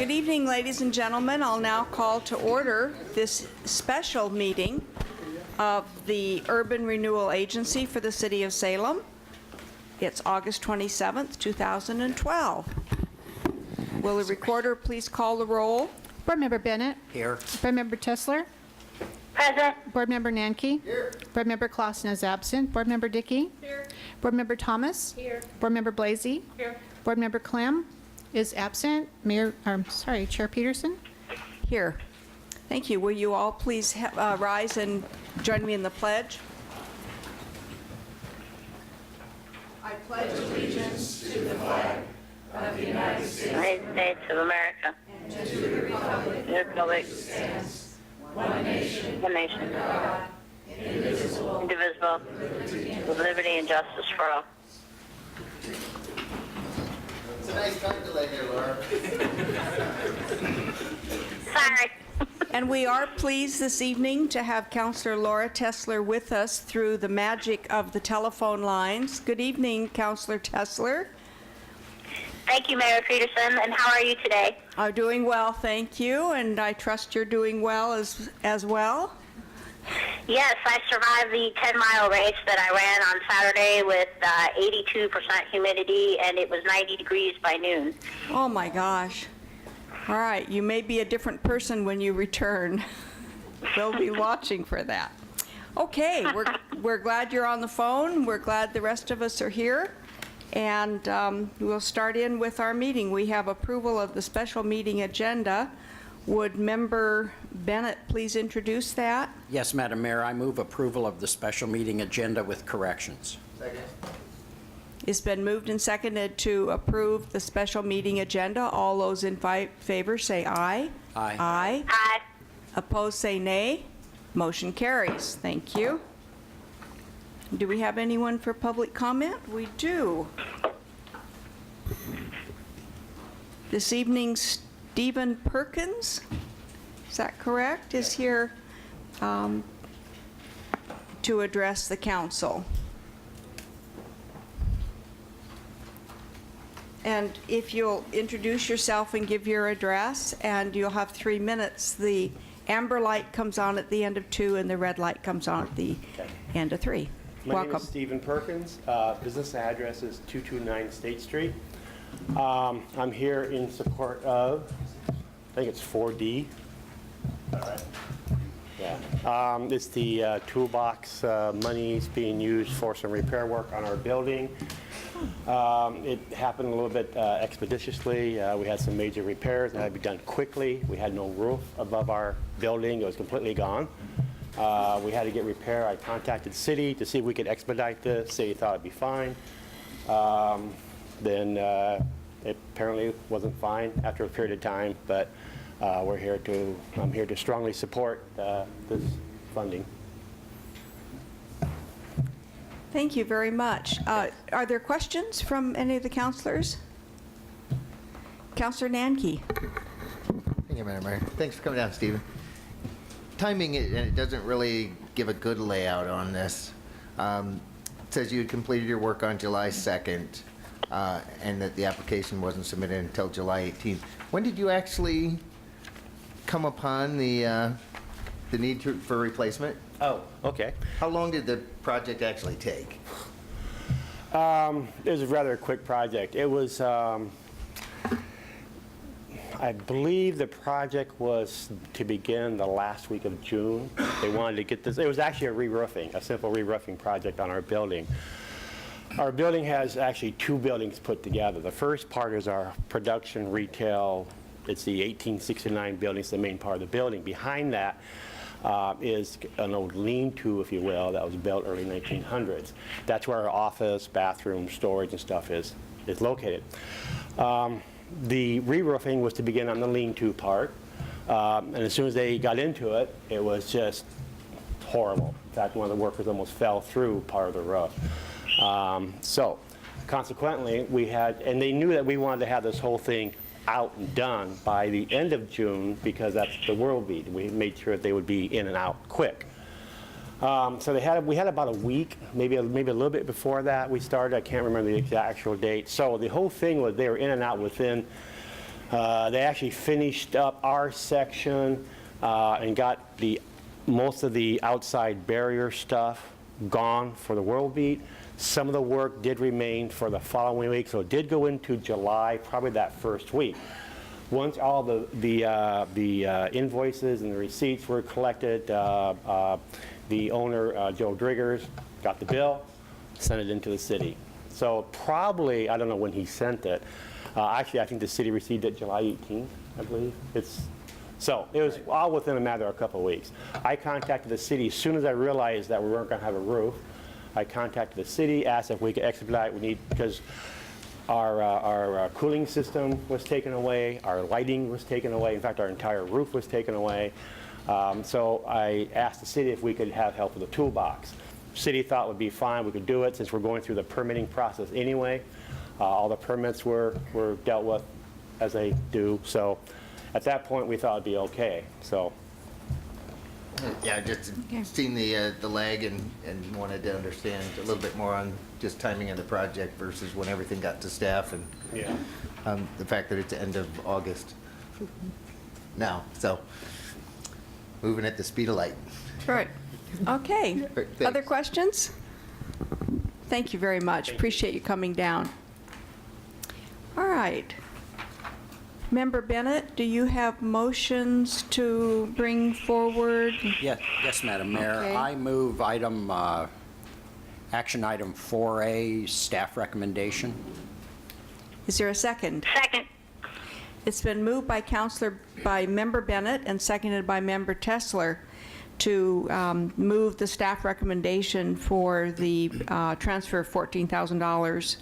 Good evening, ladies and gentlemen. I'll now call to order this special meeting of the Urban Renewal Agency for the City of Salem. It's August 27th, 2012. Will the recorder please call the roll? Board Member Bennett. Here. Board Member Tesler. Present. Board Member Nanke. Here. Board Member Clausen is absent. Board Member Dickey. Here. Board Member Thomas. Here. Board Member Blasey. Here. Board Member Clem is absent. Chair Peterson. Here. Thank you. Will you all please rise and join me in the pledge? I pledge allegiance to the flag of the United States of America. and to the republic which stands one nation, Under God, indivisible, with liberty and justice for all. It's a nice time delay here, Laura. Sorry. And we are pleased this evening to have Councillor Laura Tesler with us through the magic of the telephone lines. Good evening, Councillor Tesler. Thank you, Mayor Peterson. And how are you today? I'm doing well, thank you, and I trust you're doing well as well. Yes, I survived the 10-mile race that I ran on Saturday with 82% humidity, and it was 90 degrees by noon. Oh my gosh. All right, you may be a different person when you return. We'll be watching for that. Okay, we're glad you're on the phone. We're glad the rest of us are here. And we'll start in with our meeting. We have approval of the special meeting agenda. Would Member Bennett please introduce that? Yes, Madam Mayor, I move approval of the special meeting agenda with corrections. Second. It's been moved and seconded to approve the special meeting agenda. All those in favor say aye. Aye. Aye. Aye. Opposed say nay. Motion carries. Thank you. Do we have anyone for public comment? We do. This evening, Stephen Perkins, is that correct, is here to address the council. And if you'll introduce yourself and give your address, and you'll have 3 minutes. The amber light comes on at the end of 2, and the red light comes on at the end of 3. My name is Stephen Perkins. Business address is 229 State Street. I'm here in support of, I think it's 4D. All right. Yeah. It's the toolbox monies being used for some repair work on our building. It happened a little bit expeditiously. We had some major repairs that had to be done quickly. We had no roof above our building. It was completely gone. We had to get repair. I contacted the city to see if we could expedite this. City thought it'd be fine. Then it apparently wasn't fine after a period of time, but I'm here to strongly support this funding. Thank you very much. Are there questions from any of the councilors? Councilor Nanke. Thank you, Madam Mayor. Thanks for coming down, Stephen. Timing, it doesn't really give a good layout on this. It says you had completed your work on July 2nd and that the application wasn't submitted until July 18th. When did you actually come upon the need for replacement? Oh, okay. How long did the project actually take? It was a rather quick project. It was, I believe the project was to begin the last week of June. They wanted to get this. It was actually a re-roofing, a simple re-roofing project on our building. Our building has actually 2 buildings put together. The first part is our production retail. It's the 1869 building. It's the main part of the building. Behind that is an old lean-to, if you will, that was built early 1900s. That's where our office, bathroom, storage, and stuff is located. The re-roofing was to begin on the lean-to part, and as soon as they got into it, it was just horrible. In fact, one of the workers almost fell through part of the roof. So, consequently, we had, and they knew that we wanted to have this whole thing out and done by the end of June because that's the world beat. We made sure that they would be in and out quick. So we had about a week, maybe a little bit before that we started. I can't remember the exact actual date. So the whole thing was they were in and out within They actually finished up our section and got most of the outside barrier stuff gone for the World Beat. Some of the work did remain for the following week, so it did go into July, probably that first week. Once all the invoices and the receipts were collected, the owner, Joe Driggers, got the bill, sent it into the city. So probably, I don't know when he sent it. Actually, I think the city received it July 18th, I believe. So it was all within a matter of a couple of weeks. I contacted the city as soon as I realized that we weren't going to have a roof. I contacted the city, asked if we could expedite. Because our cooling system was taken away, our lighting was taken away. In fact, our entire roof was taken away. So I asked the city if we could have help with the toolbox. City thought it would be fine, we could do it since we're going through the permitting process anyway. All the permits were dealt with as they do. So at that point, we thought it'd be okay. So. Yeah, just seen the lag and wanted to understand a little bit more on just timing of the project versus when everything got to staff and the fact that it's the end of August now. So moving at the speed of light. Right. Okay. Thanks. Other questions? Thank you very much. Appreciate you coming down. All right. Member Bennett, do you have motions to bring forward? Yes, Madam Mayor. Okay. I move action item 4A, staff recommendation. Is there a second? Second. It's been moved by Member Bennett and seconded by Member Tessler to move the staff recommendation for the transfer of $14,000.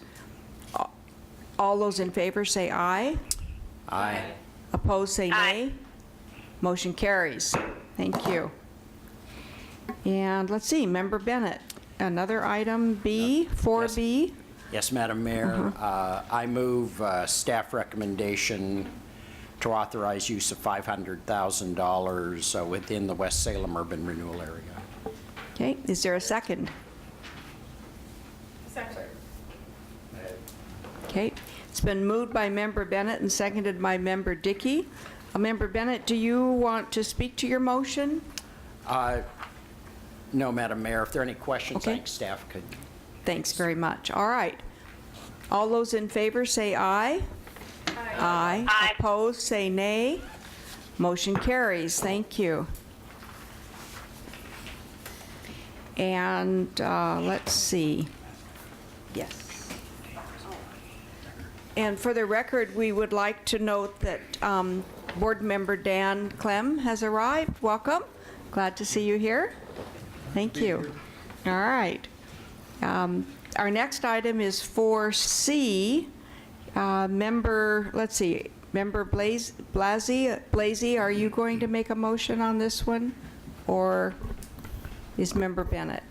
All those in favor say aye. Aye. Opposed, say nay. Aye. Motion carries. Thank you. And let's see, Member Bennett, another item B, 4B. Yes, Madam Mayor. I move staff recommendation to authorize use of $500,000 within the West Salem urban renewal area. Okay, is there a second? Second. Okay, it's been moved by Member Bennett and seconded by Member Dickey. Member Bennett, do you want to speak to your motion? No, Madam Mayor. If there are any questions, Okay. I think staff could. Thanks very much. All right. All those in favor say aye. Aye. Aye. Opposed, say nay. Motion carries. Thank you. And let's see. Yes. And for the record, we would like to note that Board Member Dan Clem has arrived. Welcome. Glad to see you here. Thank you. All right. Our next item is 4C. Let's see, Member Blasey, are you going to make a motion on this one? Or is Member Bennett?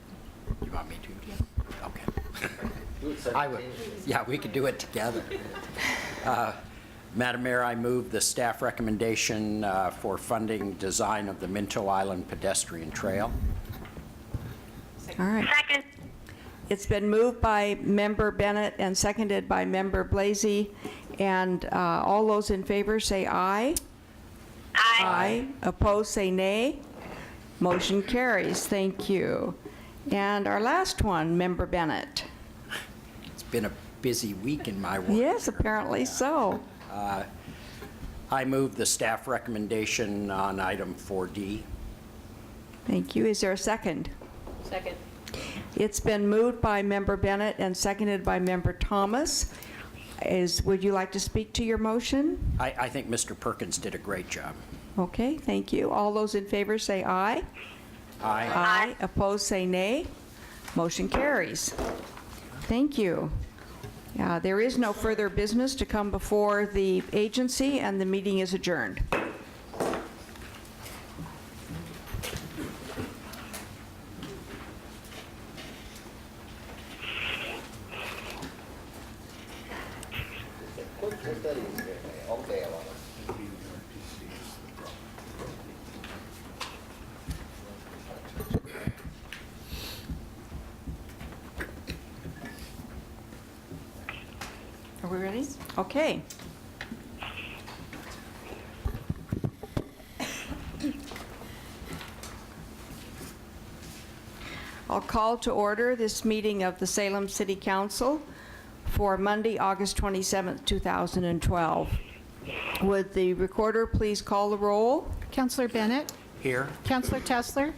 You want me to? Okay. I would. Yeah, we could do it together. Madam Mayor, I move the staff recommendation for funding design of the Minto Island pedestrian trail. All right. Second. It's been moved by Member Bennett and seconded by Member Blasey. And all those in favor say aye. Aye. Opposed, say nay. Motion carries. Thank you. And our last one, Member Bennett. It's been a busy week in my work. Yes, apparently so. I move the staff recommendation on item 4D. Thank you. Is there a second? Second. It's been moved by Member Bennett and seconded by Member Thomas. Would you like to speak to your motion? I think Mr. Perkins did a great job. Okay, thank you. All those in favor say aye. Aye. Aye. Opposed, say nay. Motion carries. Thank you. There is no further business to come before the agency, and the meeting is adjourned. Are we ready? Okay. I'll call to order this meeting of the Salem City Council for Monday, August 27th, 2012. Would the recorder please call the roll? Counselor Bennett, Here. Counselor Tessler,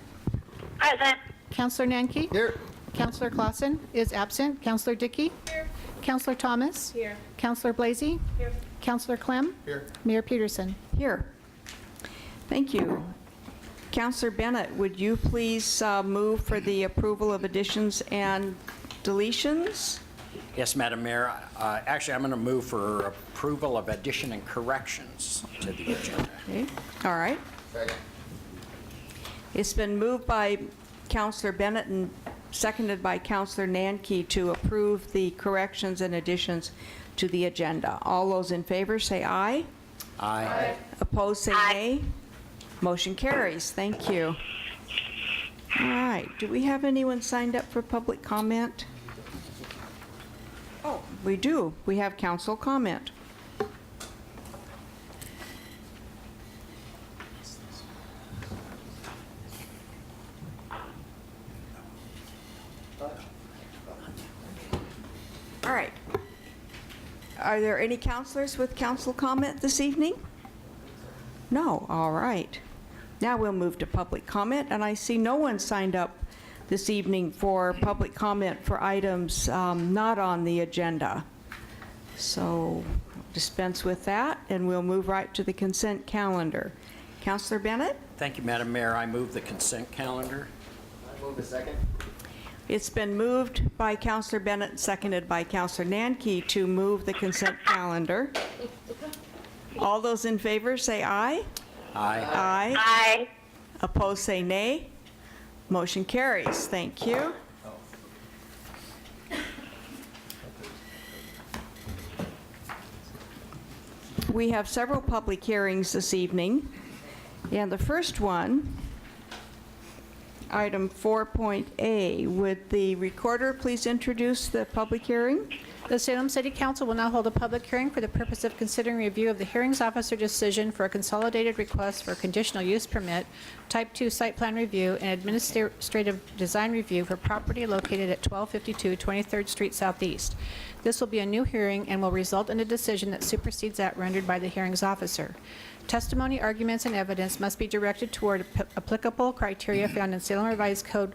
Present. Counselor Nanki, Here. Counselor Clausen is absent, Counselor Dickey, here. Counselor Thomas, here. Counselor Blasey, here. Counselor Clem, Here. Mayor Peterson. Here. Thank you. Counselor Bennett, would you please move for the approval of additions and deletions? Yes, Madam Mayor. Actually, I'm going to move for approval of addition and corrections to the agenda. Okay. All right. Second. It's been moved by Counselor Bennett and seconded by Counselor Nanki to approve the corrections and additions to the agenda. All those in favor say aye. Aye. Opposed say Aye. nay. Motion carries. Thank you. All right. Do we have anyone signed up for public comment? Oh, we do. We have council comment. All right. Are there any counselors with council comment this evening? No. All right. Now we'll move to public comment, and I see no one signed up this evening for public comment for items not on the agenda. So dispense with that, and we'll move right to the consent calendar. Counselor Bennett? Thank you, Madam Mayor. I move the consent calendar. I move a second. It's been moved by Counselor Bennett and seconded by Counselor Nanki to move the consent calendar. All those in favor say aye. Aye. Aye. Aye. Opposed say nay. Motion carries. Thank you. We have several public hearings this evening, and the first one, item 4.A. Would the recorder please introduce the public hearing? The Salem City Council will now hold a public hearing for the purpose of considering review of the hearings officer decision for a consolidated request for a conditional use permit, type 2 site plan review, and administrative design review for property located at 1252 23rd Street Southeast. This will be a new hearing and will result in a decision that supersedes that rendered by the hearings officer. Testimony, arguments, and evidence must be directed toward applicable criteria found in Salem Revised Code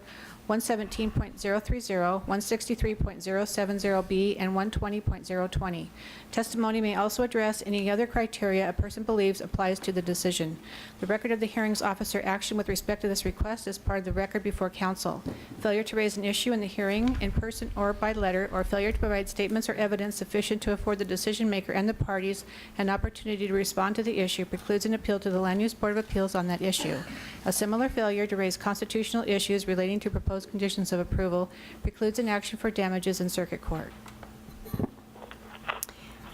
117.030, 163.070B, and 120.020. Testimony may also address any other criteria a person believes applies to the decision. The record of the hearings officer action with respect to this request is part of the record before council. Failure to raise an issue in the hearing, in person or by letter, or failure to provide statements or evidence sufficient to afford the decision maker and the parties an opportunity to respond to the issue precludes an appeal to the Land Use Board of Appeals on that issue. A similar failure to raise constitutional issues relating to proposed conditions of approval precludes an action for damages in circuit court.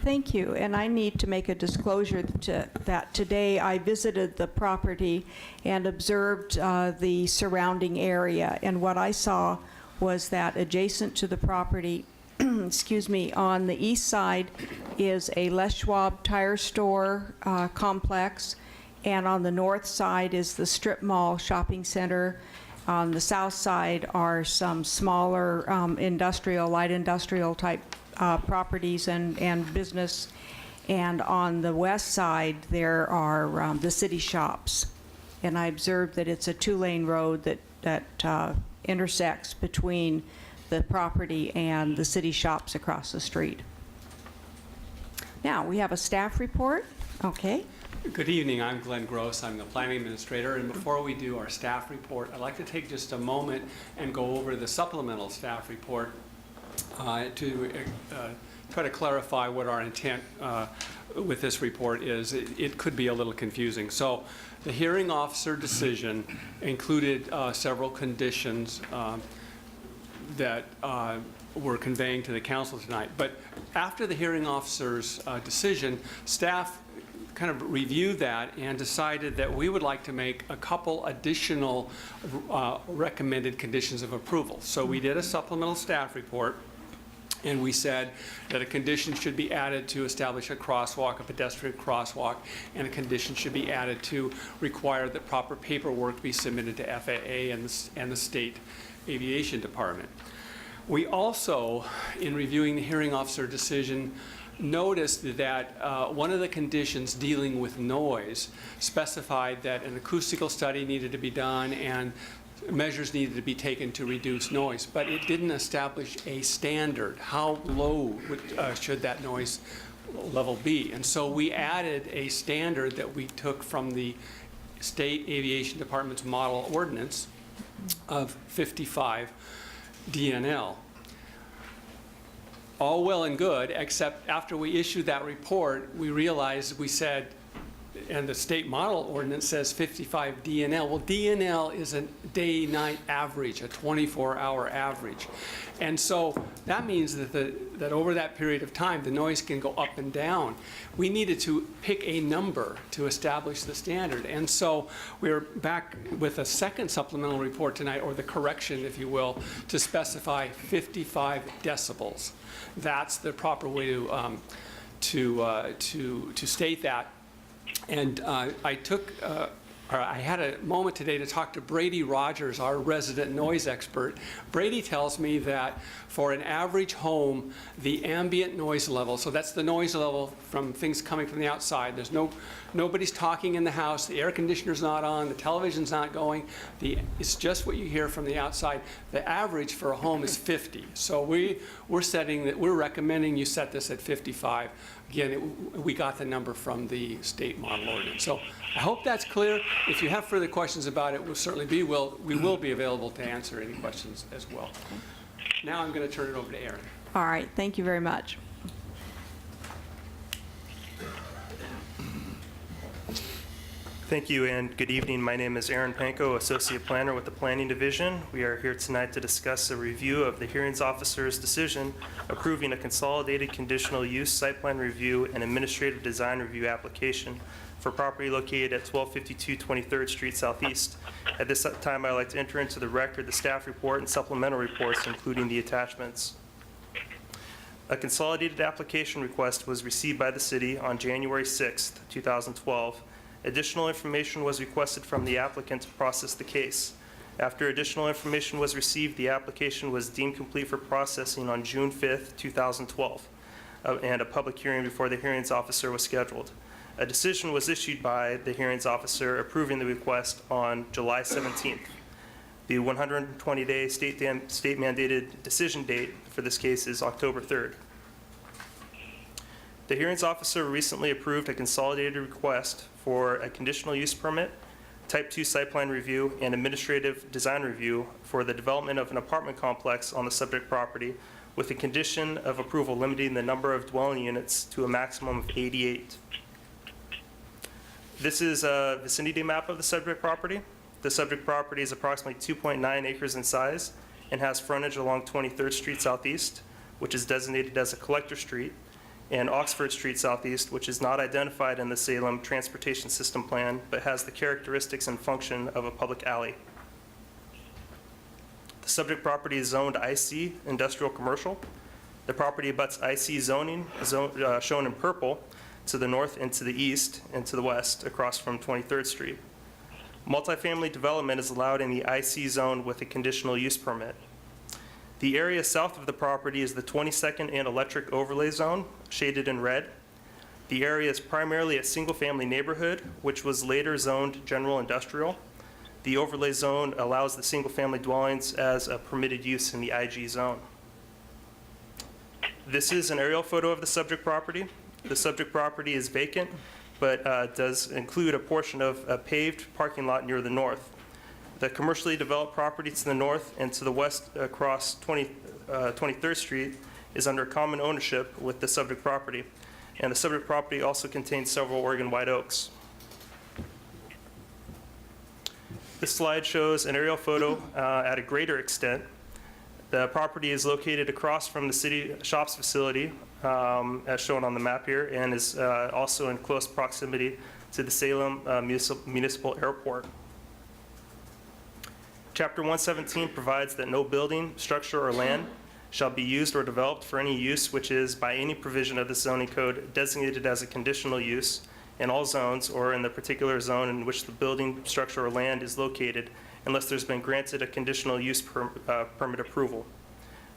Thank you, and I need to make a disclosure that today I visited the property and observed the surrounding area, and what I saw was that adjacent to the property, excuse me, on the east side is a Les Schwab tire store complex, and on the north side is the strip mall shopping center. On the south side are some smaller industrial, light industrial type properties and business, and on the west side there are the city shops. And I observed that it's a two-lane road that intersects between the property and the city shops across the street. Now, we have a staff report. Okay. Good evening. I'm Glenn Gross. I'm the planning administrator. And before we do our staff report, I'd like to take just a moment and go over the supplemental staff report to try to clarify what our intent with this report is. It could be a little confusing. So the hearing officer decision included several conditions that we're conveying to the council tonight. But after the hearing officer's decision, staff kind of reviewed that and decided that we would like to make a couple additional recommended conditions of approval. So we did a supplemental staff report, And we said that a condition should be added to establish a crosswalk, a pedestrian crosswalk, and a condition should be added to require that proper paperwork be submitted to FAA and the State Aviation Department. We also, in reviewing the hearing officer decision, noticed that one of the conditions dealing with noise specified that an acoustical study needed to be done and measures needed to be taken to reduce noise, but it didn't establish a standard. How low should that noise level be? And so we added a standard that we took from the State Aviation Department's model ordinance of 55 DNL. All well and good, except after we issued that report, we realized, we said, and the state model ordinance says 55 DNL. Well, DNL is a day-night average, a 24-hour average. And so that means that over that period of time, the noise can go up and down. We needed to pick a number to establish the standard. And so we're back with a second supplemental report tonight, or the correction, if you will, to specify 55 decibels. That's the proper way to state that. And I had a moment today to talk to Brady Rogers, our resident noise expert. Brady tells me that for an average home, the ambient noise level, so that's the noise level from things coming from the outside. There's nobody's talking in the house, the air conditioner's not on, the television's not going. It's just what you hear from the outside. The average for a home is 50. So we're recommending you set this at 55. Again, we got the number from the state model ordinance. So I hope that's clear. If you have further questions about it, we will be available to answer any questions as well. Now I'm going to turn it over to Aaron. All right, thank you very much. Thank you and good evening. My name is Aaron Panko, Associate Planner with the Planning Division. We are here tonight to discuss a review of the hearings officer's decision approving a consolidated conditional use site plan review and administrative design review application for property located at 1252 23rd Street Southeast. At this time, I'd like to enter into the record the staff report and supplemental reports, including the attachments. A consolidated application request was received by the city on January 6th, 2012. Additional information was requested from the applicant to process the case. After additional information was received, the application was deemed complete for processing on June 5th, 2012, and a public hearing before the hearings officer was scheduled. A decision was issued by the hearings officer approving the request on July 17th. The 120-day state-mandated decision date for this case is October 3rd. The hearings officer recently approved a consolidated request for a conditional use permit, type 2 site plan review, and administrative design review for the development of an apartment complex on the subject property with a condition of approval limiting the number of dwelling units to a maximum of 88. This is a vicinity map of the subject property. The subject property is approximately 2.9 acres in size and has frontage along 23rd Street Southeast, which is designated as a collector street, and Oxford Street Southeast, which is not identified in the Salem Transportation System Plan, but has the characteristics and function of a public alley. The subject property is zoned IC, Industrial Commercial. The property abuts IC zoning, shown in purple, to the north and to the east and to the west, across from 23rd Street. Multifamily development is allowed in the IC zone with a conditional use permit. The area south of the property is the 22nd and Electric Overlay Zone, shaded in red. The area is primarily a single-family neighborhood, which was later zoned general industrial. The overlay zone allows the single-family dwellings as a permitted use in the IG zone. This is an aerial photo of the subject property. The subject property is vacant, but does include a portion of a paved parking lot near the north. The commercially developed property to the north and to the west across 23rd Street is under common ownership with the subject property. And the subject property also contains several Oregon white oaks. This slide shows an aerial photo at a greater extent. The property is located across from the city shops facility, as shown on the map here, and is also in close proximity to the Salem Municipal Airport. Chapter 117 provides that no building, structure, or land shall be used or developed for any use which is, by any provision of the zoning code, designated as a conditional use in all zones or in the particular zone in which the building, structure, or land is located, unless there's been granted a conditional use permit approval.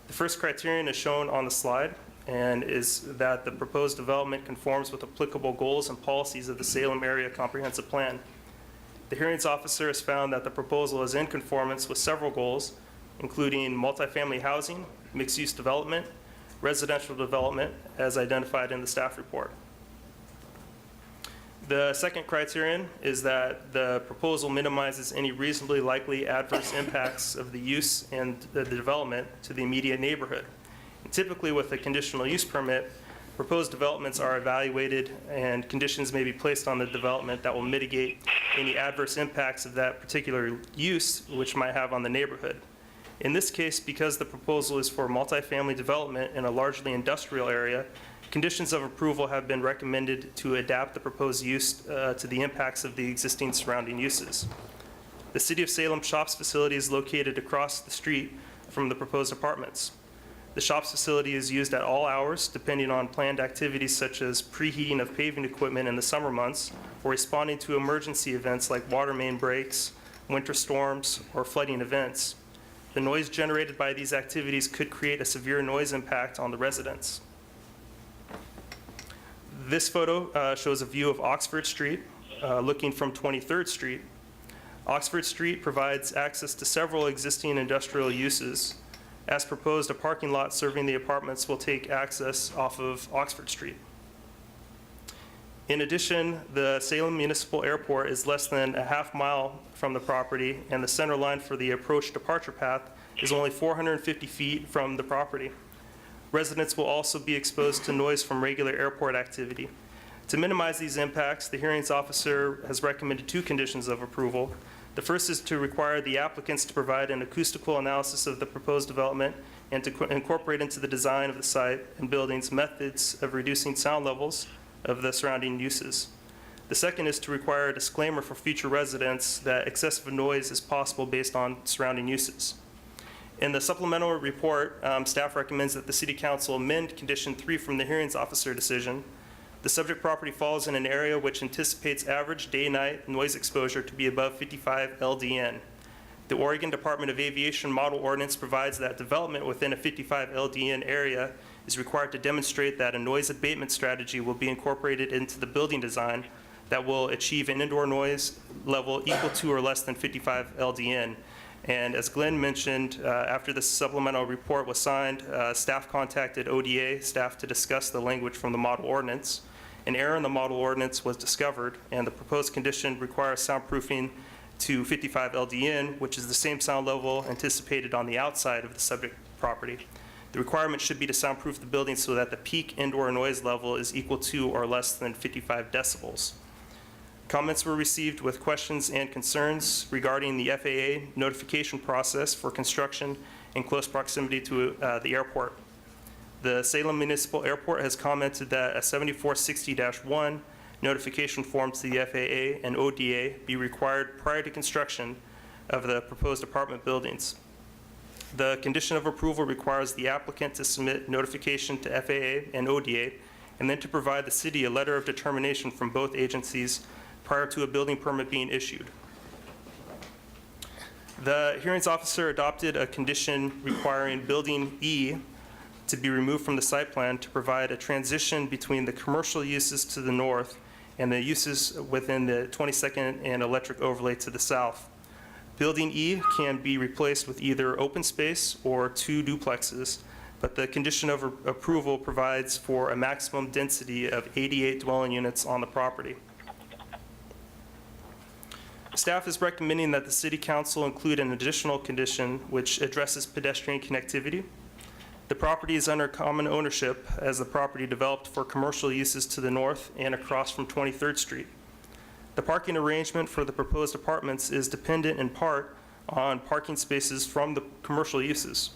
The first criterion is shown on the slide and is that the proposed development conforms with applicable goals and policies of the Salem Area Comprehensive Plan. The hearings officer has found that the proposal is in conformance with several goals, including multifamily housing, mixed-use development, residential development, as identified in the staff report. The second criterion is that the proposal minimizes any reasonably likely adverse impacts of the use and the development to the immediate neighborhood. And typically, with a conditional use permit, proposed developments are evaluated and conditions may be placed on the development that will mitigate any adverse impacts of that particular use which might have on the neighborhood. In this case, because the proposal is for multifamily development in a largely industrial area, conditions of approval have been recommended to adapt the proposed use to the impacts of the existing surrounding uses. The City of Salem Shops facility is located across the street from the proposed apartments. The shops facility is used at all hours, depending on planned activities such as preheating of paving equipment in the summer months or responding to emergency events like water main breaks, winter storms, or flooding events. The noise generated by these activities could create a severe noise impact on the residents. This photo shows a view of Oxford Street looking from 23rd Street. Oxford Street provides access to several existing industrial uses. As proposed, a parking lot serving the apartments will take access off of Oxford Street. In addition, the Salem Municipal Airport is less than a half mile from the property, and the center line for the approach departure path is only 450 feet from the property. Residents will also be exposed to noise from regular airport activity. To minimize these impacts, the hearings officer has recommended two conditions of approval. The first is to require the applicants to provide an acoustical analysis of the proposed development and to incorporate into the design of the site and buildings methods of reducing sound levels of the surrounding uses. The second is to require a disclaimer for future residents that excessive noise is possible based on surrounding uses. In the supplemental report, staff recommends that the City Council amend Condition 3 from the hearings officer decision. The subject property falls in an area which anticipates average day-night noise exposure to be above 55 LDN. The Oregon Department of Aviation Model Ordinance provides that development within a 55 LDN area is required to demonstrate that a noise abatement strategy will be incorporated into the building design that will achieve an indoor noise level equal to or less than 55 LDN. And as Glenn mentioned, after the supplemental report was signed, staff contacted ODA staff to discuss the language from the model ordinance. An error in the model ordinance was discovered, and the proposed condition requires soundproofing to 55 LDN, which is the same sound level anticipated on the outside of the subject property. The requirement should be to soundproof the building so that the peak indoor noise level is equal to or less than 55 decibels. Comments were received with questions and concerns regarding the FAA notification process for construction in close proximity to the airport. The Salem Municipal Airport has commented that a 7460-1 notification form to the FAA and ODA be required prior to construction of the proposed apartment buildings. The condition of approval requires the applicant to submit notification to FAA and ODA and then to provide the city a letter of determination from both agencies prior to a building permit being issued. The hearings officer adopted a condition requiring Building E to be removed from the site plan to provide a transition between the commercial uses to the north and the uses within the 22nd and electric overlay to the south. Building E can be replaced with either open space or 2 duplexes, but the condition of approval provides for a maximum density of 88 dwelling units on the property. Staff is recommending that the City Council include an additional condition which addresses pedestrian connectivity. The property is under common ownership as the property developed for commercial uses to the north and across from 23rd Street. The parking arrangement for the proposed apartments is dependent in part on parking spaces from the commercial uses.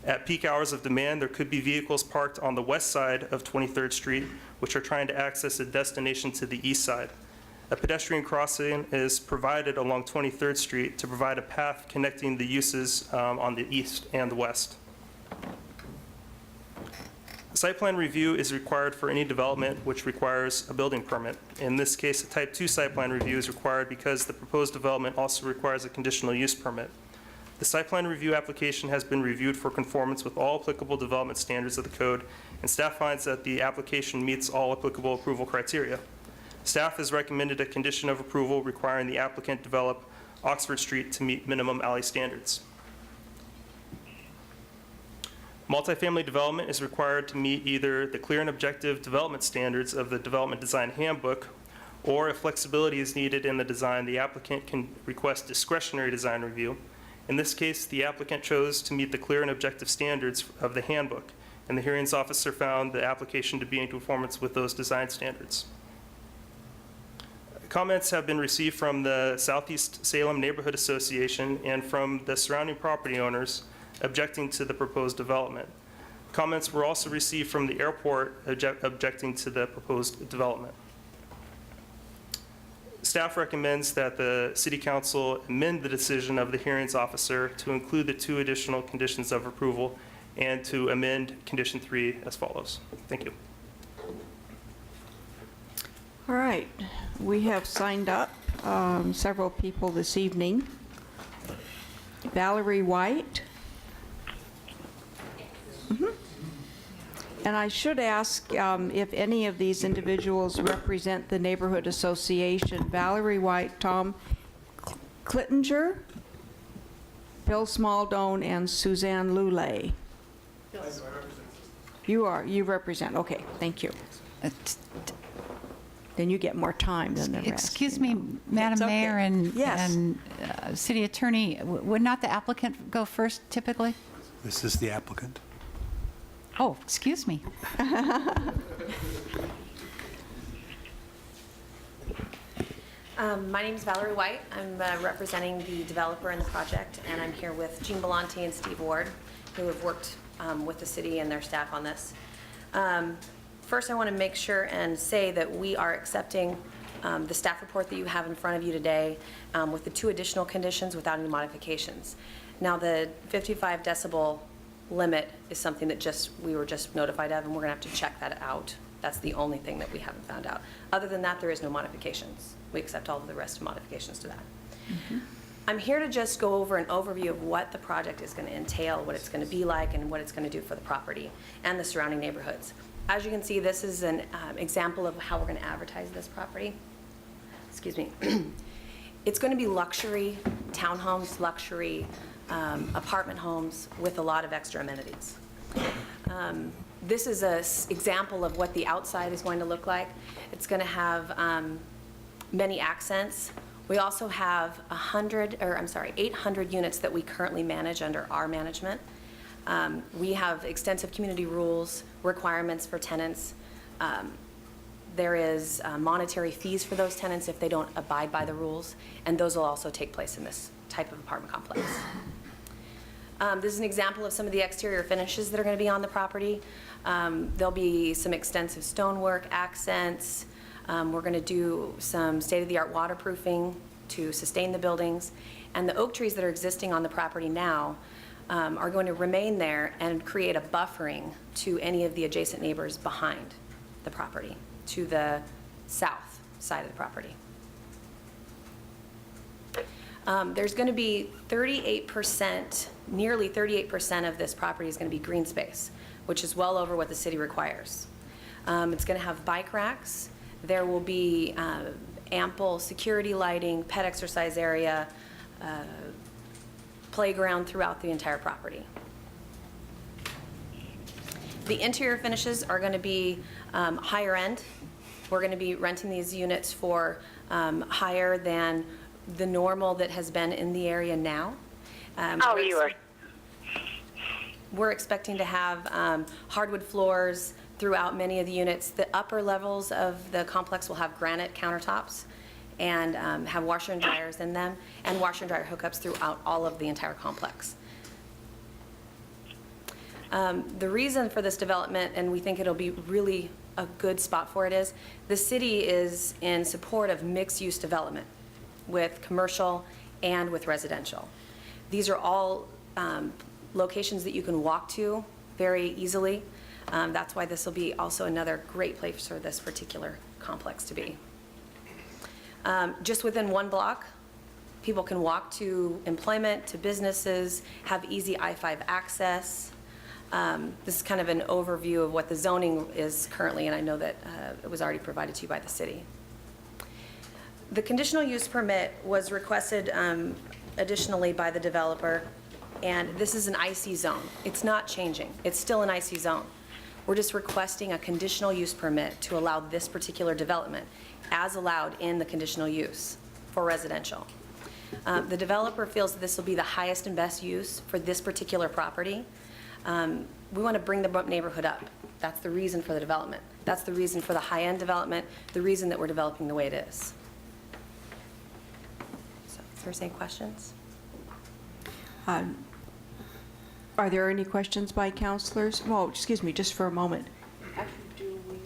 At peak hours of demand, there could be vehicles parked on the west side of 23rd Street, which are trying to access a destination to the east side. A pedestrian crossing is provided along 23rd Street to provide a path connecting the uses on the east and the west. Site plan review is required for any development which requires a building permit. In this case, a type 2 site plan review is required because the proposed development also requires a conditional use permit. The site plan review application has been reviewed for conformance with all applicable development standards of the code, and staff finds that the application meets all applicable approval criteria. Staff has recommended a condition of approval requiring the applicant develop Oxford Street to meet minimum alley standards. Multifamily development is required to meet either the clear and objective development standards of the Development Design Handbook, or if flexibility is needed in the design, the applicant can request discretionary design review. In this case, the applicant chose to meet the clear and objective standards of the handbook, and the hearings officer found the application to be in conformance with those design standards. Comments have been received from the Southeast Salem Neighborhood Association and from the surrounding property owners objecting to the proposed development. Comments were also received from the airport objecting to the proposed development. Staff recommends that the City Council amend the decision of the hearings officer to include the 2 additional conditions of approval and to amend Condition 3 as follows. Thank you. All right, we have signed up several people this evening. Valerie White. And I should ask if any of these individuals represent the neighborhood association. Valerie White, Tom Clittinger, Bill Smaldone, and Suzanne Lulay. You represent, okay, thank you. Then you get more time than the rest. Excuse me, Madam It's okay. Mayor and Yes. City Attorney, would not the applicant go first typically? This is the applicant. Oh, excuse me. My name is Valerie White. I'm representing the developer in the project, and I'm here with Jean Belanti and Steve Ward, who have worked with the city and their staff on this. First, I want to make sure and say that we are accepting the staff report that you have in front of you today with the 2 additional conditions without any modifications. Now, the 55 decibel limit is something that we were just notified of, and we're going to have to check that out. That's the only thing that we haven't found out. Other than that, there is no modifications. We accept all of the rest of modifications to that. I'm here to just go over an overview of what the project is going to entail, what it's going to be like, and what it's going to do for the property and the surrounding neighborhoods. As you can see, this is an example of how we're going to advertise this property. Excuse me. It's going to be luxury townhomes, luxury apartment homes with a lot of extra amenities. This is an example of what the outside is going to look like. It's going to have many accents. We also have 800 units that we currently manage under our management. We have extensive community rules, requirements for tenants. There is monetary fees for those tenants if they don't abide by the rules, and those will also take place in this type of apartment complex. This is an example of some of the exterior finishes that are going to be on the property. There'll be some extensive stonework, accents. We're going to do some state-of-the-art waterproofing to sustain the buildings. And the oak trees that are existing on the property now are going to remain there and create a buffering to any of the adjacent neighbors behind the property, to the south side of the property. There's going to be 38%, nearly 38% of this property is going to be green space, which is well over what the city requires. It's going to have bike racks. There will be ample security lighting, pet exercise area, playground throughout the entire property. The interior finishes are going to be higher end. We're going to be renting these units for higher than the normal that has been in the area now. We're expecting to have hardwood floors throughout many of the units. The upper levels of the complex will have granite countertops and have washer and dryers in them, and washer and dryer hookups throughout all of the entire complex. The reason for this development, and we think it'll be really a good spot for it, is the city is in support of mixed-use development with commercial and with residential. These are all locations that you can walk to very easily. That's why this will be also another great place for this particular complex to be. Just within one block, people can walk to employment, to businesses, have easy I-5 access. This is kind of an overview of what the zoning is currently, and I know that it was already provided to you by the city. The conditional use permit was requested additionally by the developer, and this is an IC zone. It's not changing. It's still an IC zone. We're just requesting a conditional use permit to allow this particular development as allowed in the conditional use for residential. The developer feels that this will be the highest and best use for this particular property. We want to bring the neighborhood up. That's the reason for the development. That's the reason for the high-end development, the reason that we're developing the way it is. So, if there's any questions? Are there any questions by counselors? Well, excuse me, just for a moment. Actually, do we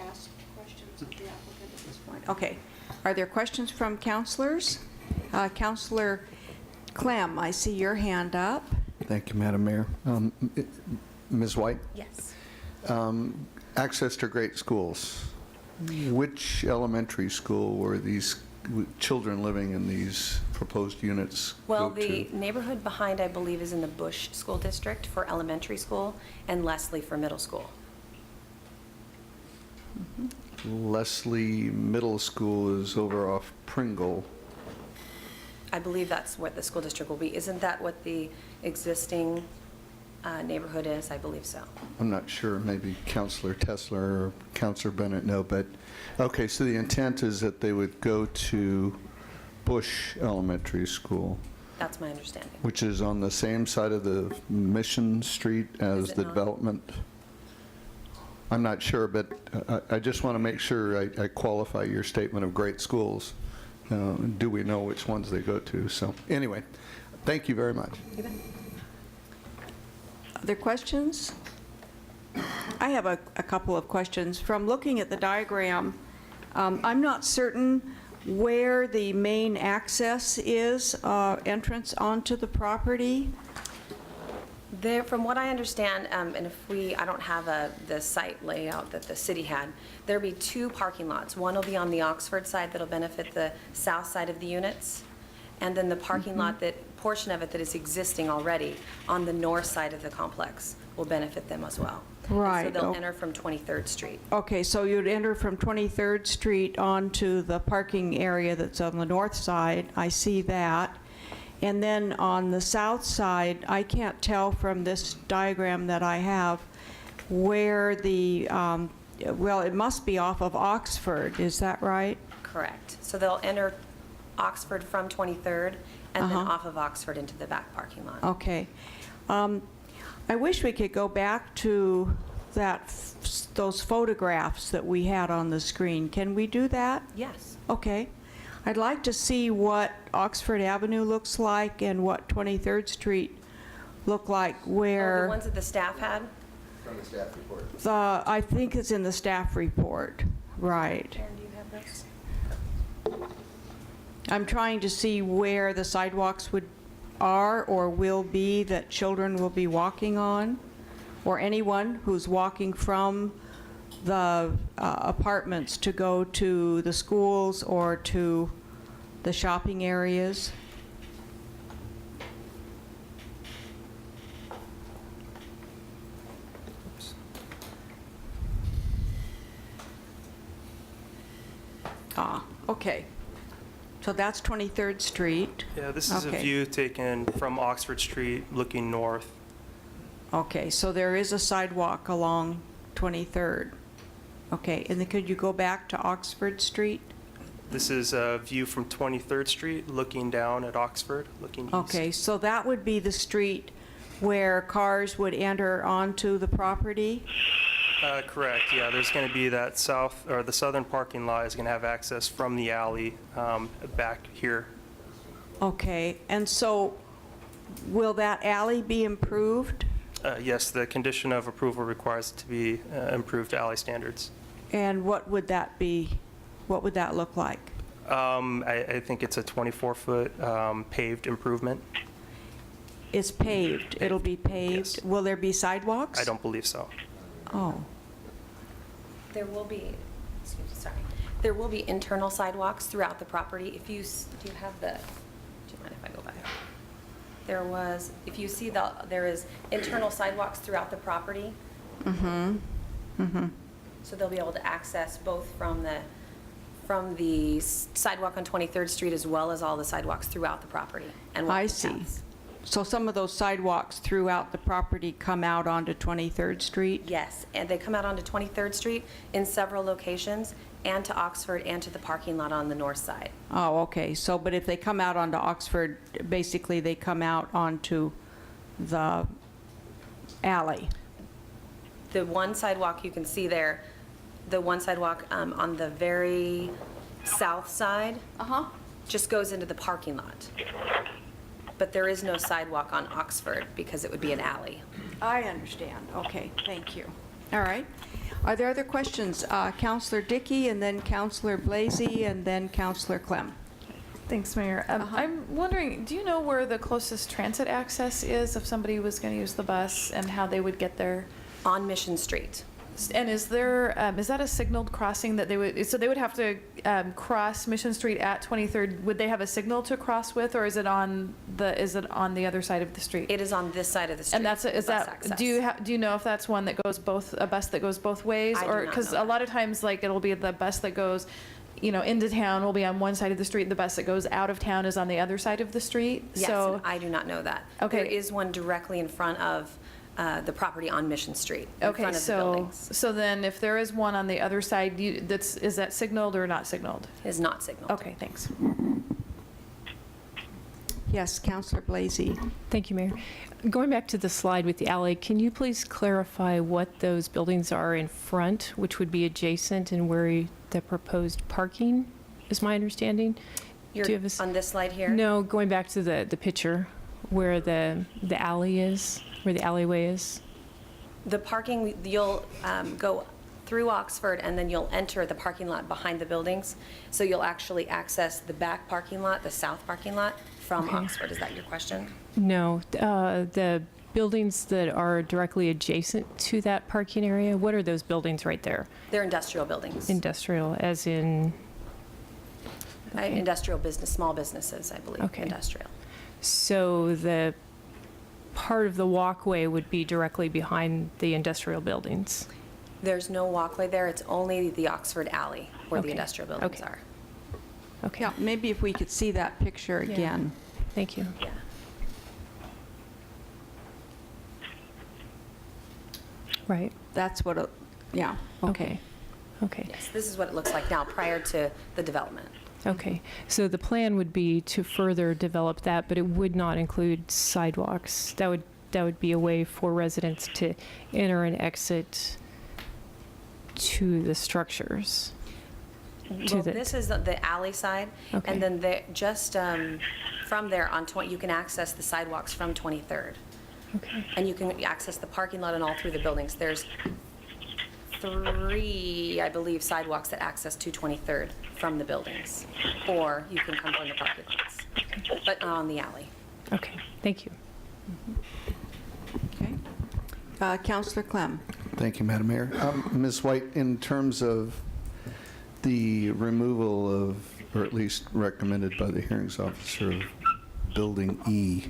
ask questions of the applicant at this point? Okay. Are there questions from counselors? Counselor Clem, I see your hand up. Thank you, Madam Mayor. Ms. White? Yes. Access to great schools. Which elementary school were these children living in these proposed units Well, go the to? neighborhood behind, I believe, is in the Bush School District for elementary school and Leslie for middle school. Leslie Middle School is over off Pringle. I believe that's what the school district will be. Isn't that what the existing neighborhood is? I believe so. I'm not sure, maybe Counselor Tesler or Counselor Bennett know, but, okay, so the intent is that they would go to Bush Elementary School, That's my understanding. which is on the same side of the Mission Street Is as it the not? development. I'm not sure, but I just want to make sure I qualify your statement of great schools. Do we know which ones they go to? So anyway, thank you very much. You bet. Other questions? I have a couple of questions. From looking at the diagram, I'm not certain where the main access is, entrance onto the property. There, from what I understand, and I don't have the site layout that the city had, there'll be two parking lots. One will be on the Oxford side that'll benefit the south side of the units, and then the parking lot, portion of it that is existing already on the north side of the complex will benefit them as well. And Right. so they'll enter from 23rd Street. Okay, so you'd enter from 23rd Street onto the parking area that's on the north side. I see that. And then on the south side, I can't tell from this diagram that I have where the, well, it must be off of Oxford, is that right? Correct. So they'll enter Oxford from 23rd and then off of Oxford into the back parking lot. Okay. I wish we could go back to those photographs that we had on the screen. Can we do that? Yes. Okay. I'd like to see what Oxford Avenue looks like and what 23rd Street look like The where ones that the staff had? From the staff report. I think it's in the staff report, right. Karen, do you have this? I'm trying to see where the sidewalks are or will be that children will be walking on, or anyone who's walking from the apartments to go to the schools or to the shopping areas. Okay. So that's 23rd Street. Yeah, this is a Okay. view taken from Oxford Street looking north. Okay, so there is a sidewalk along 23rd. Okay, and then could you go back to Oxford Street? This is a view from 23rd Street looking down at Oxford, looking east. Okay, so that would be the street where cars would enter onto the property? Correct, yeah. There's going to be that south, or the southern parking lot is going to have access from the alley back here. Okay, and so will that alley be improved? Yes, the condition of approval requires it to be improved alley standards. And what would that be? What would that look like? I think it's a 24-foot paved improvement. It's paved. It'll be paved. Yes. Will there be sidewalks? I don't believe so. Oh, There will be, excuse me, sorry. There will be internal sidewalks throughout the property. If you, do you have the, do you mind if I go back? There was, if you see there is internal sidewalks throughout the property. So they'll be able to access both from the sidewalk on 23rd Street as well as all the sidewalks throughout the property. And walking I see. paths. So some of those sidewalks throughout the property come out onto 23rd Street? Yes, and they come out onto 23rd Street in several locations, and to Oxford, and to the parking lot on the north side. Oh, okay. So, but if they come out onto Oxford, basically they come out onto the alley? The one sidewalk you can see there, the one sidewalk on the very south side just goes into the parking lot. But there is no sidewalk on Oxford because it would be an alley. I understand. Okay, thank you. All right. Are there other questions? Counselor Dickey, and then Counselor Blasey, and then Counselor Clem. Thanks, Mayor. I'm wondering, do you know where the closest transit access is if somebody was going to use the bus and how they would get there? On Mission Street. And is that a signaled crossing that they would have to cross Mission Street at 23rd? Would they have a signal to cross with, or is it on the other side of the street? It is on this side of the street. And do you know if that's one that goes a bus that goes both ways? I do not Because know a lot of times, like, it'll be the bus that goes, into town will be on one side of the street. The bus that goes out of town is on the other side of the street. Yes, So, and I do not know that. Okay. There is one directly in front of the property on Mission Street, in okay, front of the buildings. so then if there is one on the other side, is that signaled or not signaled? It is not signaled. Okay, thanks. Yes, Counselor Blasey. Thank you, Mayor. Going back to the slide with the alley, can you please clarify what those buildings are in front, which would be adjacent, and where the proposed parking is my understanding? You're Do you have on this slide here? No, going back to the picture where the alley is, where the alleyway is. The parking, you'll go through Oxford, and then you'll enter the parking lot behind the buildings. So you'll actually access the back parking lot, the south parking lot, from Okay. Oxford. Is that your question? No, the buildings that are directly adjacent to that parking area, what are those buildings right there? They're industrial buildings. Industrial, as in? Okay. Industrial business, small businesses, I believe. Okay. Industrial. So the part of the walkway would be directly behind the industrial buildings? There's no walkway there. It's only the Oxford alley where the Okay. industrial buildings Okay. are. Okay. Yeah, maybe if we could see that picture Yeah. again. Thank you. Yeah. Right. That's what, yeah, okay. Okay. Yes, this is what it looks like now prior to the development. Okay. So the plan would be to further develop that, but it would not include sidewalks. That would be a way for residents to enter and exit to the structures. Well, this is the alley side, Okay. and then just from there on, you can access the sidewalks from 23rd. Okay. And you can access the parking lot and all through the buildings. There's 3, I believe, sidewalks that access to 23rd from the buildings, or you can come from the parking lots, but not on the alley. Okay. Thank you. Okay. Counselor Clem. Thank you, Madam Mayor. Ms. White, in terms of the removal of, or at least recommended by the hearings officer, of Building E,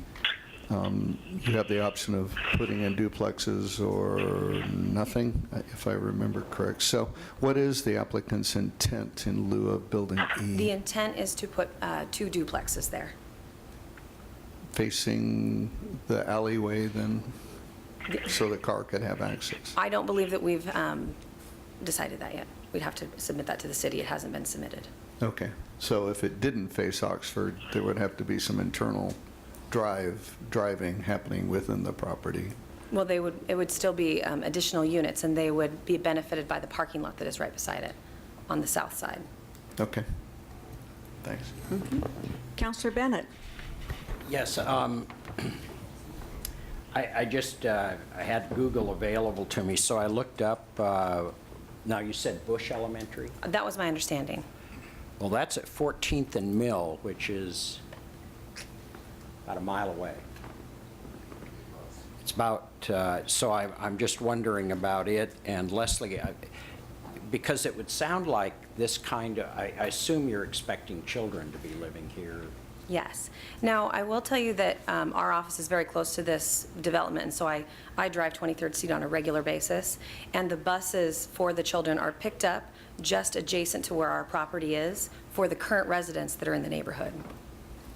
you have the option of putting in duplexes or nothing, if I remember correct. So what is the applicant's intent in lieu of Building E? The intent is to put 2 duplexes there. Facing the alleyway then, so the car could have access? I don't believe that we've decided that yet. We'd have to submit that to the city. It hasn't been submitted. Okay, so if it didn't face Oxford, there would have to be some internal driving happening within the property. Well, it would still be additional units, and they would be benefited by the parking lot that is right beside it on the south side. Okay, thanks. Counselor Bennett. Yes, I just, I had Google available to me, so I looked up, now you said Bush Elementary? That was my understanding. Well, that's at 14th and Mill, which is about a mile away. It's about, so I'm just wondering about it. And Leslie, because it would sound like this kind of, I assume you're expecting children to be living here. Yes. Now, I will tell you that our office is very close to this development, and so I drive 23rd Street on a regular basis, and the buses for the children are picked up just adjacent to where our property is for the current residents that are in the neighborhood,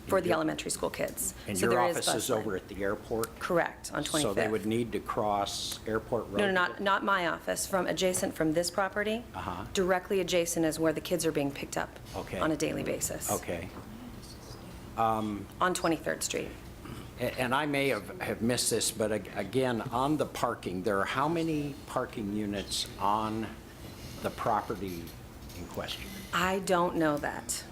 for the elementary school kids. And So your there is office bus is line. over at the airport? Correct, on 25th. So they would need to cross Airport Road? No, not my office, adjacent from this property. Directly adjacent is where the kids are being picked up Okay. on a daily basis. Okay. On 23rd Street. And I may have missed this, but again, on the parking, there are how many parking units on the property in question? I don't know that.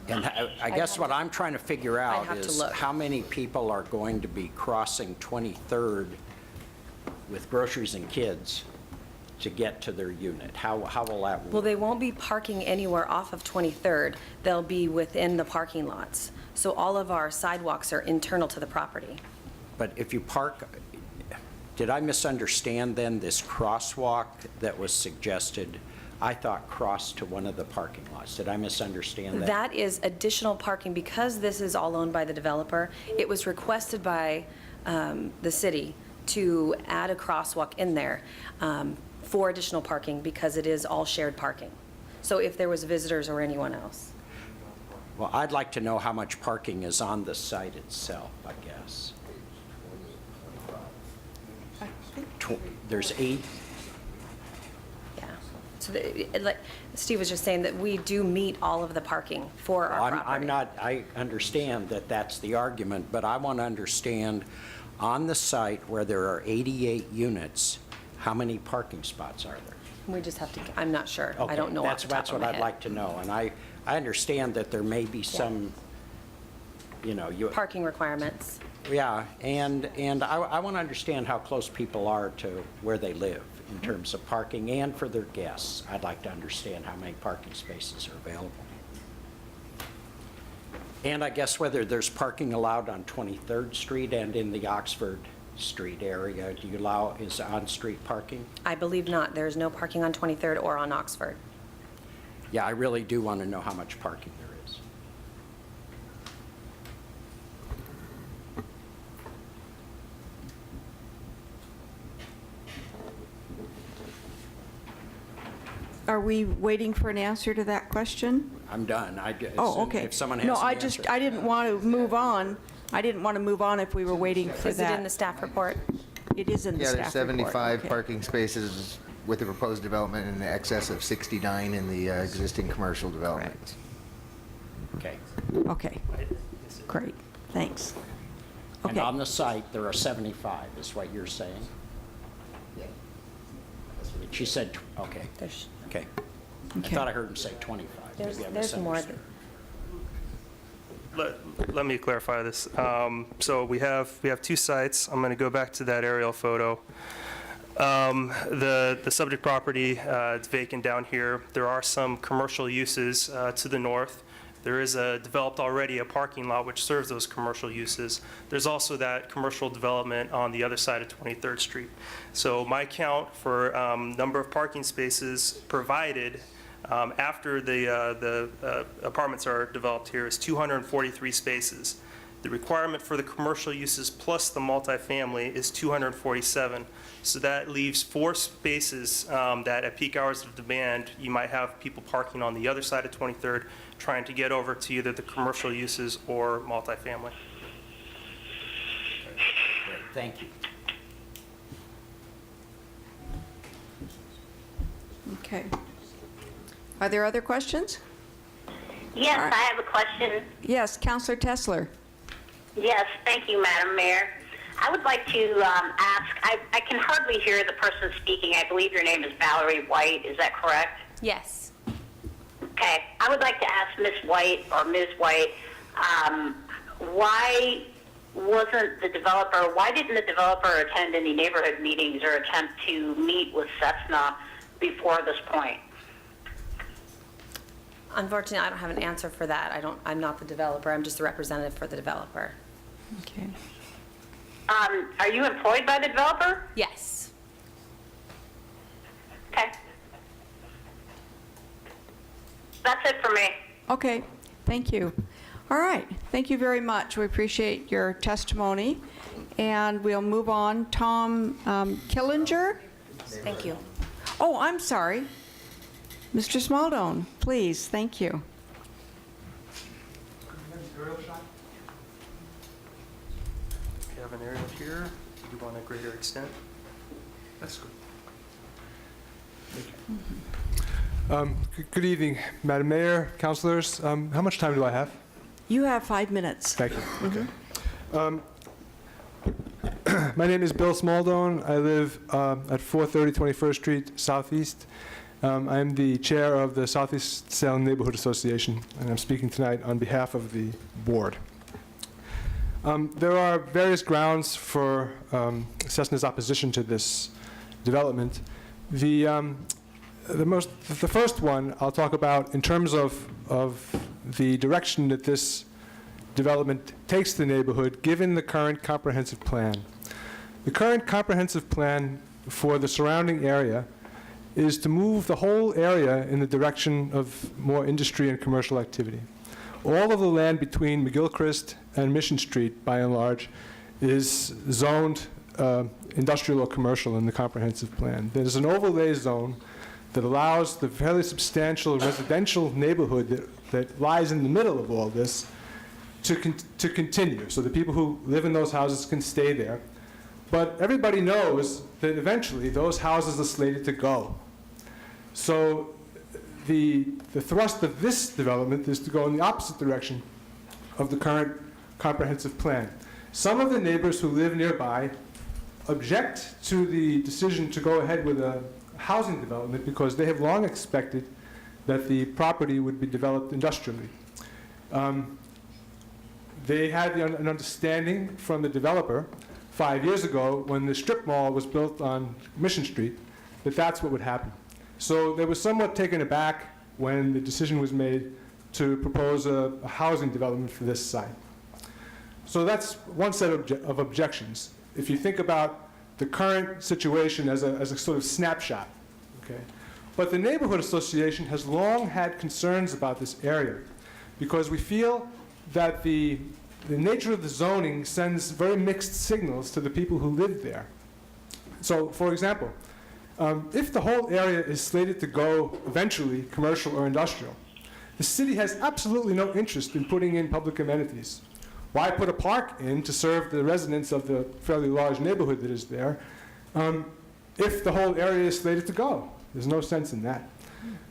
And I guess what I'm trying to figure out have to is look. how many people are going to be crossing 23rd with groceries and kids to get to their unit? How will that work? Well, they won't be parking anywhere off of 23rd. They'll be within the parking lots. So all of our sidewalks are internal to the property. But if you park, did I misunderstand then this crosswalk that was suggested? I thought crossed to one of the parking lots. Did I misunderstand that? That is additional parking. Because this is all owned by the developer, it was requested by the city to add a crosswalk in there for additional parking because it is all shared parking. So if there was visitors or anyone else. Well, I'd like to know how much parking is on the site itself, I guess. There's 8? Yeah. So like Steve was just saying that we do meet all of the parking for our property. I understand that that's the argument, but I want to understand on the site where there are 88 units, how many parking spots are there? We just have to, I'm not sure. I Okay, don't know off the top That's of what my I'd head. like to know. And I understand that there may be some, Parking requirements. yeah, and I want to understand how close people are to where they live in terms of parking and for their guests. I'd like to understand how many parking spaces are available. And I guess whether there's parking allowed on 23rd Street and in the Oxford Street area. Do you allow, is on-street parking? I believe not. There is no parking on 23rd or on Oxford. Yeah, I really do want to know how much parking there is. Are we waiting for an answer to that question? I'm done. Oh, okay. If someone has No, an answer. I didn't want to move on. I didn't want to move on if we were waiting for Is it in that. the staff report? It is in the Yeah, staff there's report. 75 Okay. parking spaces with the proposed development in excess of 69 in the existing commercial development. Okay. Okay, great, thanks. And Okay. on the site, there are 75, is what you're saying? She said, okay, There's, okay. I Okay. thought I heard him say 25. Maybe I there's more. misunderstood. Let me clarify this. So we have 2 sites. I'm going to go back to that aerial photo. The subject property, it's vacant down here. There are some commercial uses to the north. There is developed already a parking lot which serves those commercial uses. There's also that commercial development on the other side of 23rd Street. So my count for number of parking spaces provided after the apartments are developed here is 243 spaces. The requirement for the commercial uses plus the multifamily is 247. So that leaves 4 spaces that at peak hours of demand, you might have people parking on the other side of 23rd trying to get over to either the commercial uses or multifamily. Great, thank you. Okay. Are there other questions? Yes, All right. I have a question. Yes, Counselor Tesler. Yes, thank you, Madam Mayor. I would like to ask, I can hardly hear the person speaking. I believe your name is Valerie White. Is that correct? yes. Okay. I would like to ask Ms. White or Ms. White, why didn't the developer attend any neighborhood meetings or attempt to meet with Cessna before this point? Unfortunately, I don't have an answer for that. I'm not the developer. I'm just the representative for the developer. Okay. Are you employed by the developer? Yes. Okay. That's it for me. Okay, thank you. All right, thank you very much. We appreciate your testimony. And we'll move on. Tom Killinger? Thank you. Oh, I'm sorry. Mr. Smaldone, please, thank you. We have an aerial here. Do you want a greater extent? That's good. Good evening, Madam Mayor, councilors. How much time do I have? You have 5 minutes. Thank you. Okay. My name is Bill Smaldone. I live at 430 21st Street Southeast. I'm the chair of the Southeast Salem Neighborhood Association, and I'm speaking tonight on behalf of the board. There are various grounds for Cessna's opposition to this development. The first one I'll talk about in terms of the direction that this development takes the neighborhood, given the current comprehensive plan. The current comprehensive plan for the surrounding area is to move the whole area in the direction of more industry and commercial activity. All of the land between McGilchrist and Mission Street, by and large, is zoned industrial or commercial in the comprehensive plan. There's an overlay zone that allows the fairly substantial residential neighborhood that lies in the middle of all this to continue, so the people who live in those houses can stay there. But everybody knows that eventually those houses are slated to go. So the thrust of this development is to go in the opposite direction of the current comprehensive plan. Some of the neighbors who live nearby object to the decision to go ahead with a housing development because they have long expected that the property would be developed industrially. They had an understanding from the developer 5 years ago when the strip mall was built on Mission Street that that's what would happen. So they were somewhat taken aback when the decision was made to propose a housing development for this site. So that's one set of objections. If you think about the current situation as a sort of snapshot, okay? But the neighborhood association has long had concerns about this area because we feel that the nature of the zoning sends very mixed signals to the people who live there. So, for example, if the whole area is slated to go eventually commercial or industrial, the city has absolutely no interest in putting in public amenities. Why put a park in to serve the residents of the fairly large neighborhood that is there if the whole area is slated to go? There's no sense in that.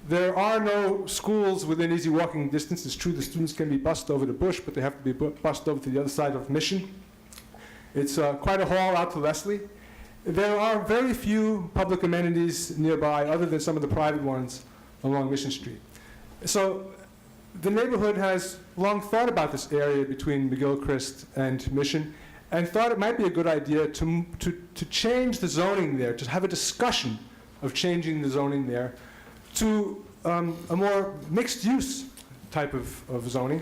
There are no schools within easy walking distance. It's true the students can be bused over to Bush, but they have to be bused over to the other side of Mission. It's quite a haul out to Leslie. There are very few public amenities nearby other than some of the private ones along Mission Street. So the neighborhood has long thought about this area between McGilchrist and Mission and thought it might be a good idea to change the zoning there, to have a discussion of changing the zoning there to a more mixed-use type of zoning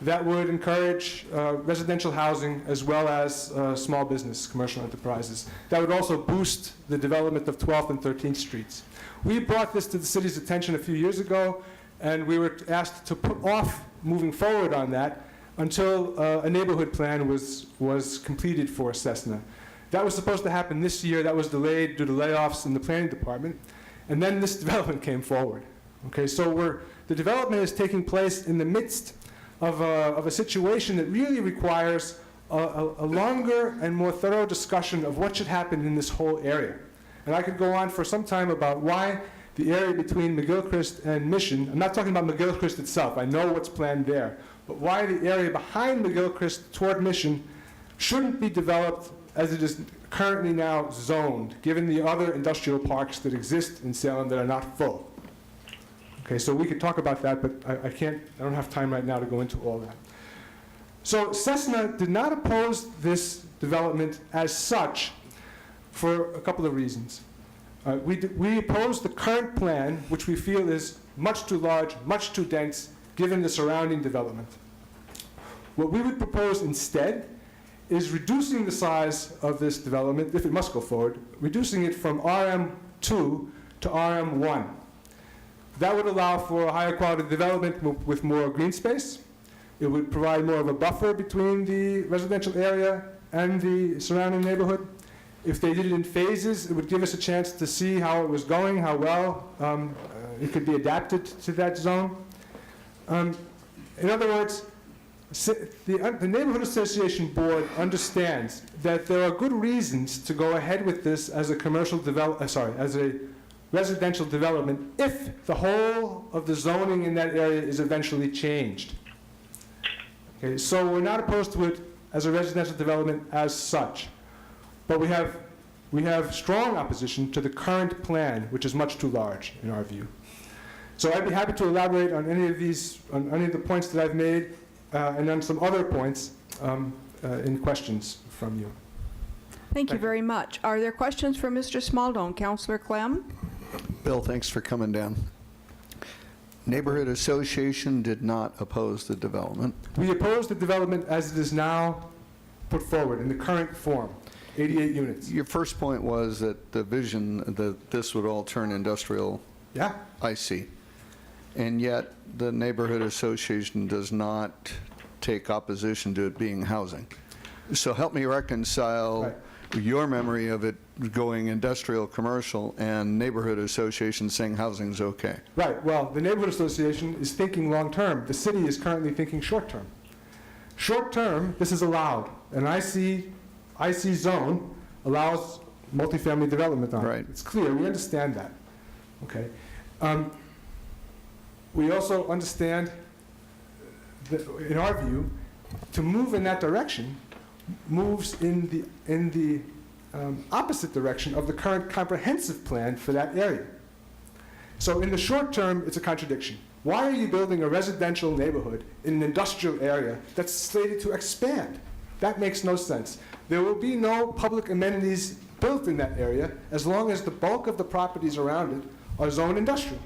that would encourage residential housing as well as small business, commercial enterprises. That would also boost the development of 12th and 13th Streets. We brought this to the city's attention a few years ago, and we were asked to put off moving forward on that until a neighborhood plan was completed for Cessna. That was supposed to happen this year. That was delayed due to layoffs in the planning department. And then this development came forward. Okay, so the development is taking place in the midst of a situation that really requires a longer and more thorough discussion of what should happen in this whole area. And I could go on for some time about why the area between McGilchrist and Mission, I'm not talking about McGilchrist itself, I know what's planned there, but why the area behind McGilchrist toward Mission shouldn't be developed as it is currently now zoned, given the other industrial parks that exist in Salem that are not full. Okay, so we could talk about that, but I don't have time right now to go into all that. So Cessna did not oppose this development as such for a couple of reasons. We oppose the current plan, which we feel is much too large, much too dense, given the surrounding development. What we would propose instead is reducing the size of this development, if it must go forward, reducing it from RM2 to RM1. That would allow for a higher quality development with more green space. It would provide more of a buffer between the residential area and the surrounding neighborhood. If they did it in phases, it would give us a chance to see how it was going, how well it could be adapted to that zone. In other words, the Neighborhood Association Board understands that there are good reasons to go ahead with this as a as a residential development if the whole of the zoning in that area is eventually changed. Okay, so we're not opposed to it as a residential development as such. But we have strong opposition to the current plan, which is much too large in our view. So I'd be happy to elaborate on any of the points that I've made, and on some other points in questions from you. Thank you very much. Are there questions for Mr. Smaldone? Councillor Clem? Bill, thanks for coming down. Neighborhood Association did not oppose the development. We oppose the development as it is now put forward in the current form, 88 units. Your first point was that the vision that this would all turn industrial. Yeah. I see. And yet the Neighborhood Association does not take opposition to it being housing. So help me reconcile your memory of it going industrial, commercial, and Neighborhood Association saying housing's okay. Right. Well, the Neighborhood Association is thinking long-term. The city is currently thinking short-term. Short-term, this is allowed. An IC zone allows multifamily development on it. Right. It's clear. We understand that. Okay. We also understand that, in our view, to move in that direction moves in the opposite direction of the current comprehensive plan for that area. So in the short term, it's a contradiction. Why are you building a residential neighborhood in an industrial area that's slated to expand? That makes no sense. There will be no public amenities built in that area as long as the bulk of the properties around it are zoned industrial.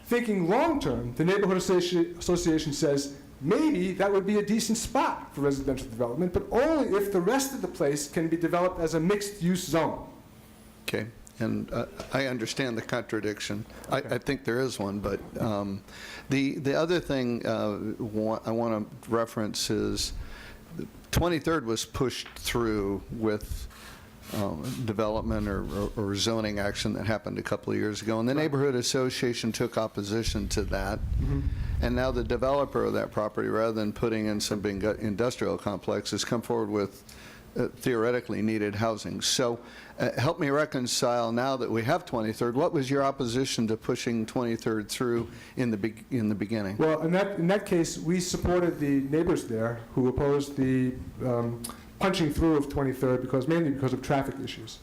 Thinking long-term, the Neighborhood Association says maybe that would be a decent spot for residential development, but only if the rest of the place can be developed as a mixed-use zone. Okay. And I understand the contradiction. I think there is one, but the other thing I want to reference is 23rd was pushed through with development or zoning action that happened a couple of years ago, and the Neighborhood Association took opposition to that. Mm-hmm. And now the developer of that property, rather than putting in some big industrial complex, has come forward with theoretically needed housing. So help me reconcile, now that we have 23rd, what was your opposition to pushing 23rd through in the beginning? Well, in that case, we supported the neighbors there who opposed the punching through of 23rd mainly because of traffic issues.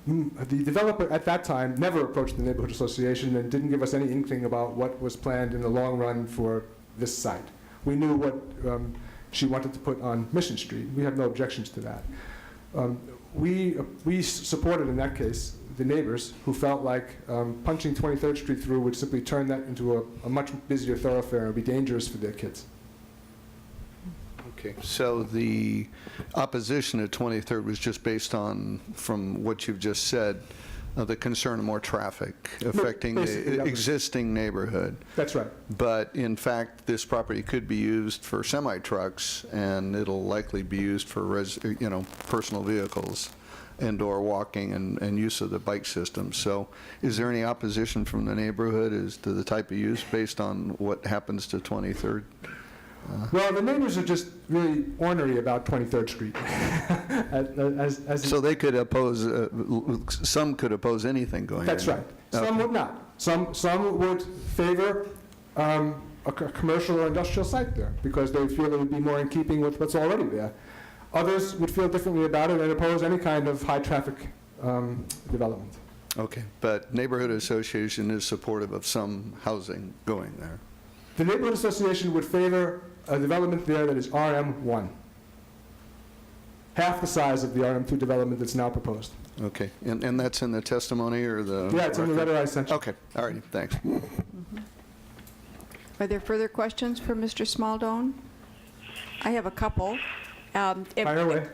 The developer at that time never approached the Neighborhood Association and didn't give us any inkling about what was planned in the long run for this site. We knew what she wanted to put on Mission Street. We have no objections to that. We supported, in that case, the neighbors who felt like punching 23rd Street through would simply turn that into a much busier thoroughfare and be dangerous for their kids. Okay, so the opposition to 23rd was just based on, from what you've just said, the concern of more traffic affecting the existing neighborhood. That's right. But in fact, this property could be used for semi-trucks, and it'll likely be used for personal vehicles, indoor walking, and use of the bike system. So is there any opposition from the neighborhood as to the type of use based on what happens to 23rd? Well, the neighbors are just really ornery about 23rd Street. So they could oppose, some could oppose anything going on. That's right. Some would not. Some would favor a commercial or industrial site there because they feel it would be more in keeping with what's already there. Others would feel differently about it and oppose any kind of high-traffic development. Okay, but Neighborhood Association is supportive of some housing going there. The Neighborhood Association would favor a development there that is RM1, half the size of the RM2 development that's now proposed. Okay, and that's in the testimony or the? Yeah, it's in the letter I sent you. Okay, all right, thanks. Are there further questions for Mr. Smaldone? I have a couple. Fire away.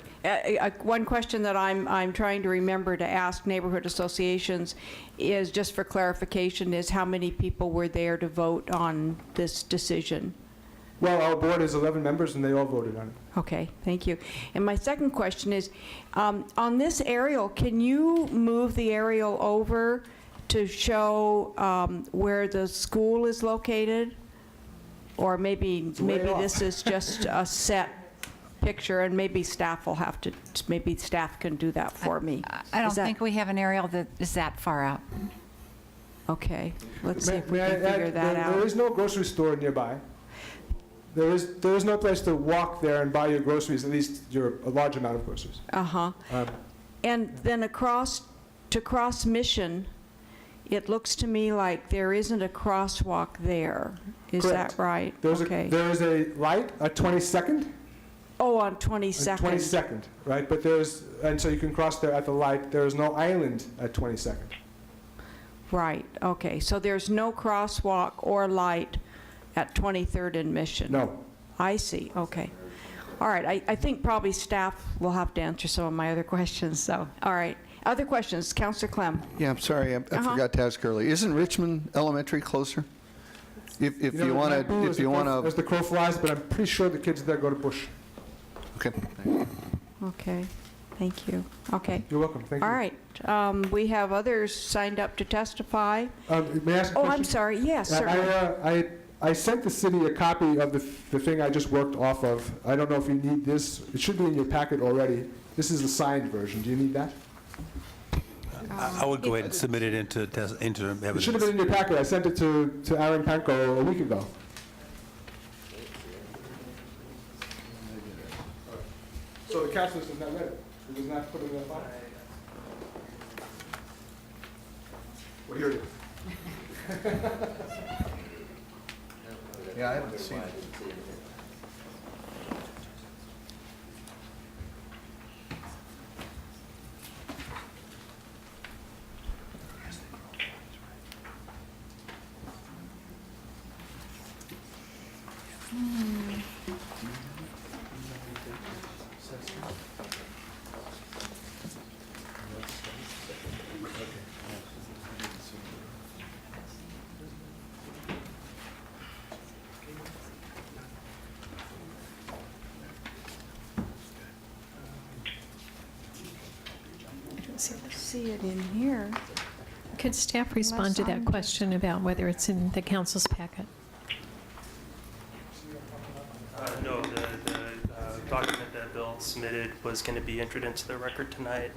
One question that I'm trying to remember to ask neighborhood associations is, just for clarification, is how many people were there to vote on this decision? Well, our board is 11 members, and they all voted on it. Okay, thank you. And my second question is, on this aerial, can you move the aerial over to show where the school is located? Or maybe this is just a set picture, and maybe staff will have to, maybe staff can do that for me. I don't think we have an aerial that is that far out. Okay, let's see if we May I can figure add, that there out. is no grocery store nearby. There is no place to walk there and buy your groceries, at least a large amount of groceries. Uh-huh. And then to cross Mission, it looks to me like there isn't a crosswalk there. Is Correct. that right? Okay. There is a light at 22nd. Oh, on 22nd. 22nd, right? But and so you can cross there at the light. There is no island at 22nd. Right, okay. So there's no crosswalk or light at 23rd and Mission? No. I see, okay. All right, I think probably staff will have to answer some of my other questions, so, all right. Other questions? Councillor Clem? Yeah, I'm sorry, I forgot to ask earlier. Isn't Richmond Elementary closer? If you want to, As the crow flies, but I'm pretty sure the kids there go to Bush. okay. Okay, thank you. Okay. You're welcome, thank you. All right, we have others signed up to testify. May I ask a Oh, question? I'm sorry, yes, certainly. I sent the city a copy of the thing I just worked off of. I don't know if you need this. It should be in your packet already. This is the signed version. Do you need that? I would go ahead and submit it into evidence. It should have been in your packet. I sent it to Aaron Panko a week ago. So the catch list is not ready. It was not put in the file. Well, here it is. Yeah, I haven't seen it. See it in here. Could staff respond to that question about whether it's in the council's packet? No, the document that Bill submitted was going to be entered into the record tonight.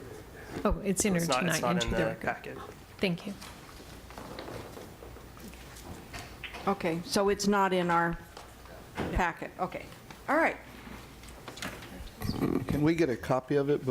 Oh, it's entered It's not tonight into in the the record. packet. Thank you. Okay, so it's not in our packet. Okay, all right. Can we get a copy of it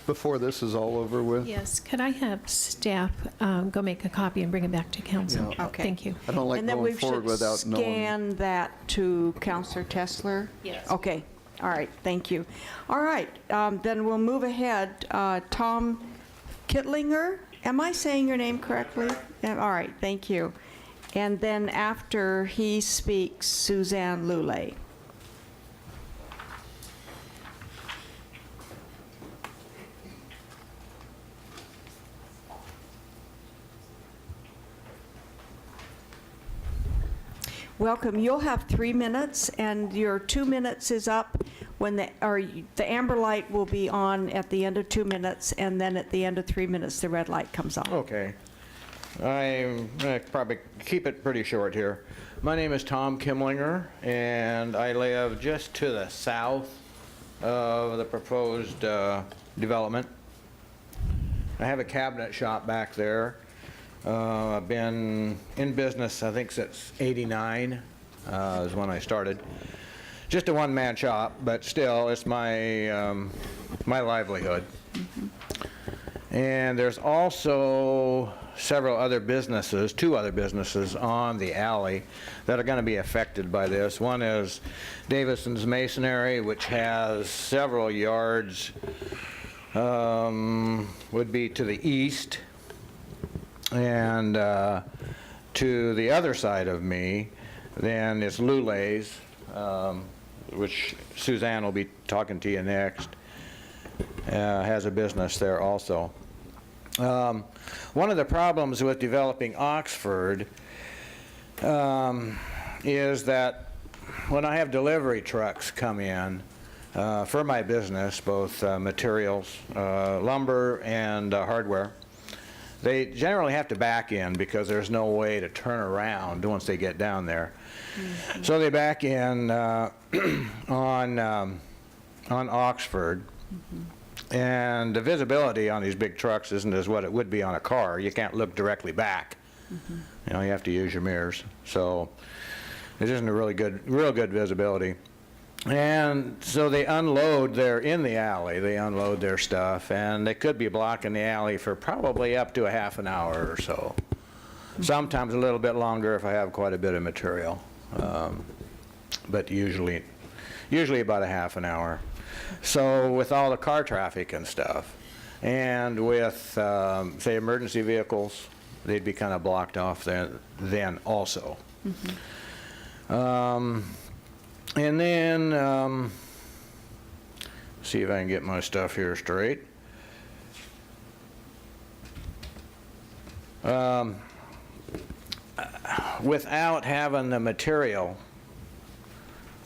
before this is all over with? Yes, could I have staff go make a copy and bring it back to council? Yeah. Okay. Thank you. I don't like And then going we forward should without knowing. scan that to Councillor Tessler? Yes. Okay, all right, thank you. All right, then we'll move ahead. Tom Kittlinger, am I saying your name correctly? Yeah, all right, thank you. And then after he speaks, Suzanne Lulay. Welcome. You'll have 3 minutes, and your 2 minutes is up when the amber light will be on at the end of 2 minutes, and then at the end of 3 minutes, the red light comes on. Okay. I'm going to probably keep it pretty short here. My name is Tom Kimlinger, and I live just to the south of the proposed development. I have a cabinet shop back there. I've been in business, I think, since '89 is when I started. Just a one-man shop, but still, it's my my livelihood. And there's also several other businesses, 2 other businesses on the alley that are going to be affected by this. One is Davison's Masonry, which has several yards, would be to the east. And to the other side of me, then it's Lulay's, which Suzanne will be talking to you next, has a business there also. One of the problems with developing Oxford is that when I have delivery trucks come in for my business, both materials, lumber, and hardware, they generally have to back in because there's no way to turn around once they get down there. Mm-hmm. So they back in on Oxford. Mm-hmm. And the visibility on these big trucks isn't as what it would be on a car. You can't look directly back. Mm-hmm. You know, you have to use your mirrors. So it isn't a real good visibility. And so they unload, they're in the alley, they unload their stuff, and they could be blocking the alley for probably up to a half an hour or so. Mm-hmm. Sometimes a little bit longer if I have quite a bit of material, but usually about a half an hour. So with all the car traffic and stuff, and with, say, emergency vehicles, they'd be kind of blocked off then also. Mm-hmm. And then, see if I can get my stuff here straight. Without having the material,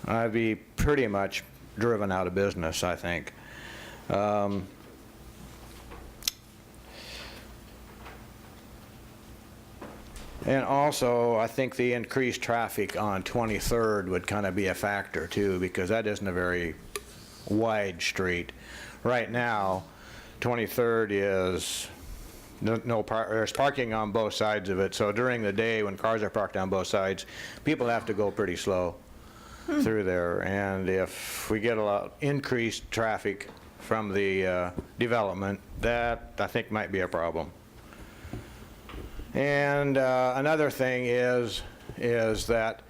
I'd be pretty much driven out of business, I think. And also, I think the increased traffic on 23rd would kind of be a factor too, because that isn't a very wide street. Right now, 23rd is there's parking on both sides of it, so during the day when cars are parked on both sides, people have to go pretty slow through there. And if we get a lot increased traffic from the development, that I think might be a problem. And another thing is that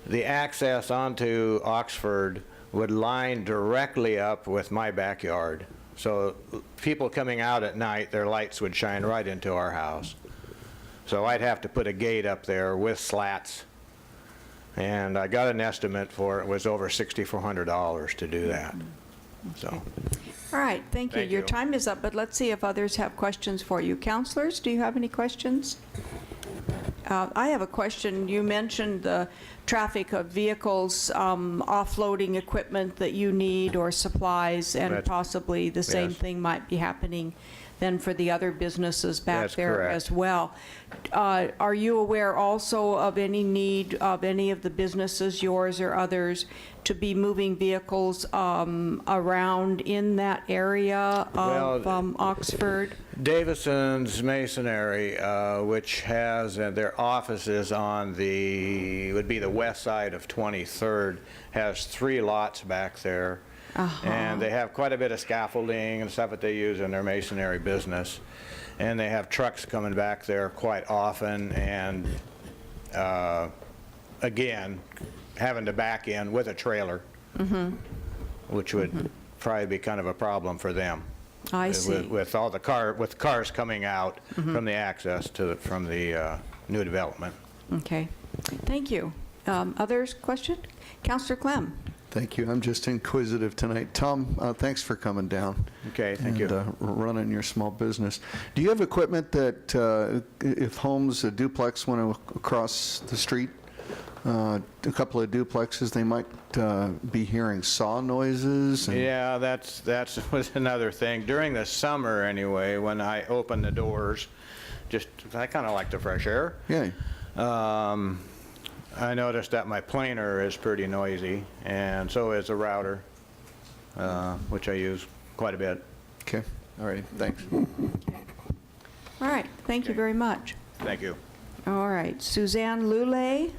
the access onto Oxford would line directly up with my backyard. So people coming out at night, their lights would shine right into our house. So I'd have to put a gate up there with slats. And I got an estimate for it was over $6,400 to do that. So. All right, thank you. Your time is up, but let's see if others have questions for you. Counselors, do you have any questions? I have a question. You mentioned the traffic of vehicles, offloading equipment that you need or supplies, and possibly the same thing might be happening then for the other businesses back there as well. Are you aware also of any need of any of the businesses, yours or others, to be moving vehicles around in that area of Oxford? Davison's Masonry, which has their offices on would be the west side of 23rd, has 3 lots back there. And they have quite a bit of scaffolding and stuff that they use in their masonry business. And they have trucks coming back there quite often, and again, having to back in with a trailer, which would probably be kind of a problem for them. I see. With all the cars coming out from the access from the new development. Okay, thank you. Others question? Councillor Clem. Thank you. I'm just inquisitive tonight. Tom, thanks for coming down. Okay, thank you. Running your small business. Do you have equipment that if homes, a duplex went across the street, a couple of duplexes, they might be hearing saw noises? Yeah, that was another thing. During the summer anyway, when I open the doors, I kind of like the fresh air. Yeah. I noticed that my planer is pretty noisy, and so is the router, which I use quite a bit. Okay. All right. Thanks. All right. Thank you very much. Thank you. All right. Suzanne Lulay.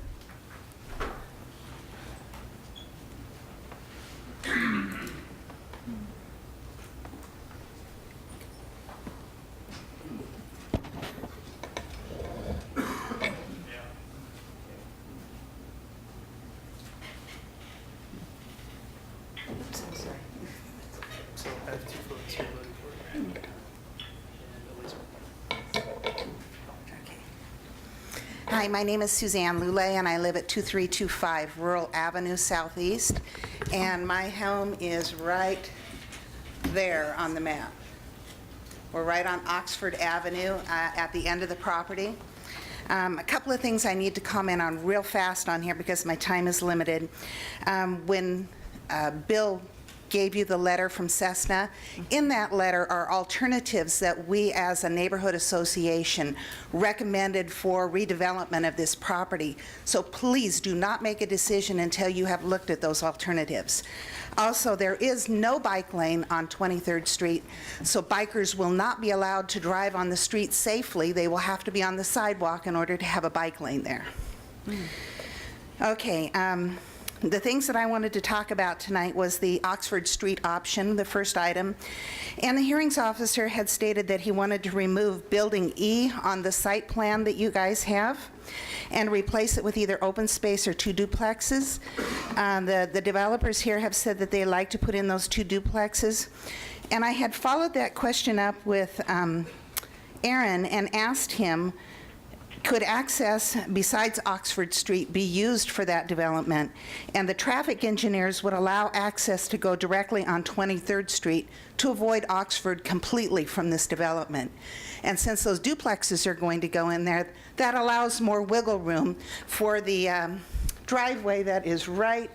Hi, my name is Suzanne Lulay, and I live at 2325 Rural Avenue Southeast, and my home is right there on the map. We're right on Oxford Avenue at the end of the property. A couple of things I need to comment on real fast on here because my time is limited. When Bill gave you the letter from Cessna, in that letter are alternatives that we as a neighborhood association recommended for redevelopment of this property. So please do not make a decision until you have looked at those alternatives. Also, there is no bike lane on 23rd Street, so bikers will not be allowed to drive on the street safely. They will have to be on the sidewalk in order to have a bike lane there. Okay, the things that I wanted to talk about tonight was the Oxford Street option, the first item. And the hearings officer had stated that he wanted to remove Building E on the site plan that you guys have and replace it with either open space or 2 duplexes. The developers here have said that they like to put in those 2 duplexes. And I had followed that question up with Aaron and asked him, could access besides Oxford Street be used for that development? And the traffic engineers would allow access to go directly on 23rd Street to avoid Oxford completely from this development. And since those duplexes are going to go in there, that allows more wiggle room for the driveway that is right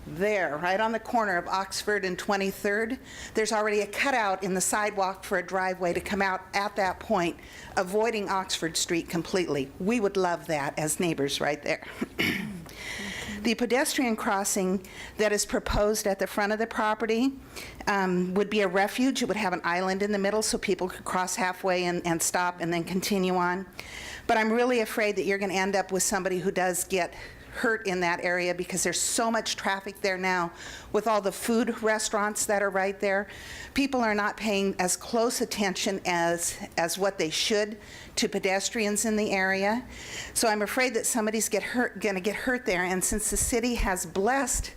there, right on the corner of Oxford and 23rd. There's already a cutout in the sidewalk for a driveway to come out at that point, avoiding Oxford Street completely. We would love that as neighbors right there. The pedestrian crossing that is proposed at the front of the property would be a refuge. It would have an island in the middle so people could cross halfway and stop and then continue on. But I'm really afraid that you're going to end up with somebody who does get hurt in that area because there's so much traffic there now with all the food restaurants that are right there. People are not paying as close attention as what they should to pedestrians in the area. So I'm afraid that somebody's going to get hurt there. And since the city has blessed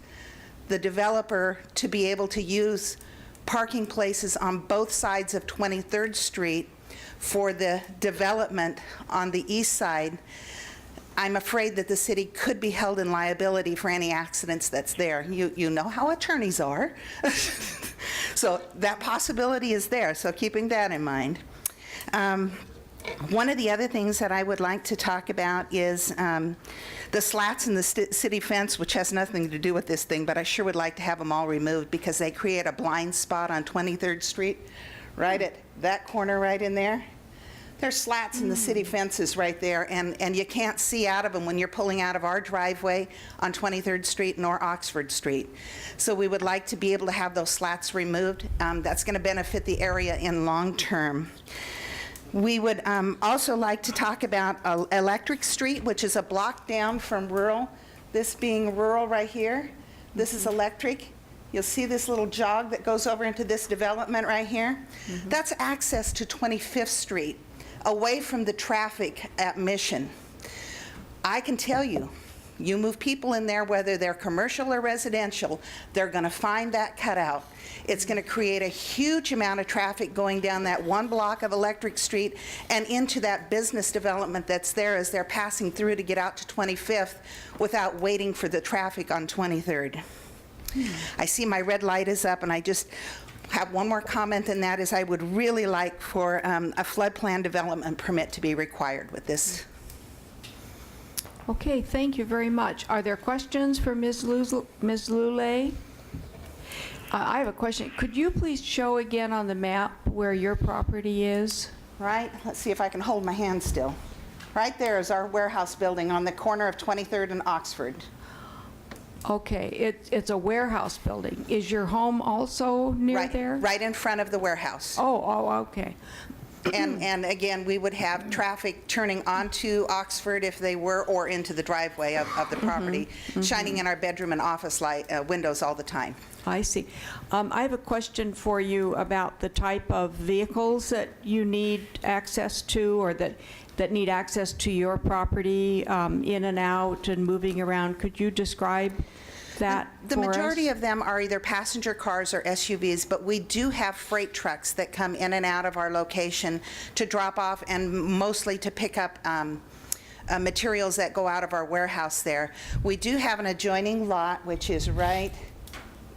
the developer to be able to use parking places on both sides of 23rd Street for the development on the east side, I'm afraid that the city could be held in liability for any accidents that's there. You know how attorneys are. So that possibility is there, so keeping that in mind. One of the other things that I would like to talk about is the slats in the city fence, which has nothing to do with this thing, but I sure would like to have them all removed because they create a blind spot on 23rd Street, right at that corner right in there. There's slats in the city fences right there, and you can't see out of them when you're pulling out of our driveway on 23rd Street nor Oxford Street. So we would like to be able to have those slats removed. That's going to benefit the area in long term. We would also like to talk about Electric Street, which is a block down from Rural. This being Rural right here. This is Electric. You'll see this little jog that goes over into this development right here. That's access to 25th Street, away from the traffic at Mission. I can tell you, you move people in there, whether they're commercial or residential, they're going to find that cutout. It's going to create a huge amount of traffic going down that one block of Electric Street and into that business development that's there as they're passing through to get out to 25th without waiting for the traffic on 23rd. I see my red light is up, and I just have one more comment, and that is I would really like for a flood plan development permit to be required with this. Okay, thank you very much. Are there questions for Ms. Lulay? I have a question. Could you please show again on the map where your property is? Right, let's see if I can hold my hand still. Right there is our warehouse building on the corner of 23rd and Oxford. Okay, it's a warehouse building. Is your home also near there? Right in front of the warehouse. Oh, okay. And again, we would have traffic turning onto Oxford if they were, or into the driveway of the property, shining in our bedroom and office light windows all the time. I see. I have a question for you about the type of vehicles that you need access to, or that need access to your property, in and out and moving around. Could you describe that The for majority us? of them are either passenger cars or SUVs, but we do have freight trucks that come in and out of our location to drop off and mostly to pick up materials that go out of our warehouse there. We do have an adjoining lot, which is right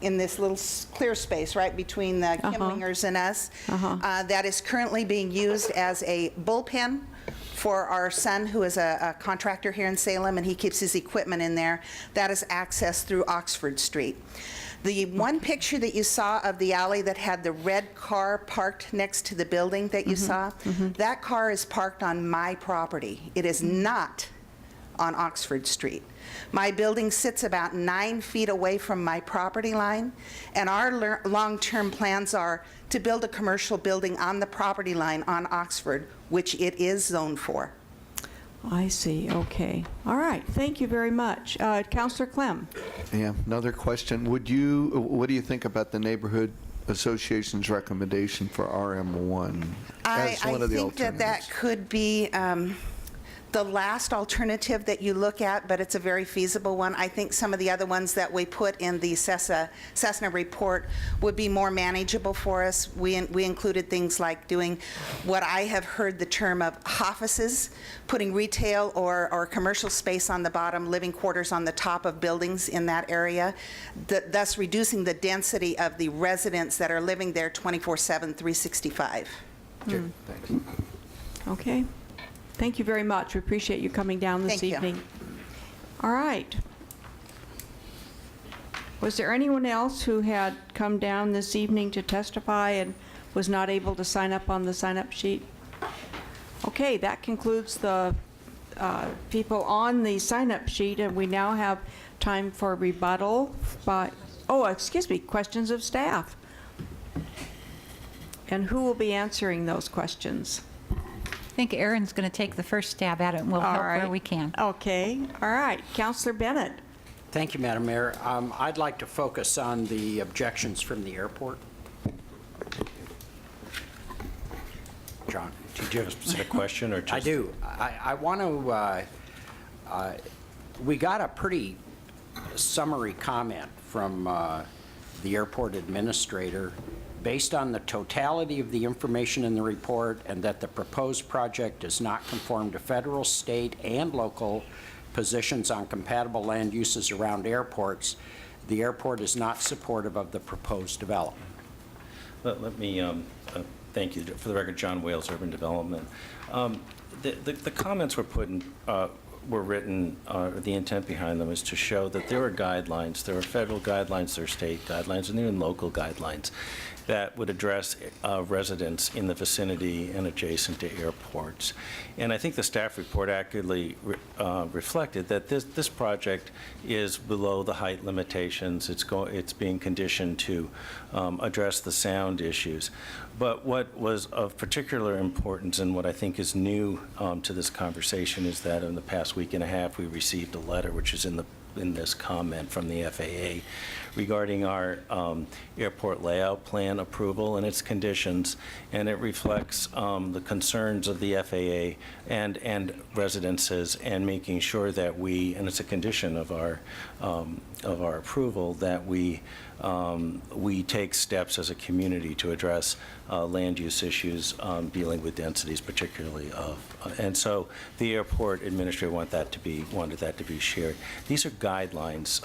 in this little clear space right between the Kimlingers and us. That is currently being used as a bullpen for our son, who is a contractor here in Salem, and he keeps his equipment in there. That is accessed through Oxford Street. The one picture that you saw of the alley that had the red car parked next to the building that you saw, that car is parked on my property. It is not on Oxford Street. My building sits about 9 feet away from my property line, and our long-term plans are to build a commercial building on the property line on Oxford, which it is zoned for. I see, okay. All right, thank you very much. Councillor Clem? Yeah, another question. What do you think about the Neighborhood Association's recommendation for RM1 as one of the think that could be the last alternative that you look at, but it's a very feasible one. I think some of the other ones that we put in the Cessna report would be more manageable for us. We included things like doing what I have heard the term of offices, putting retail or commercial space on the bottom, living quarters on the top of buildings in that area, thus reducing the density of the residents that are living there 24/7, 365. Okay, thanks. Okay. Thank you very much. We appreciate you coming down this evening. All right. Was there anyone else who had come down this evening to testify and was not able to sign up on the sign-up sheet? Okay, that concludes the people on the sign-up sheet, and we now have time for rebuttal by, questions of staff. And who will be answering those questions? I think Erin's going to take the first stab at it, and we'll help where we can. Okay. All right. Councillor Bennett. Thank you, Madam Mayor. I'd like to focus on the objections from the airport. John. Do you have a specific question or just? I do. I want to, we got a pretty summary comment from the airport administrator based on the totality of the information in the report and that the proposed project does not conform to federal, state, and local positions on compatible land uses around airports, the airport is not supportive of the proposed development. Let me thank you. For the record, John Wales, Urban Development. The comments were written, the intent behind them is to show that there are guidelines, there are federal guidelines, there are state guidelines, and even local guidelines that would address residents in the vicinity and adjacent to airports. And I think the staff report accurately reflected that this project is below the height limitations. It's being conditioned to address the sound issues. But what was of particular importance and what I think is new to this conversation is that in the past week and a half we received a letter which is in this comment from the FAA regarding our airport layout plan approval and its conditions, and it reflects the concerns of the FAA and residences, and making sure that we, and it's a condition of our approval, that we take steps as a community to address land use issues dealing with densities, particularly and so the airport administrator wanted that to be shared. These are guidelines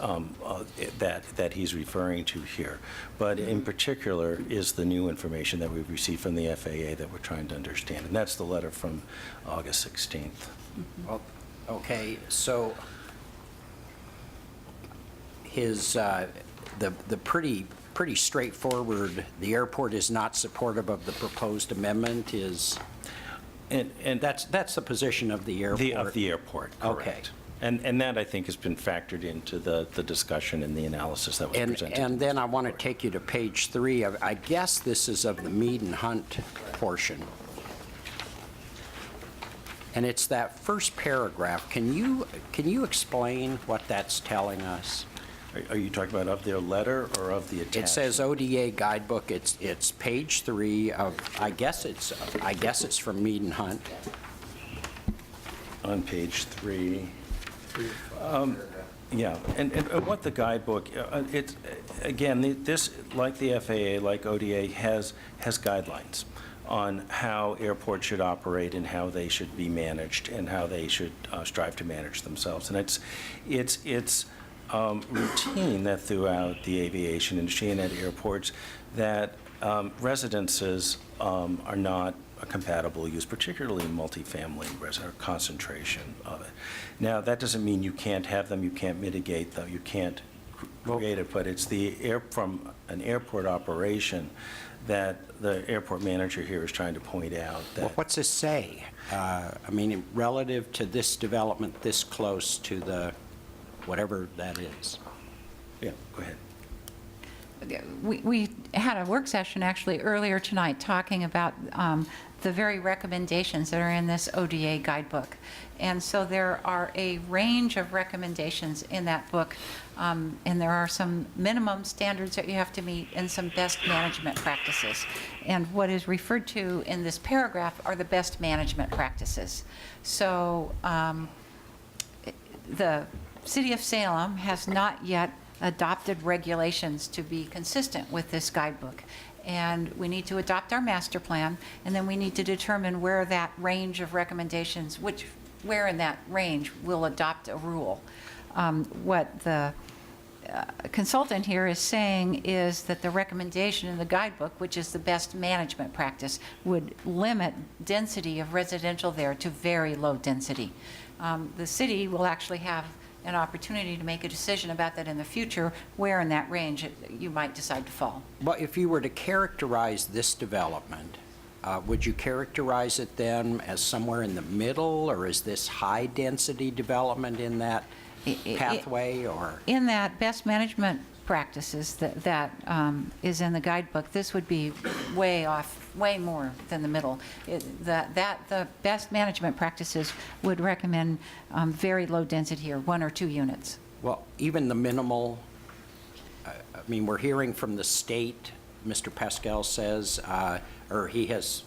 that he's referring to here, but in particular is the new information that we've received from the FAA that we're trying to understand, and that's the letter from August 16th. Well, okay, so his the pretty straightforward, the airport is not supportive of the proposed amendment is, and that's the position of the airport? Of the airport, correct. Okay. And that, I think, has been factored into the discussion and the analysis that was presented. And then I want to take you to page 3. I guess this is of the Mead and Hunt portion. And it's that first paragraph. Can you explain what that's telling us? Are you talking about of their letter or of the attachment? It says ODA guidebook. It's page 3 of, I guess it's from Mead and Hunt. On page 3. Yeah, and what the guidebook, it's, again, this, like the FAA, like ODA, has guidelines on how airports should operate and how they should be managed and how they should strive to manage themselves. And it's routine that throughout the aviation industry and at airports that residences are not a compatible use, particularly multifamily resident concentration of it. Now, that doesn't mean you can't have them, you can't mitigate them, you can't create it, but it's from an airport operation that the airport manager here is trying to point out that. Well, what's this say? I mean, relative to this development this close to the, whatever that is. Yeah, go ahead. We had a work session actually earlier tonight talking about the very recommendations that are in this ODA guidebook. And so there are a range of recommendations in that book, and there are some minimum standards that you have to meet and some best management practices. And what is referred to in this paragraph are the best management practices. So the City of Salem has not yet adopted regulations to be consistent with this guidebook. And we need to adopt our master plan, and then we need to determine where that range of recommendations, where in that range we'll adopt a rule. What the consultant here is saying is that the recommendation in the guidebook, which is the best management practice, would limit density of residential there to very low density. The city will actually have an opportunity to make a decision about that in the future, where in that range you might decide to fall. Well, if you were to characterize this development, would you characterize it then as somewhere in the middle, or is this high-density development in that pathway, or? In that best management practices that is in the guidebook, this would be way off, way more than the middle. The best management practices would recommend very low density here, 1 or 2 units. Well, even the minimal, I mean, we're hearing from the state, Mr. Pascal says, or he has,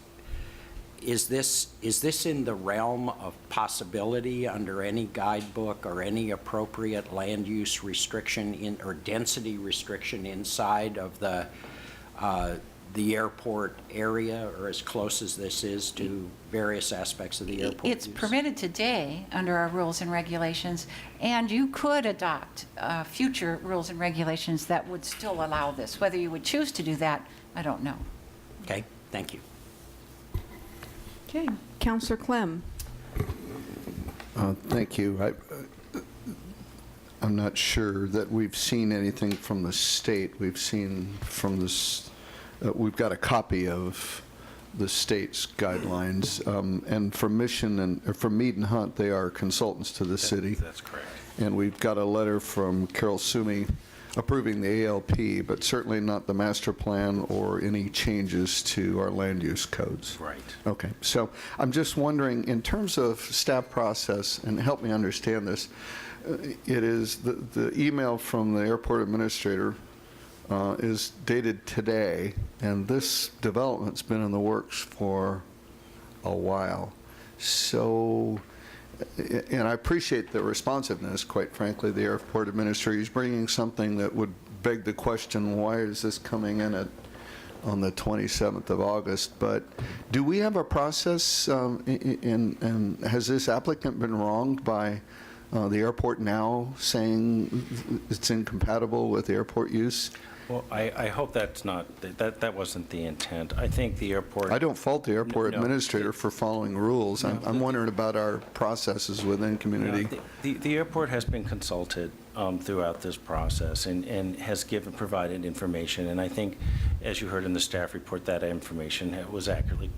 is this in the realm of possibility under any guidebook or any appropriate land use restriction or density restriction inside of the airport area, or as close as this is to various aspects of the airport It's use? permitted today under our rules and regulations, and you could adopt future rules and regulations that would still allow this. Whether you would choose to do that, I don't know. Okay, thank you. Okay, Councillor Clem. Thank you. I'm not sure that we've seen anything from the state. We've seen from this, we've got a copy of the state's guidelines. And from Mission and from Mead and Hunt, they are consultants to the city. That's correct. And we've got a letter from Carol Sumi approving the ALP, but certainly not the master plan or any changes to our land use codes. Right. Okay, so I'm just wondering, in terms of staff process, and help me understand this, it is the email from the airport administrator is dated today, and this development's been in the works for a while. So, and I appreciate the responsiveness, quite frankly, the airport administrator is bringing something that would beg the question, why is this coming in on the 27th of August? But do we have a process, and has this applicant been wronged by the airport now saying it's incompatible with airport use? Well, I hope that's not, that wasn't the intent. I think the airport. I don't fault the airport No. administrator for following rules. I'm wondering about our processes within community. The airport has been consulted throughout this process and has provided information. And I think, as you heard in the staff report, that information was accurately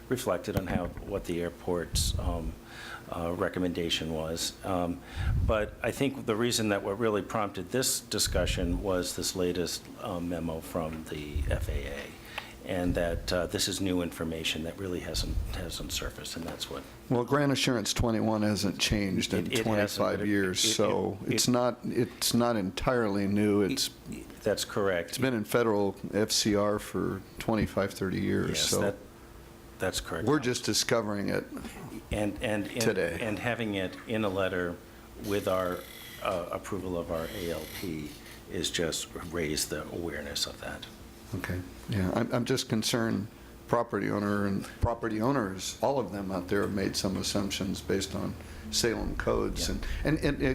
reflected on what the airport's recommendation was. But I think the reason that what really prompted this discussion was this latest memo from the FAA, and that this is new information that really hasn't surfaced, and that's what. Well, Grant Assurance 21 hasn't changed in It 25 years, so it's not entirely new. That's correct. It's been in federal FCR for 25, 30 years. Yes, so that's correct. We're just discovering it today. And having it in a letter with our approval of our ALP is just raise the awareness of that. Okay. Yeah, I'm just concerned property owner and property owners, all of them out there have made some assumptions based on Salem codes. And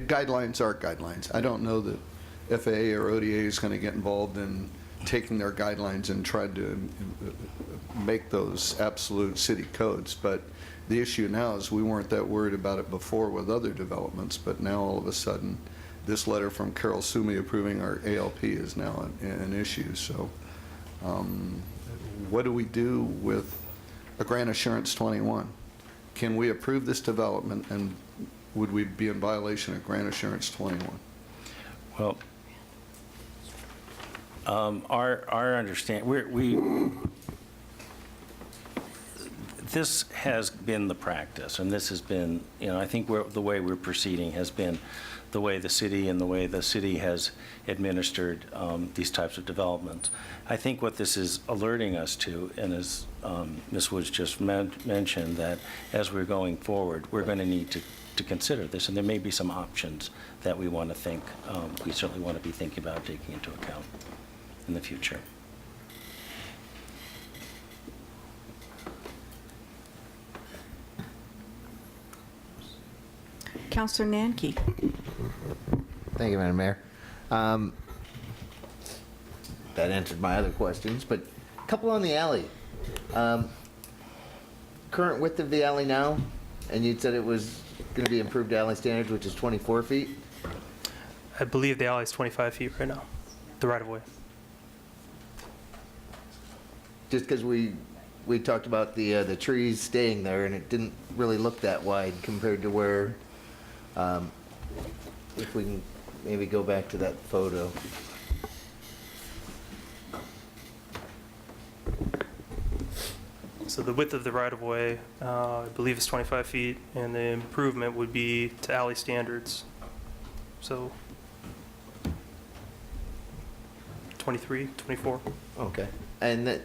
guidelines are guidelines. I don't know that FAA or ODA is going to get involved in taking their guidelines and try to make those absolute city codes. But the issue now is we weren't that worried about it before with other developments, but now all of a sudden, this letter from Carol Sumi approving our ALP is now an issue. So what do we do with a Grant Assurance 21? Can we approve this development, and would we be in violation of Grant Assurance 21? Well, our understanding, this has been the practice, and this has been, I think the way we're proceeding has been the way the city has administered these types of developments. I think what this is alerting us to, and as Ms. Woods just mentioned, that as we're going forward, we're going to need to consider this, and there may be some options that we want to think, we certainly want to be thinking about taking into account in the future. Councillor Nanki. Thank you, Madam Mayor. That answered my other questions, but a couple on the alley. Current width of the alley now, and you'd said it was going to be improved alley standards, which is 24 feet? I believe the alley is 25 feet right now, the right-of-way. Just because we talked about the trees staying there, and it didn't really look that wide compared to where, if we can maybe go back to that photo. So the width of the right-of-way, I believe, is 25 feet, and the improvement would be to alley standards. So 23, 24. Okay. And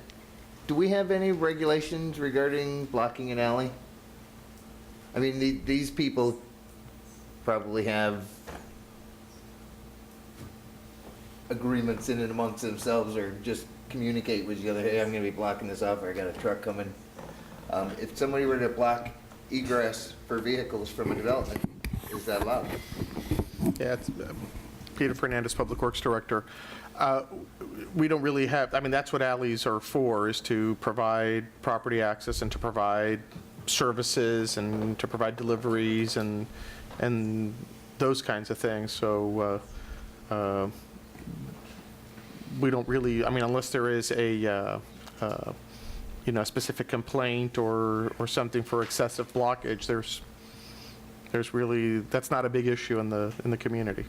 do we have any regulations regarding blocking an alley? I mean, these people probably have agreements in and amongst themselves, or just communicate with each other, hey, I'm going to be blocking this off, or I got a truck coming. If somebody were to block egress for vehicles from a development, is that allowed? Yeah, it's Peter Fernandez, Public Works Director. We don't really have, I mean, that's what alleys are for, is to provide property access and to provide services and to provide deliveries and those kinds of things. So we don't really, I mean, unless there is a specific complaint or something for excessive blockage, there's really, that's not a big issue in the community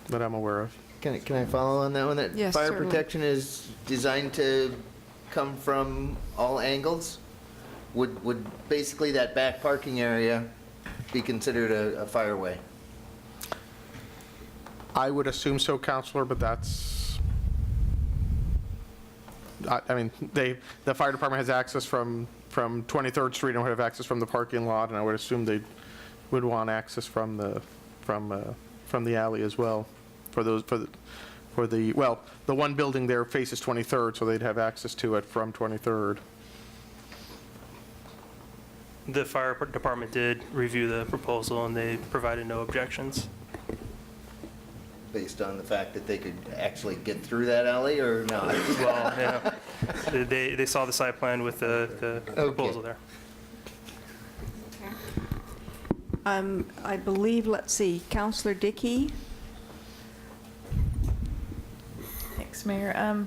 that I'm aware of. Can I follow on that one? That Yes, fire certainly. protection is designed to come from all angles? Would basically that back parking area be considered a fireway? I would assume so, Counselor, but that's, I mean, the fire department has access from 23rd Street and would have access from the parking lot, and I would assume they would want access from the alley as well. The one building there faces 23rd, so they'd have access to it from 23rd. The fire department did review the proposal, and they provided no objections. Based on the fact that they could actually get through that alley, or not? Well, yeah, they saw the site plan with the proposal there. I believe, let's see, Councillor Dickey. Thanks, Mayor.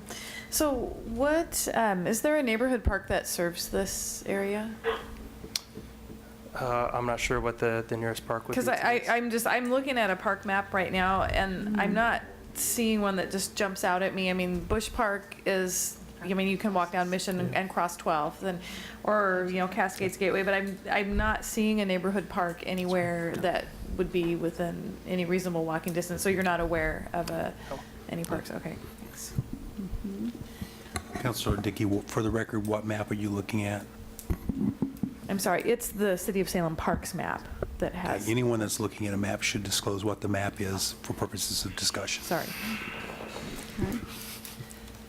So what, is there a neighborhood park that serves this area? I'm not sure what the nearest park would be. Because I'm looking at a park map right now, and I'm not seeing one that just jumps out at me. I mean, Bush Park is, I mean, you can walk down Mission and cross 12th, or Cascades Gateway, but I'm not seeing a neighborhood park anywhere that would be within any reasonable walking distance. So you're not aware of any parks? Okay, thanks. Councilor Dickey, for the record, what map are you looking at? I'm sorry, it's the City of Salem Parks map that has. Anyone that's looking at a map should disclose what the map is for purposes of discussion. Sorry.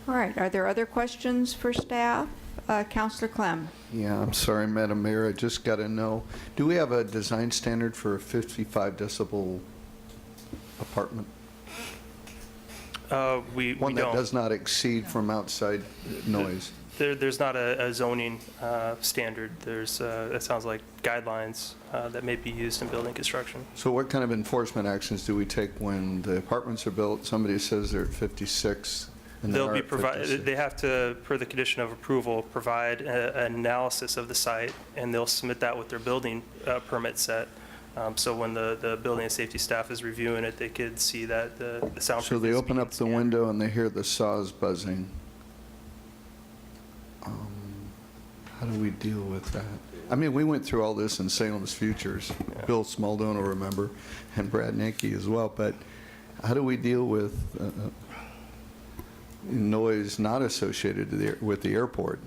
All right, are there other questions for staff? Counselor Clem? Yeah, I'm sorry, Madam Mayor, I just got to know, do we have a design standard for a 55 decibel apartment? We One that don't. does not exceed from outside noise? There's not a zoning standard. There's, it sounds like guidelines that may be used in building construction. So what kind of enforcement actions do we take when the apartments are built, somebody says they're at 56, and they They'll are be at provided, 56? they have to, per the condition of approval, provide an analysis of the site, and they'll submit that with their building permit set. So when the building and safety staff is reviewing it, they could see that the soundproof. So they is open being up the scanned. window and they hear the saws buzzing. How do we deal with that? I mean, we went through all this in Salem's Futures. Bill Smaldone will remember, and Brad Nicky as well, but how do we deal with noise not associated with the airport?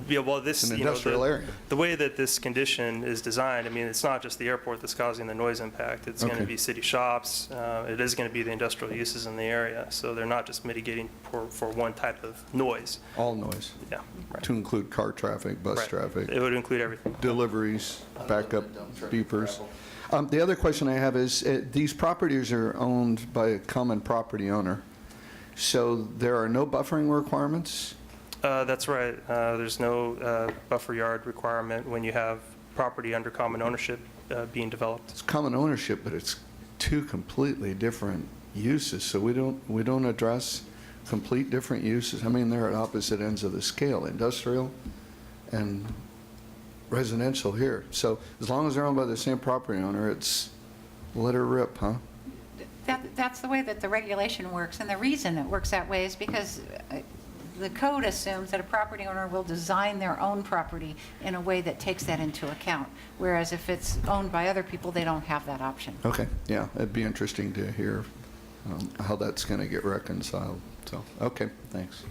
Yeah, well, this, An you know, industrial area. the way that this condition is designed, I mean, it's not just the airport that's causing the noise impact. It's going to Okay. be city shops. It is going to be the industrial uses in the area. So they're not just mitigating for one type of noise. All noise, Yeah, right. to include car traffic, bus Right. traffic, It would include everything. deliveries, backup beepers. The other question I have is, these properties are owned by a common property owner, so there are no buffering requirements? That's right. There's no buffer yard requirement when you have property under common ownership being developed. It's common ownership, but it's two completely different uses, so we don't address complete different uses. I mean, they're at opposite ends of the scale, industrial and residential here. So as long as they're owned by the same property owner, it's let her rip, huh? That's the way that the regulation works, and the reason it works that way is because the code assumes that a property owner will design their own property in a way that takes that into account, whereas if it's owned by other people, they don't have that option. Okay, yeah, it'd be interesting to hear how that's going to get reconciled. So, okay, thanks.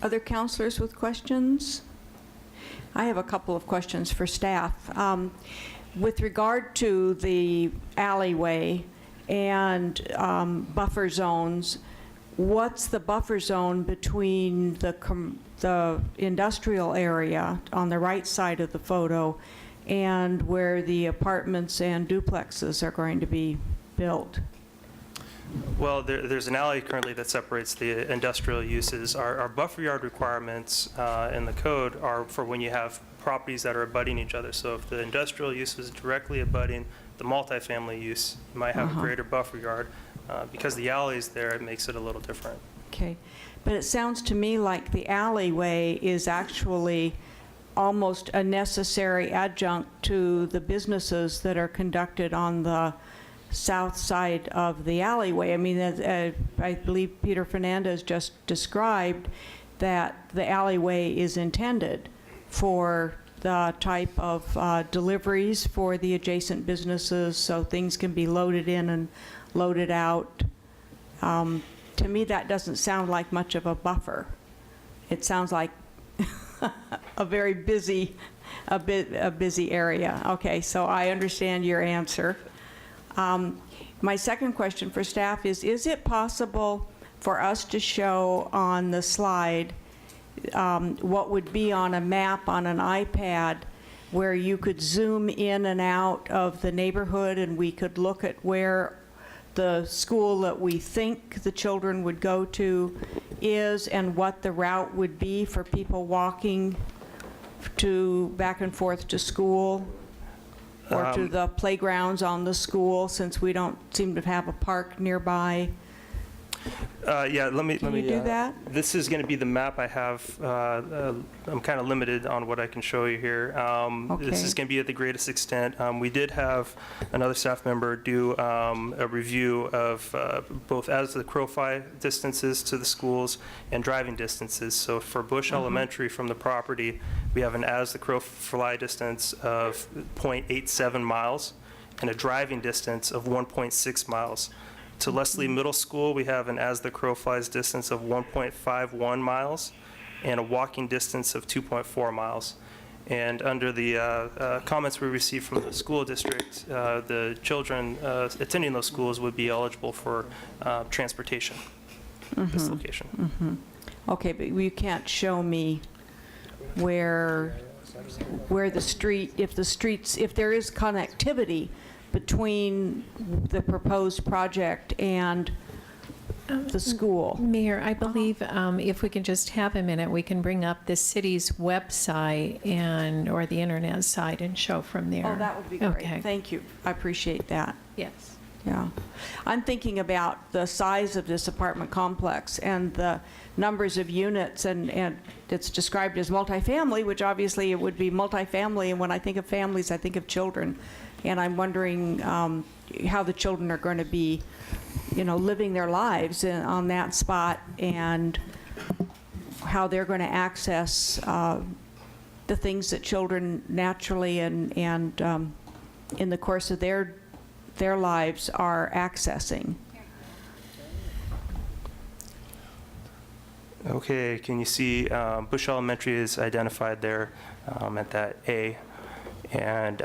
Other counselors with questions? I have a couple of questions for staff. With regard to the alleyway and buffer zones, what's the buffer zone between the industrial area on the right side of the photo and where the apartments and duplexes are going to be built? Well, there's an alley currently that separates the industrial uses. Our buffer yard requirements in the code are for when you have properties that are abutting each other. So if the industrial use is directly abutting the multifamily use, you might have a greater buffer yard. Because the alley is there, it makes it a little different. Okay, but it sounds to me like the alleyway is actually almost a necessary adjunct to the businesses that are conducted on the south side of the alleyway. I mean, I believe Peter Fernandez just described that the alleyway is intended for the type of deliveries for the adjacent businesses, so things can be loaded in and loaded out. To me, that doesn't sound like much of a buffer. It sounds like a very busy, a busy area. Okay, so I understand your answer. My second question for staff is it possible for us to show on the slide what would be on a map on an iPad where you could zoom in and out of the neighborhood and we could look at where the school that we think the children would go to is and what the route would be for people walking back and forth to school or to the playgrounds on the school, since we don't seem to have a park nearby? Yeah, let me. Can you do that? This is going to be the map I have. I'm kind of limited on what I can show you here. This is going to be at the greatest extent. We did have another staff member do a review of both as the crow fly distances to the schools and driving distances. So for Bush Elementary from the property, we have an as the crow fly distance of 0.87 miles and a driving distance of 1.6 miles. To Leslie Middle School, we have an as the crow flies distance of 1.51 miles and a walking distance of 2.4 miles. And under the comments we received from the school district, the children attending those schools would be eligible for transportation. this location. Okay, but you can't show me where the street, if there is connectivity between the proposed project and the school. Mayor, I believe if we can just have a minute, we can bring up the city's website or the internet site and show from there. Oh, that would be great. Okay. Thank you. I appreciate that. Yes. Yeah. I'm thinking about the size of this apartment complex and the numbers of units, and it's described as multifamily, which obviously it would be multifamily, and when I think of families, I think of children. And I'm wondering how the children are going to be, living their lives on that spot, and how they're going to access the things that children naturally and in the course of their lives are accessing. Okay, can you see Bush Elementary is identified there at that A, and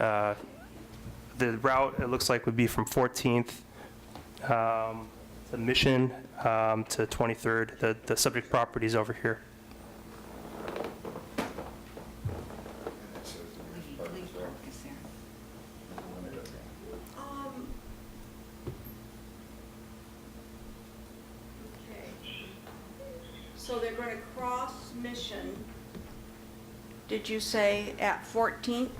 the route, it looks like, would be from 14th to Mission to 23rd. The subject property is over here. So they're going to cross Mission, did you say, at 14th?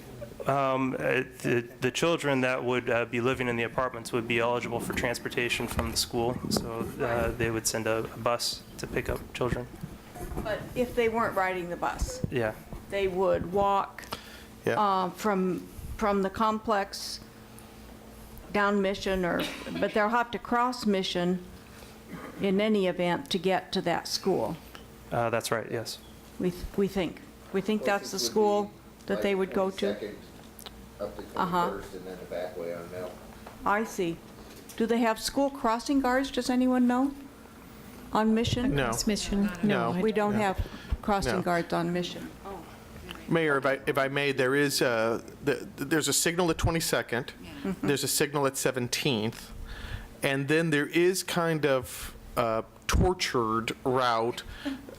The children that would be living in the apartments would be eligible for transportation from the school, so they would send a bus to pick up children. But if they weren't riding the bus, Yeah. they would walk Yeah. from the complex down Mission, but they'll have to cross Mission in any event to get to that school. That's right, yes. We think that's the school that they would go to? Up to 21st Uh-huh. and then the back way on Mel. I see. Do they have school crossing guards? Does anyone know? On Mission? No. It's Mission. No. We don't have crossing No. guards on Mission. Mayor, if I may, there's a signal at 22nd, there's a signal at 17th, and then there is kind of a tortured route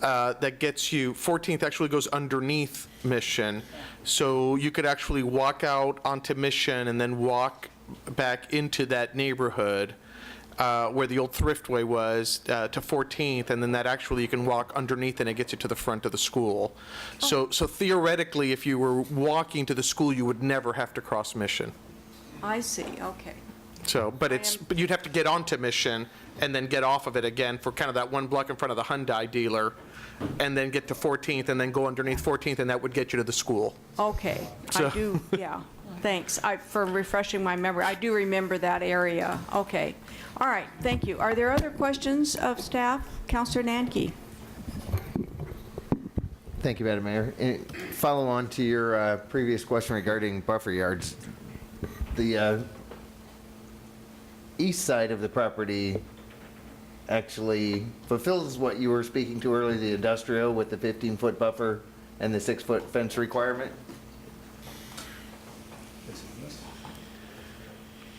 that gets you, 14th actually goes underneath Mission, so you could actually walk out onto Mission and then walk back into that neighborhood where the old Thriftway was to 14th, and then that actually you can walk underneath and it gets you to the front of the school. So theoretically, if you were walking to the school, you would never have to cross Mission. I see, okay. So, but you'd have to get onto Mission and then get off of it again for kind of that one block in front of the Hyundai dealer, and then get to 14th and then go underneath 14th, and that would get you to the school. Okay, I So- do, yeah, thanks for refreshing my memory. I do remember that area, okay. All right, thank you. Are there other questions of staff? Counselor Nanki? Thank you, Madam Mayor. Follow on to your previous question regarding buffer yards. The east side of the property actually fulfills what you were speaking to earlier, the industrial with the 15-foot buffer and the 6-foot fence requirement?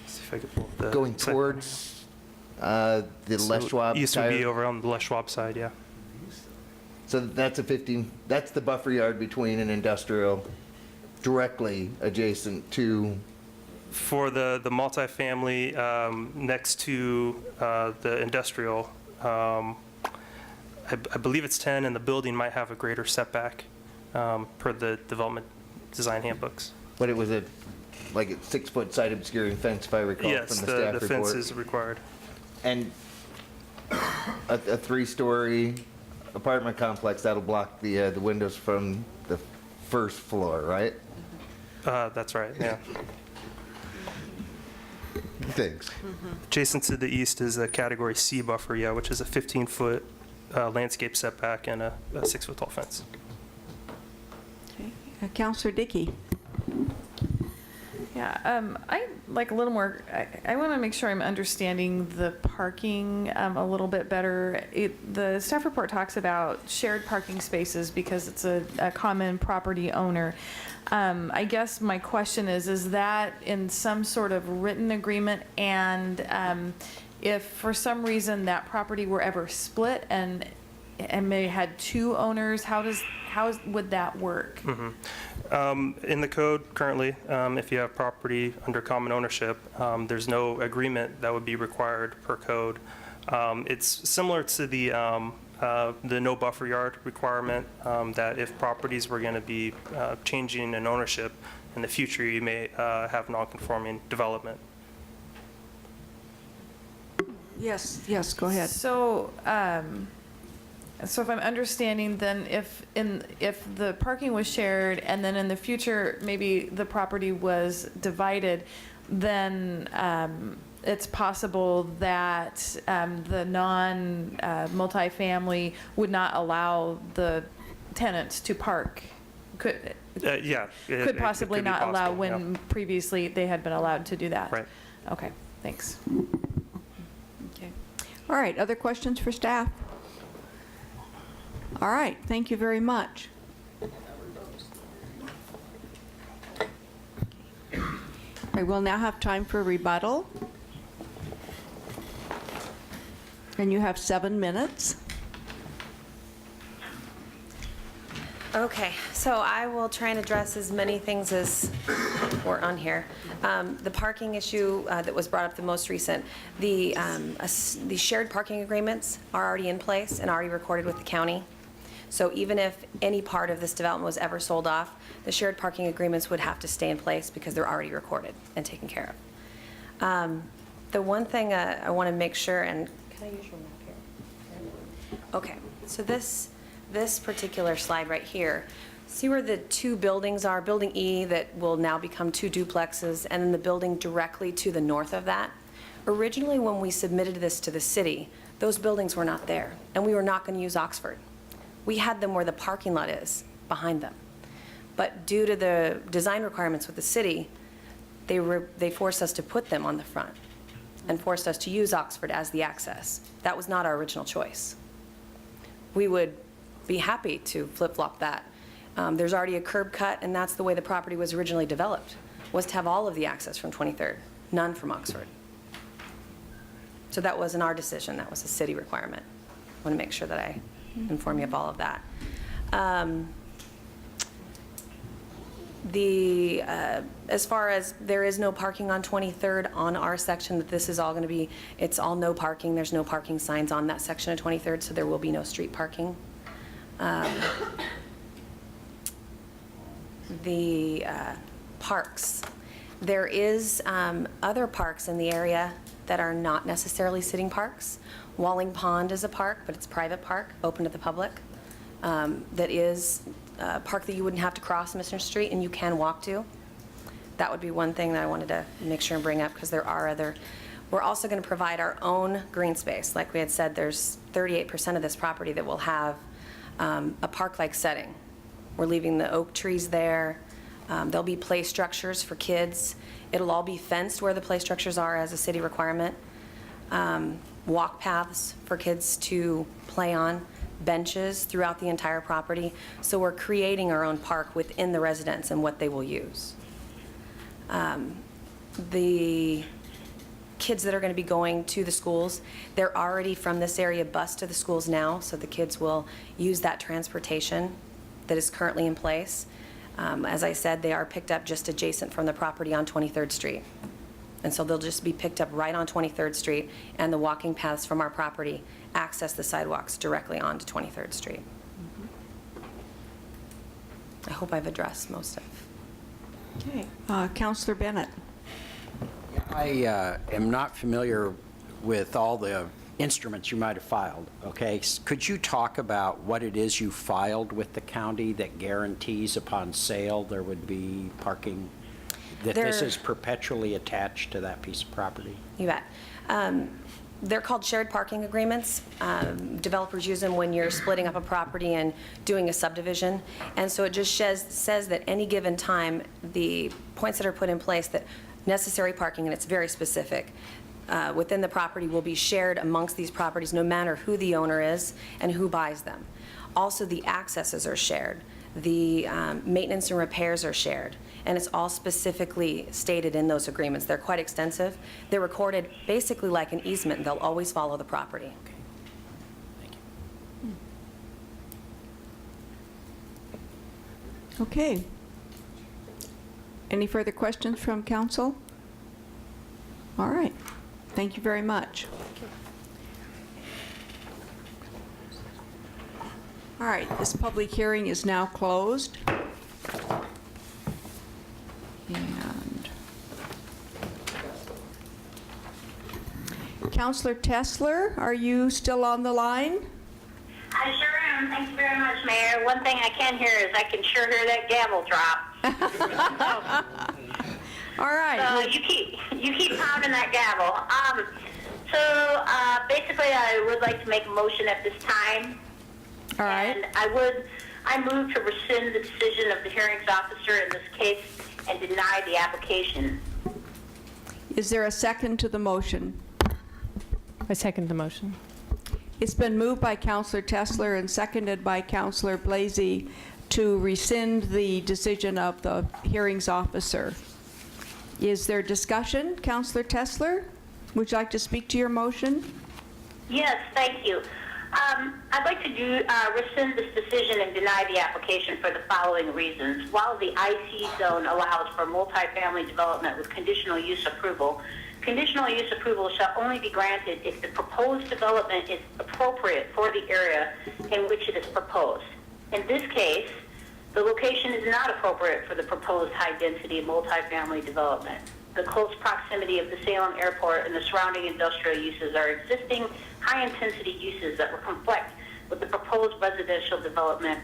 See if I could pull up the Going site. towards the Les Schwab East would be tire? over on the Les Schwab side, yeah. So that's that's the buffer yard between an industrial directly adjacent to, For the multifamily next to the industrial, I believe it's 10, and the building might have a greater setback per the development design handbooks. but it was a 6-foot side obscuring fence, if I recall, Yes, from the staff the report. fence is required. And a 3-story apartment complex, that'll block the windows from the first floor, right? That's right, yeah. Thanks. Adjacent to the east is a Category C buffer, yeah, which is a 15-foot landscape setback and a 6-foot tall fence. Okay. Counselor Dickey? Yeah, I like a little more, I want to make sure I'm understanding the parking a little bit better. The staff report talks about shared parking spaces because it's a common property owner. I guess my question is that in some sort of written agreement, and if for some reason that property were ever split and may had two owners, how would that work? In the code currently, if you have property under common ownership, there's no agreement that would be required per code. It's similar to the no buffer yard requirement, that if properties were going to be changing in ownership in the future, you may have non-conforming development. Yes, go ahead. So, so if I'm understanding, then if the parking was shared and then in the future maybe the property was divided, then it's possible that the multifamily would not allow the tenants to park. Could possibly not allow when previously they had been allowed to do that. Right. Okay, thanks. Okay. All right, other questions for staff? All right, thank you very much. I will now have time for rebuttal. And you have 7 minutes. Okay, so I will try and address as many things as were on here. The parking issue that was brought up the most recent, the shared parking agreements are already in place and already recorded with the county. So even if any part of this development was ever sold off, the shared parking agreements would have to stay in place because they're already recorded and taken care of. The one thing I want to make sure, and can I use your map here? Okay, so this particular slide right here, see where the two buildings are? Building E that will now become 2 duplexes, and then the building directly to the north of that. Originally, when we submitted this to the city, those buildings were not there, and we were not going to use Oxford. We had them where the parking lot is, behind them. But due to the design requirements with the city, they forced us to put them on the front and forced us to use Oxford as the access. That was not our original choice. We would be happy to flip-flop that. There's already a curb cut, and that's the way the property was originally developed, was to have all of the access from 23rd, none from Oxford. So that wasn't our decision, that was a city requirement. I want to make sure that I inform you of all of that. As far as there is no parking on 23rd on our section, that this is all going to be, it's all no parking. There's no parking signs on that section of 23rd, so there will be no street parking. The parks. There is other parks in the area that are not necessarily sitting parks. Walling Pond is a park, but it's a private park, open to the public. That is a park that you wouldn't have to cross Mission Street and you can walk to. That would be one thing that I wanted to make sure and bring up, because there are other. We're also going to provide our own green space. Like we had said, there's 38% of this property that will have a park-like setting. We're leaving the oak trees there. There'll be play structures for kids. It'll all be fenced where the play structures are as a city requirement. Walk paths for kids to play on, benches throughout the entire property. So we're creating our own park within the residents and what they will use. The kids that are going to be going to the schools, they're already from this area bused to the schools now, so the kids will use that transportation that is currently in place. As I said, they are picked up just adjacent from the property on 23rd Street. And so they'll just be picked up right on 23rd Street, and the walking paths from our property access the sidewalks directly onto 23rd Street. I hope I've addressed most of. Okay, Councilor Bennett. I am not familiar with all the instruments you might have filed, okay? Could you talk about what it is you filed with the county that guarantees upon sale there would be parking, that this is perpetually attached to that piece of property? You bet. They're called shared parking agreements. Developers use them when you're splitting up a property and doing a subdivision. And so it just says that any given time, the points that are put in place, that necessary parking, and it's very specific, within the property will be shared amongst these properties, no matter who the owner is and who buys them. Also, the accesses are shared. the maintenance and repairs are shared. And it's all specifically stated in those agreements. They're quite extensive. They're recorded basically like an easement, and they'll always follow the property. Okay. Any further questions from council? All right. Thank you very much. All right, this public hearing is now closed. And Councillor Tessler, are you still on the line? I sure am. Thank you very much, Mayor. One thing I can hear is I can sure hear that gavel drop. All right. So you keep pounding that gavel. Basically, I would like to make a motion at this time. All right. And I move to rescind the decision of the hearings officer in this case and deny the application. Is there a second to the motion? I second the motion. It's been moved by Councillor Tessler and seconded by Councillor Blasey to rescind the decision of the hearings officer. Is there discussion? Councillor Tessler, would you like to speak to your motion? Yes, thank you. I'd like to rescind this decision and deny the application for the following reasons. While the IC zone allows for multifamily development with conditional use approval, conditional use approval shall only be granted if the proposed development is appropriate for the area in which it is proposed. In this case, the location is not appropriate for the proposed high-density multifamily development. The close proximity of the Salem Airport and the surrounding industrial uses are existing high-intensity uses that will conflict with the proposed residential development,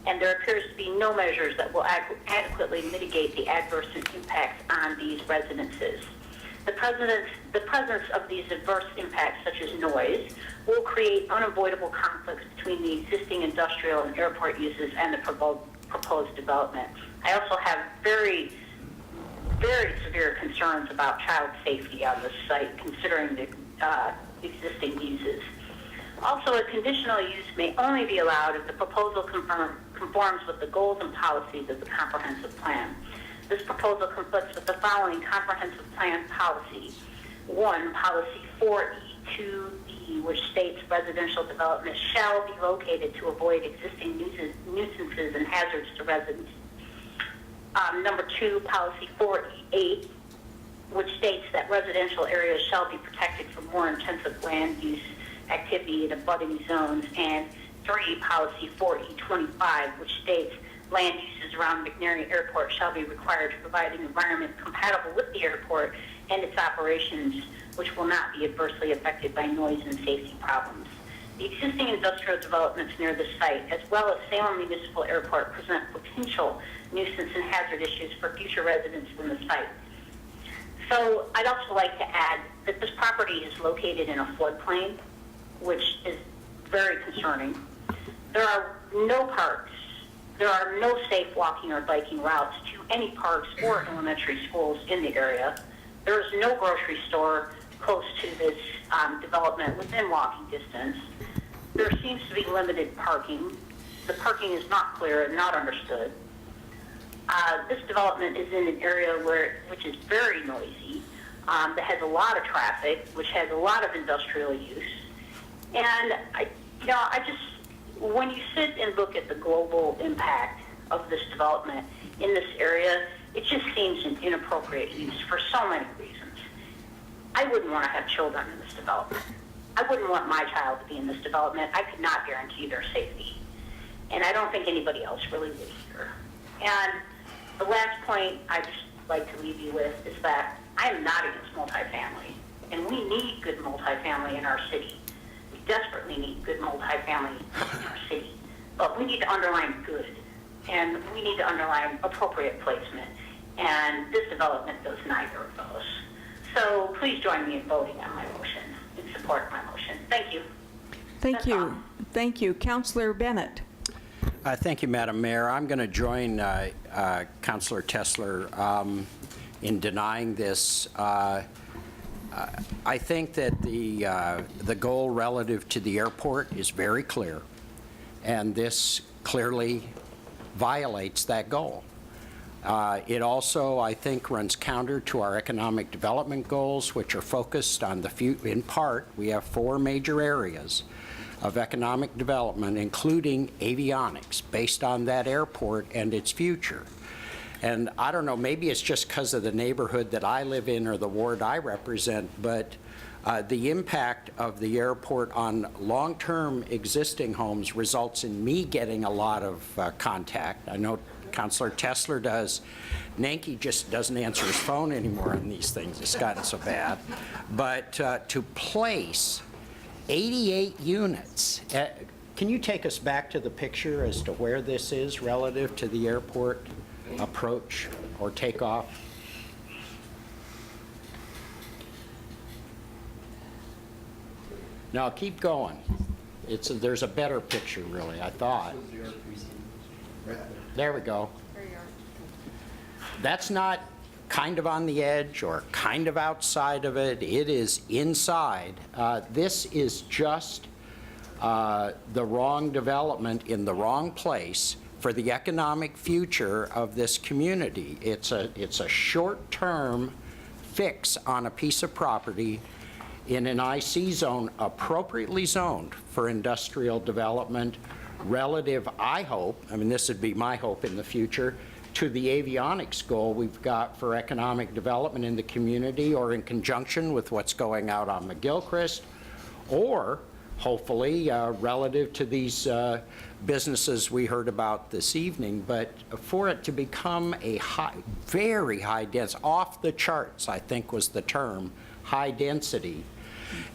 and there appears to be no measures that will adequately mitigate the adverse impacts on these residences. The presence of these adverse impacts, such as noise, will create unavoidable conflicts between the existing industrial and airport uses and the proposed development. I also have very severe concerns about child safety on this site, considering the existing uses. Also, a conditional use may only be allowed if the proposal conforms with the goals and policies of the comprehensive plan. This proposal conflicts with the following comprehensive plan policy. 1, policy 4E2D, which states residential development shall be located to avoid existing nuisances and hazards to residents. Number 2, policy 4E8, which states that residential areas shall be protected from more intensive land use activity in abutting zones. And 3, policy 4E25, which states land uses around McNairy Airport shall be required to provide an environment compatible with the airport and its operations, which will not be adversely affected by noise and safety problems. The existing industrial developments near the site, as well as Salem Municipal Airport, present potential nuisance and hazard issues for future residents in the site. So I'd also like to add that this property is located in a floodplain, which is very concerning. There are no parks. There are no safe walking or biking routes to any parks or elementary schools in the area. There is no grocery store close to this development within walking distance. There seems to be limited parking. The parking is not clear and not understood. This development is in an area which is very noisy, that has a lot of traffic, which has a lot of industrial use. And when you sit and look at the global impact of this development in this area, it just seems an inappropriate use for so many reasons. I wouldn't want to have children in this development. I wouldn't want my child to be in this development. I could not guarantee their safety. And I don't think anybody else really would either. And the last point I'd just like to leave you with is that I am not against multifamily. And we need good multifamily in our city. We desperately need good multifamily in our city. But we need to underline good. And we need to underline appropriate placement. And this development does neither of those. So please join me in voting on my motion, in support of my motion. Thank you. Thank you. Thank you. Councillor Bennett. Thank you, Madam Mayor. I'm going to join Councillor Tessler in denying this. I think that the goal relative to the airport is very clear, and this clearly violates that goal. It also, I think, runs counter to our economic development goals, which are focused on in part, we have 4 major areas of economic development, including avionics, based on that airport and its future. And I don't know, maybe it's just because of the neighborhood that I live in or the ward I represent, but the impact of the airport on long-term existing homes results in me getting a lot of contact. I know Councilor Tesler does. Nanki just doesn't answer his phone anymore on these things. It's gotten so bad. But to place 88 units, can you take us back to the picture as to where this is relative to the airport approach or takeoff? No, keep going. There's a better picture, really, I thought. There we go. That's not kind of on the edge or kind of outside of it. It is inside. This is just the wrong development in the wrong place for the economic future of this community. It's a short-term fix on a piece of property in an IC zone appropriately zoned for industrial development relative, I hope, I mean, this would be my hope in the future, to the avionics goal we've got for economic development in the community, or in conjunction with what's going out on McGilchrist, or hopefully relative to these businesses we heard about this evening. But for it to become a very high dense, off the charts, I think was the term, high density.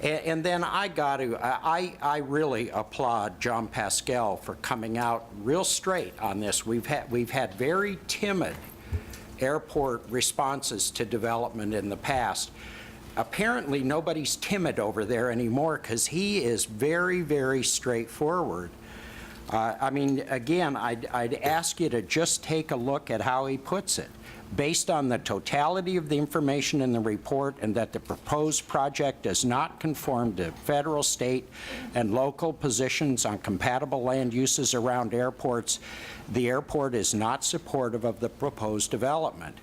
And then I really applaud John Pascal for coming out real straight on this. We've had very timid airport responses to development in the past. Apparently nobody's timid over there anymore, because he is very, very straightforward. I mean, again, I'd ask you to just take a look at how he puts it. Based on the totality of the information in the report, and that the proposed project does not conform to federal, state, and local positions on compatible land uses around airports, the airport is not supportive of the proposed development.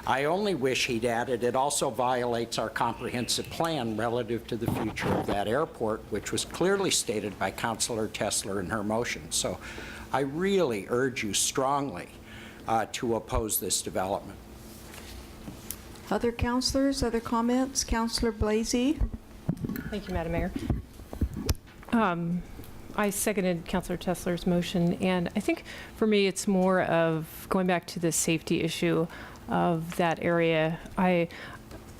I only wish he'd added, it also violates our comprehensive plan relative to the future of that airport, which was clearly stated by Councilor Tesler in her motion. So I really urge you strongly to oppose this development. Other councilors, other comments? Councilor Blasey? Thank you, Madam Mayor. I seconded Councilor Tesler's motion, and I think for me it's more of going back to the safety issue of that area. I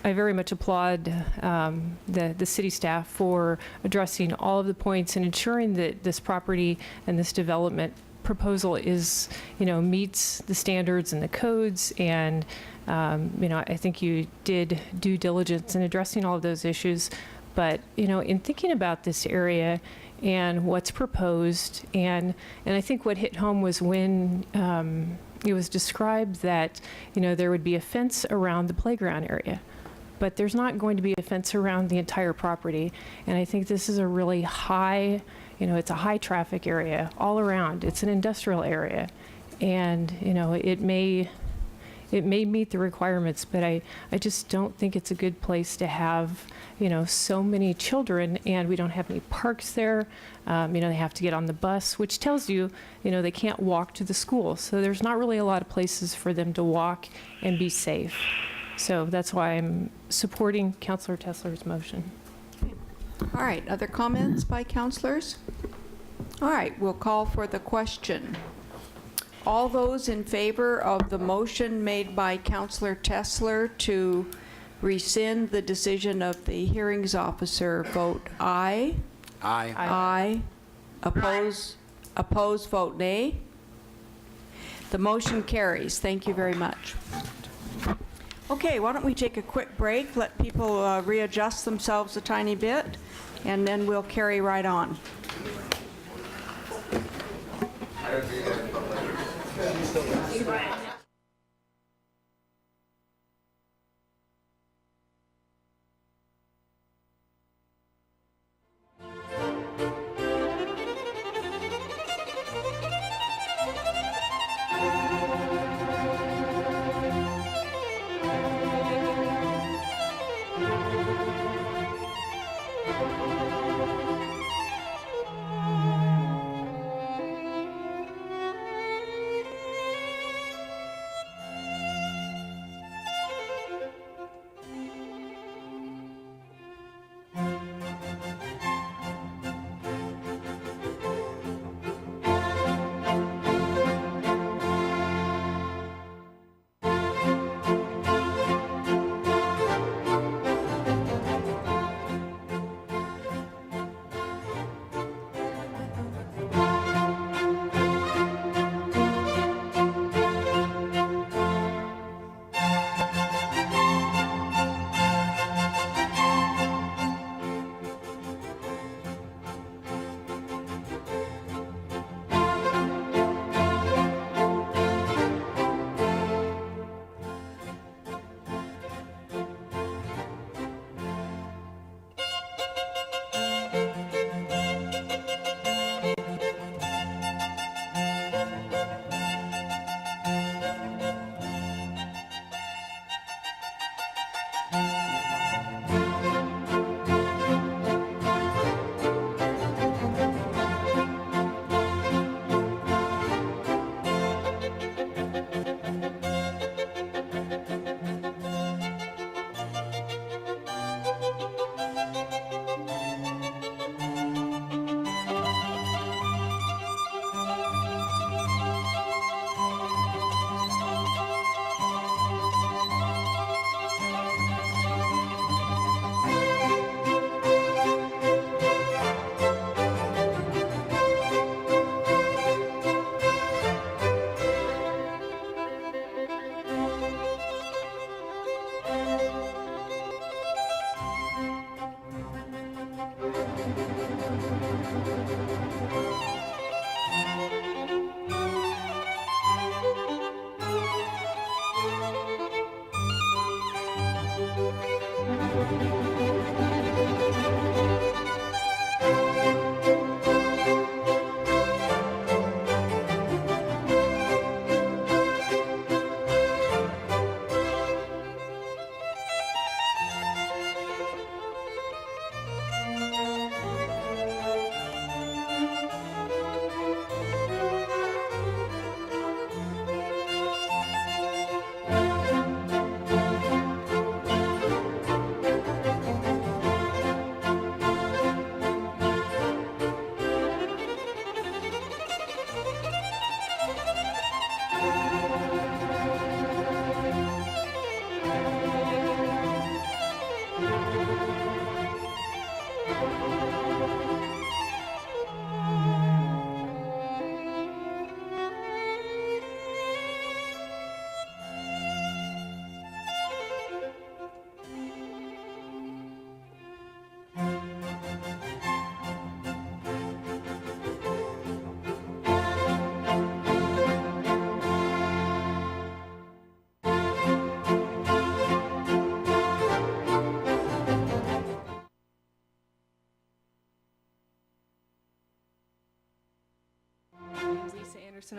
very much applaud the city staff for addressing all of the points and ensuring that this property and this development proposal is, meets the standards and the codes, and I think you did due diligence in addressing all of those issues. But in thinking about this area and what's proposed, and I think what hit home was when it was described that there would be a fence around the playground area, but there's not going to be a fence around the entire property. And I think this is a really high, it's a high traffic area all around. It's an industrial area, and it may meet the requirements, but I just don't think it's a good place to have so many children, and we don't have any parks there. They have to get on the bus, which tells you they can't walk to the school. So there's not really a lot of places for them to walk and be safe. So that's why I'm supporting Councilor Tesler's motion. All right, other comments by councilors? All right, we'll call for the question. All those in favor of the motion made by Councilor Tesler to rescind the decision of the hearings officer, vote aye. Aye. Aye. Oppose, vote nay. The motion carries. Thank you very much. Okay, why don't we take a quick break, let people readjust themselves a tiny bit, and then we'll carry right on.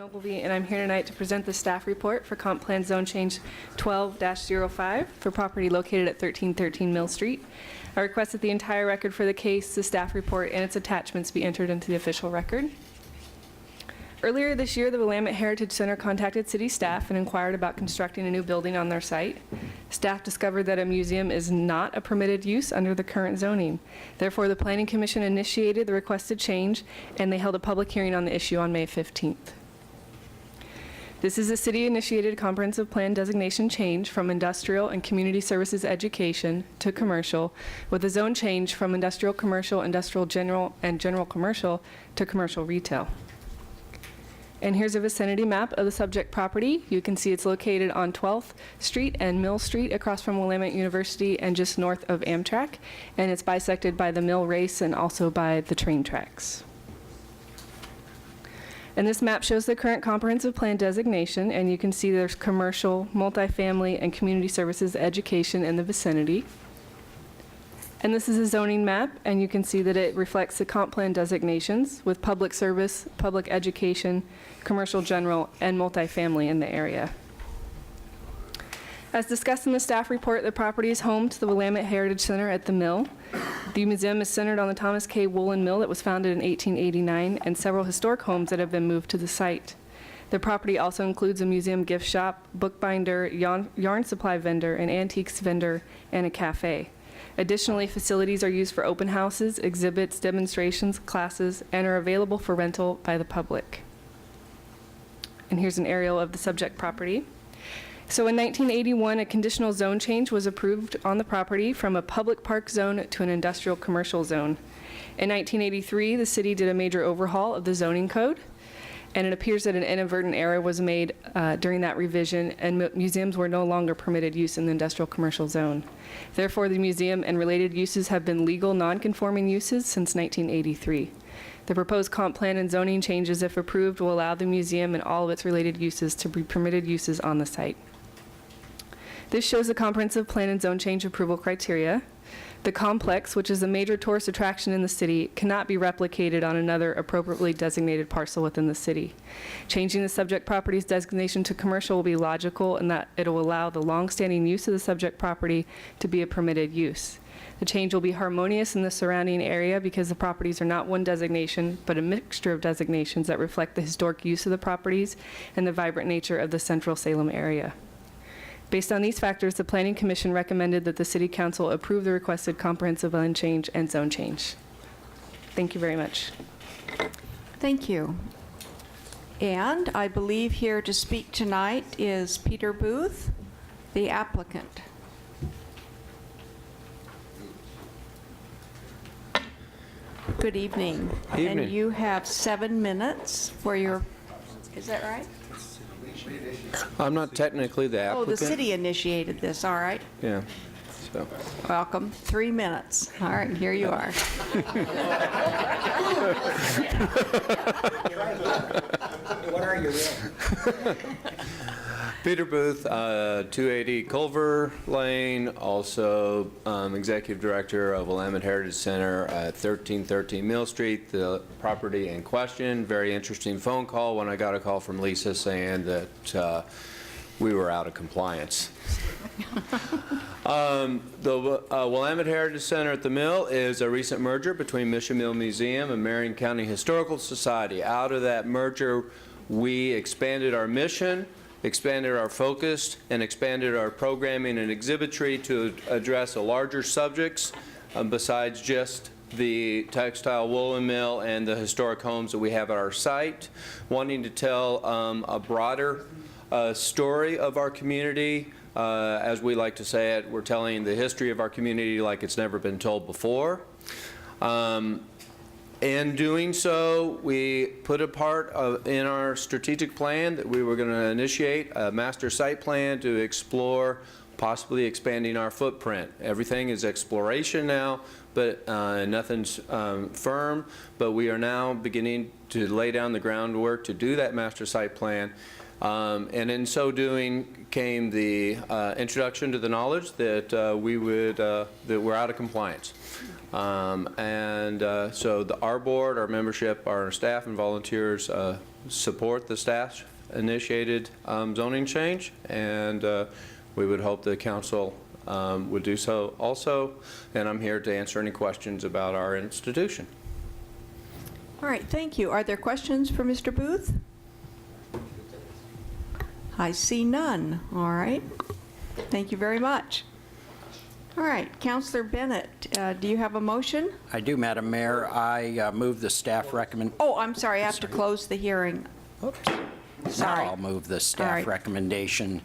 Ogilvy, and I'm here tonight to present the staff report for Comp Plan Zone Change 12-05 for property located at 1313 Mill Street. I request that the entire record for the case, the staff report, and its attachments be entered into the official record. Earlier this year, the Willamette Heritage Center contacted city staff and inquired about constructing a new building on their site. Staff discovered that a museum is not a permitted use under the current zoning. Therefore, the Planning Commission initiated the requested change, and they held a public hearing on the issue on May 15th. This is a city-initiated comprehensive plan designation change from industrial and community services education to commercial, with a zone change from industrial commercial, industrial general, and general commercial to commercial retail. And here's a vicinity map of the subject property. You can see it's located on 12th Street and Mill Street across from Willamette University and just north of Amtrak. And it's bisected by the Mill Race and also by the train tracks. And this map shows the current comprehensive plan designation, and you can see there's commercial, multifamily, and community services education in the vicinity. And this is a zoning map, and you can see that it reflects the comp plan designations with public service, public education, commercial general, and multifamily in the area. As discussed in the staff report, the property is home to the Willamette Heritage Center at the Mill. The museum is centered on the Thomas K. Woolen Mill that was founded in 1889 and several historic homes that have been moved to the site. The property also includes a museum gift shop, bookbinder, yarn supply vendor, an antiques vendor, and a cafe. Additionally, facilities are used for open houses, exhibits, demonstrations, classes, and are available for rental by the public. And here's an aerial of the subject property. So in 1981, a conditional zone change was approved on the property from a public park zone to an industrial commercial zone. In 1983, the city did a major overhaul of the zoning code, and it appears that an inadvertent error was made during that revision, and museums were no longer permitted use in the industrial commercial zone. Therefore, the museum and related uses have been legal non-conforming uses since 1983. The proposed comp plan and zoning changes, if approved, will allow the museum and all of its related uses to be permitted uses on the site. This shows the comprehensive plan and zone change approval criteria. The complex, which is a major tourist attraction in the city, cannot be replicated on another appropriately designated parcel within the city. Changing the subject property's designation to commercial will be logical in that it will allow the long-standing use of the subject property to be a permitted use. The change will be harmonious in the surrounding area because the properties are not one designation, but a mixture of designations that reflect the historic use of the properties and the vibrant nature of the central Salem area. Based on these factors, the Planning Commission recommended that the City Council approve the requested comprehensive land change and zone change. Thank you very much. Thank you. And I believe here to speak tonight is Peter Booth, the applicant. Good evening. Evening. And you have 7 minutes for your, is that right? I'm not technically the Oh, applicant. the city initiated this, all right. Yeah, so. Welcome. 3 minutes. All right, here you are. What are you? Peter Booth, 280 Culver Lane, also Executive Director of Willamette Heritage Center at 1313 Mill Street, the property in question. Very interesting phone call when I got a call from Lisa saying that we were out of compliance. The Willamette Heritage Center at the Mill is a recent merger between Mission Mill Museum and Marion County Historical Society. Out of that merger, we expanded our mission, expanded our focus, and expanded our programming and exhibitry to address a larger subjects besides just the textile woolen mill and the historic homes that we have at our site, wanting to tell a broader story of our community. As we like to say it, we're telling the history of our community like it's never been told before. In doing so, we put a part in our strategic plan that we were going to initiate a master site plan to explore possibly expanding our footprint. Everything is exploration now, but nothing's firm. But we are now beginning to lay down the groundwork to do that master site plan. And in so doing came the introduction to the knowledge that that we're out of compliance. So our board, our membership, our staff and volunteers support the staff-initiated zoning change, and we would hope the council would do so also. And I'm here to answer any questions about our institution. All right, thank you. Are there questions for Mr. Booth? I see none. All right. Thank you very much. All right, Councilor Bennett, do you have a motion? I do, Madam Mayor. I move the staff recommend. Oh, I'm sorry, I have to close the hearing. Oops. Sorry. Now I'll move the staff recommendation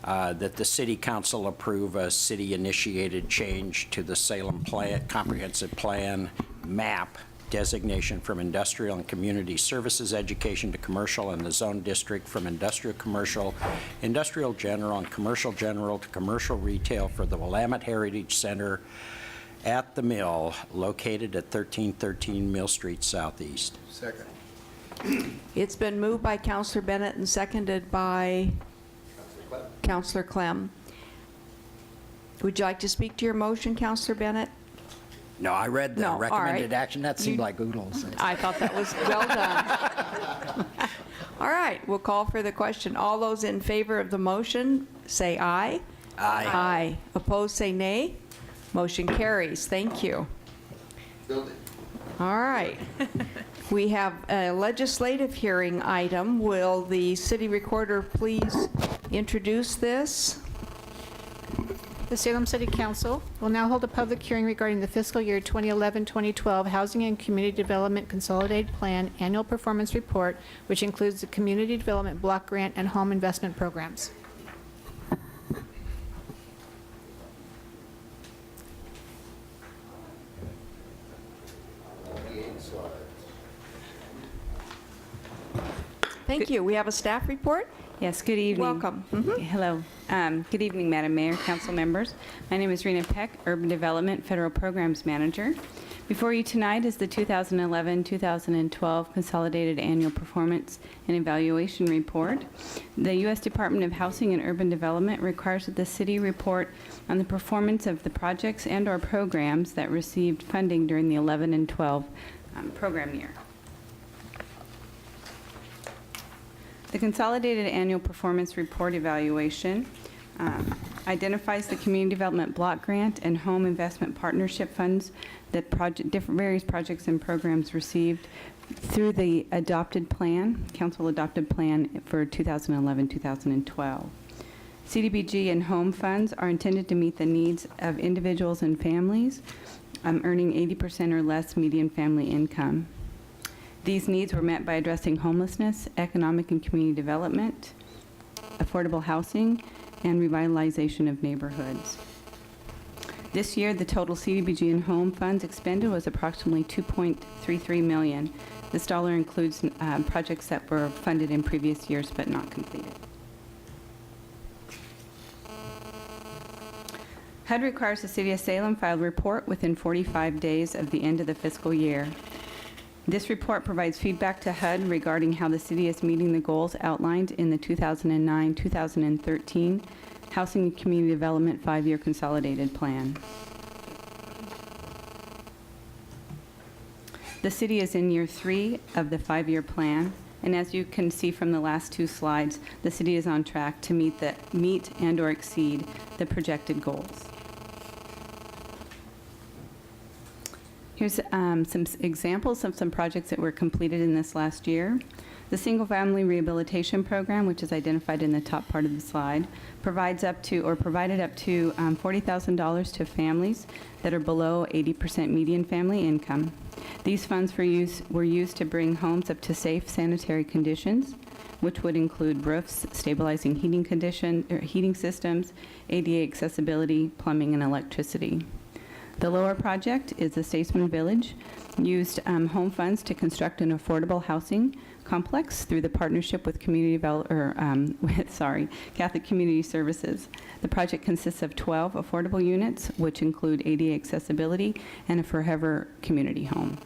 that the City Council approve a city-initiated change to the Salem Comprehensive Plan map designation from industrial and community services education to commercial, and the zone district from industrial commercial, industrial general, and commercial general to commercial retail for the Willamette Heritage Center at the Mill, located at 1313 Mill Street Southeast. Second. It's been moved by Councilor Bennett and seconded by Councilor Clem. Would you like to speak to your motion, Councilor Bennett? No, I read the No, all recommended right. action. That seemed like oodles. I thought that was well done. All right, we'll call for the question. All those in favor of the motion, say aye. Aye. Aye. Opposed, say nay. Motion carries. Thank you. All right. We have a legislative hearing item. Will the city recorder please introduce this? The Salem City Council will now hold a public hearing regarding the fiscal year 2011-2012 Housing and Community Development Consolidated Plan Annual Performance Report, which includes the Community Development Block Grant and Home Investment Programs. Thank you. We have a staff report. Yes, good evening. Welcome. Hello. Good evening, Madam Mayor, council members. My name is Rena Peck, Urban Development Federal Programs Manager. Before you tonight is the 2011-2012 Consolidated Annual Performance and Evaluation Report. The U.S. Department of Housing and Urban Development requires that the city report on the performance of the projects and/or programs that received funding during the 11 and 12 program year. The Consolidated Annual Performance Report Evaluation identifies the Community Development Block Grant and Home Investment Partnership funds that various projects and programs received through the adopted plan, council adopted plan for 2011-2012. CDBG and home funds are intended to meet the needs of individuals and families earning 80% or less median family income. These needs were met by addressing homelessness, economic and community development, affordable housing, and revitalization of neighborhoods. This year, the total CDBG and home funds expended was approximately $2.33 million. This dollar includes projects that were funded in previous years but not completed. HUD requires the City of Salem file a report within 45 days of the end of the fiscal year. This report provides feedback to HUD regarding how the city is meeting the goals outlined in the 2009-2013 Housing and Community Development 5-Year Consolidated Plan. The city is in year 3 of the 5-year plan, and as you can see from the last 2 slides, the city is on track to meet and/or exceed the projected goals. Here's some examples of some projects that were completed in this last year. The Single Family Rehabilitation Program, which is identified in the top part of the slide, provided up to $40,000 to families that are below 80% median family income. These funds were used to bring homes up to safe sanitary conditions, which would include roofs, stabilizing heating systems, ADA accessibility, plumbing, and electricity. The lower project is the Statesman Village, used home funds to construct an affordable housing complex through the partnership with Catholic Community Services. The project consists of 12 affordable units, which include ADA accessibility and a forever community home.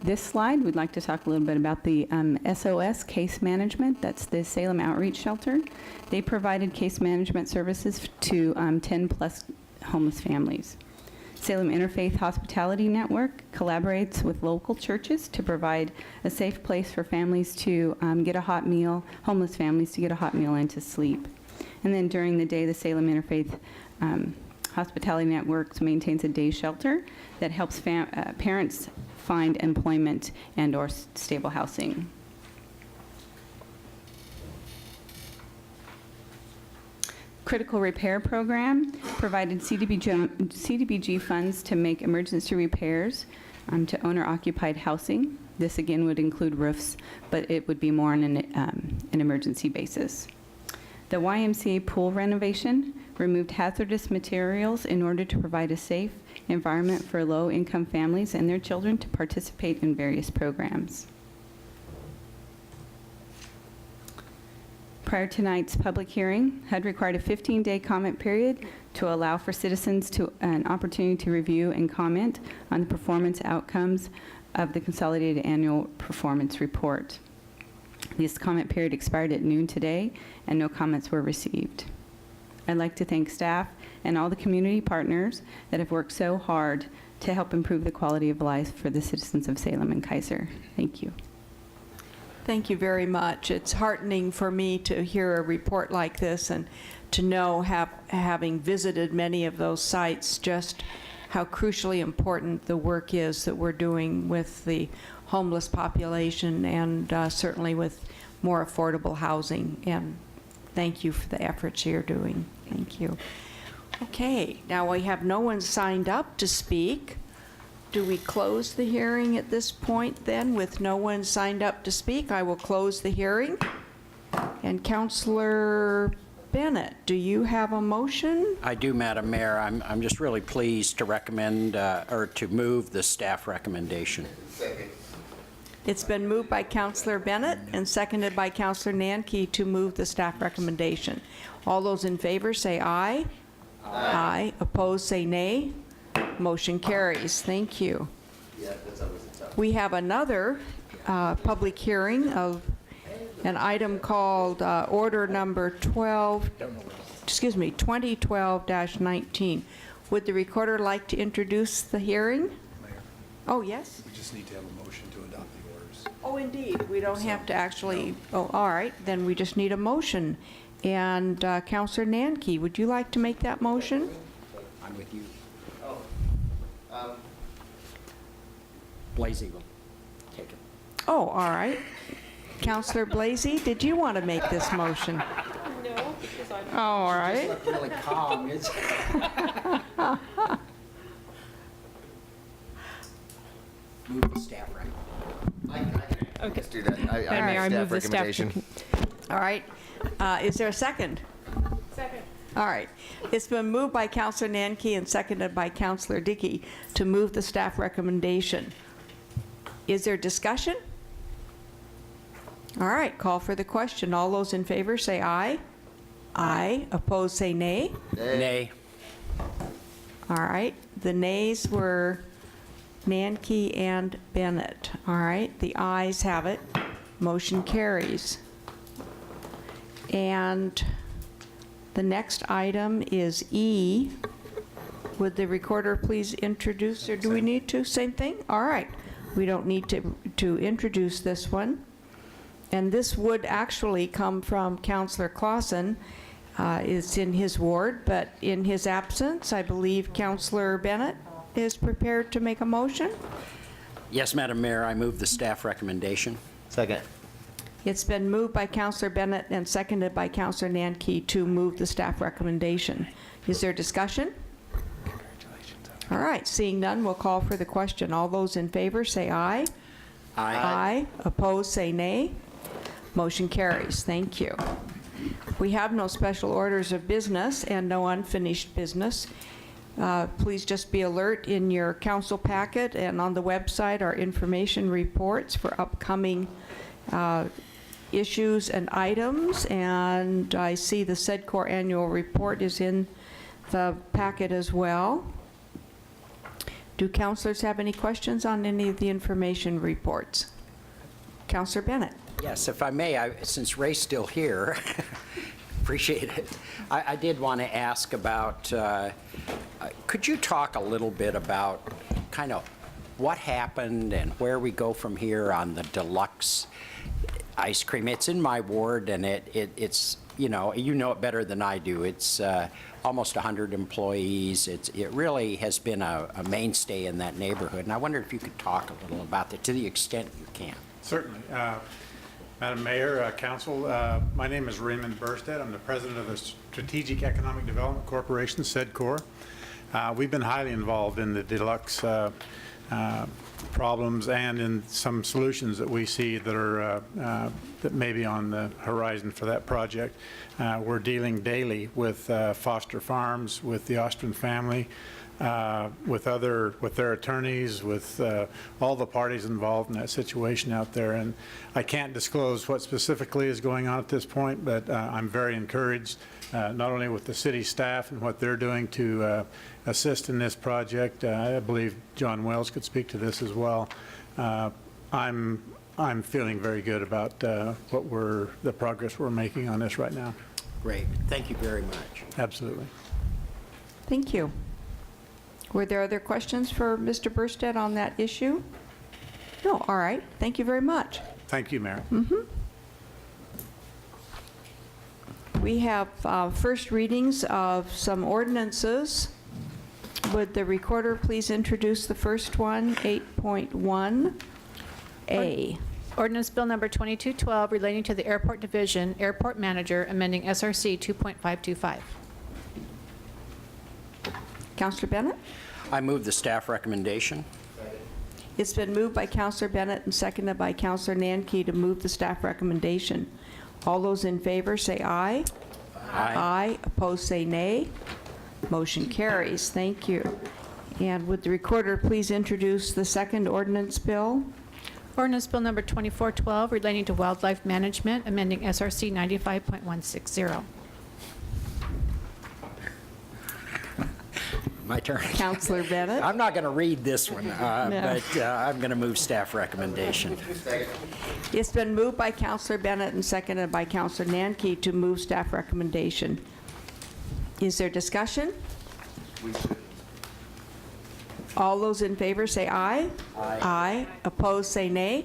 This slide, we'd like to talk a little bit about the SOS case management. That's the Salem Outreach Shelter. They provided case management services to 10+ homeless families. Salem Interfaith Hospitality Network collaborates with local churches to provide a safe place for families to get a hot meal, homeless families to get a hot meal and to sleep. And then during the day, the Salem Interfaith Hospitality Network maintains a day shelter that helps parents find employment and/or stable housing. Critical Repair Program provided CDBG funds to make emergency repairs to owner-occupied housing. This again would include roofs, but it would be more on an emergency basis. The YMCA pool renovation removed hazardous materials in order to provide a safe environment for low-income families and their children to participate in various programs. Prior to tonight's public hearing, HUD required a 15-day comment period to allow for citizens an opportunity to review and comment on the performance outcomes of the Consolidated Annual Performance Report. This comment period expired at noon today, and no comments were received. I'd like to thank staff and all the community partners that have worked so hard to help improve the quality of life for the citizens of Salem and Kaiser. Thank you. Thank you very much. It's heartening for me to hear a report like this and to know, having visited many of those sites, just how crucially important the work is that we're doing with the homeless population and certainly with more affordable housing. And thank you for the efforts you're doing. Thank you. Okay, now we have no one signed up to speak. Do we close the hearing at this point then? With no one signed up to speak, I will close the hearing. And Councillor Bennett, do you have a motion? I do, Madam Mayor. I'm just really pleased to recommend, or to move the staff recommendation. Second. It's been moved by Councillor Bennett and seconded by Councillor Nanke to move the staff recommendation. All those in favor say aye. Aye. Opposed, say nay. Motion carries. Thank you. Yeah, that's always tough. We have another public hearing of an item called Order Number 2012-19. Would the recorder like to introduce the hearing? Oh, yes? We just need to have a motion to adopt the orders. Oh, indeed. We don't have to actually, oh, all right. Then we just need a motion. And Councillor Nanke, would you like to make that motion? I'm with you. Oh. Blasey will take it. Oh, all right. Councillor Blasey, did you want to make this motion? No, because I'm... Oh, all right. Look really calm. Move the staff recommendation. Okay. Let's do that. Madam Mayor, I move the staff recommendation. All right. Is there a second? Second. All right. It's been moved by Councillor Nanke and seconded by Councillor Dickey to move the staff recommendation. Is there discussion? All right. Call for the question. All those in favor say aye. Aye. Opposed say nay. Nay. All right. The nays were Nanke and Bennett. All right. The ayes have it. Motion carries. And the next item is E. Would the recorder please introduce, or do we need to? Same thing? All right. We don't need to introduce this one. And this would actually come from Councillor Clausen. It's in his ward, but in his absence, I believe Councillor Bennett is prepared to make a motion. Yes, Madam Mayor, I move the staff recommendation. Second. It's been moved by Councillor Bennett and seconded by Councillor Nanke to move the staff recommendation. Is there discussion? All right, seeing none, we'll call for the question. All those in favor say aye. Aye. Aye. Opposed, say nay. Motion carries. Thank you. We have no special orders of business and no unfinished business. Please just be alert in your council packet and on the website are information reports for upcoming issues and items. And I see the SEDCOR annual report is in the packet as well. Do councilors have any questions on any of the information reports? Councillor Bennett. Yes, if I may, since Ray's still here, appreciate it. I did want to ask about, could you talk a little bit about kind of what happened and where we go from here on the deluxe ice cream? It's in my ward, and it's, you know it better than I do. It's almost 100 employees. It really has been a mainstay in that neighborhood, and I wonder if you could talk a little about that to the extent you can. Certainly. Madam Mayor, Council, my name is Raymond Burstead. I'm the president of the Strategic Economic Development Corporation, SEDCOR. We've been highly involved in the deluxe problems and in some solutions that we see that are that may be on the horizon for that project. We're dealing daily with Foster Farms, with the Ostrin family, with their attorneys, with all the parties involved in that situation out there. And I can't disclose what specifically is going on at this point, but I'm very encouraged, not only with the city staff and what they're doing to assist in this project. I believe John Wells could speak to this as well. I'm feeling very good about the progress we're making on this right now. Great. Thank you very much. Absolutely. Thank you. Were there other questions for Mr. Burstead on that issue? No, all right. Thank you very much. Thank you, Mayor. We have first readings of some ordinances. Would the recorder please introduce the first one, 8.1A? Ordinance Bill Number 2212 relating to the Airport Division, Airport Manager, amending SRC 2.525. Councillor Bennett? I move the staff recommendation. It's been moved by Councillor Bennett and seconded by Councillor Nanki to move the staff recommendation. All those in favor say aye. Aye. Opposed say nay. Motion carries. Thank you. And would the recorder please introduce the second ordinance bill? Ordinance Bill Number 2412 relating to wildlife management, amending SRC 95.160. My turn. Councillor Bennett? I'm not going to read this one, but I'm going to move staff recommendation. It's been moved by Councillor Bennett and seconded by Councillor Nanki to move staff recommendation. Is there discussion? All those in favor say aye. Aye. Opposed say nay.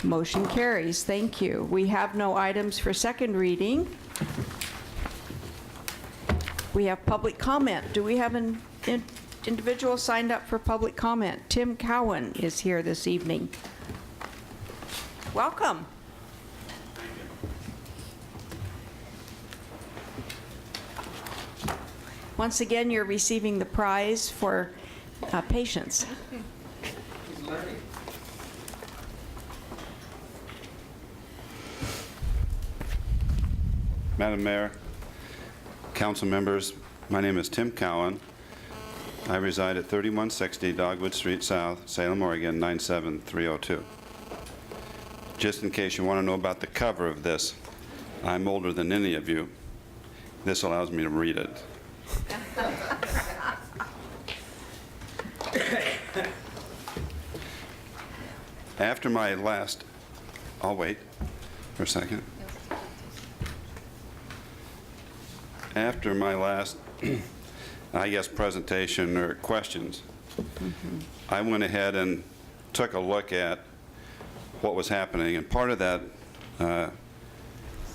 Motion carries. Thank you. We have no items for second reading. We have public comment. Do we have an individual signed up for public comment? Tim Cowan is here this evening. Welcome. Once again, you're receiving the prize for patience. Madam Mayor, council members, my name is Tim Cowan. I reside at 3160 Dogwood Street South, Salem, Oregon 97302. Just in case you want to know about the cover of this, I'm older than any of you. This allows me to read it. After my last, I'll wait for a second. After my last, I guess, presentation or questions, I went ahead and took a look at what was happening. And part of that,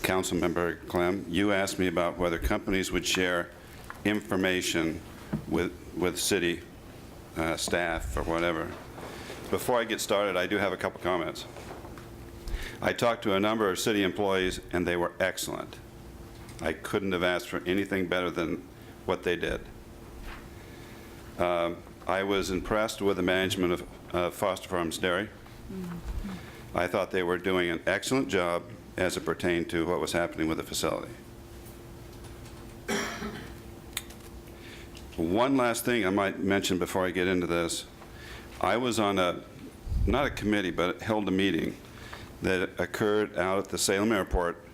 Councilmember Clem, you asked me about whether companies would share information with city staff or whatever. Before I get started, I do have a couple comments. I talked to a number of city employees, and they were excellent. I couldn't have asked for anything better than what they did. I was impressed with the management of Foster Farms Dairy. I thought they were doing an excellent job as it pertained to what was happening with the facility. One last thing I might mention before I get into this. I was on not a committee, but held a meeting that occurred out at the Salem Airport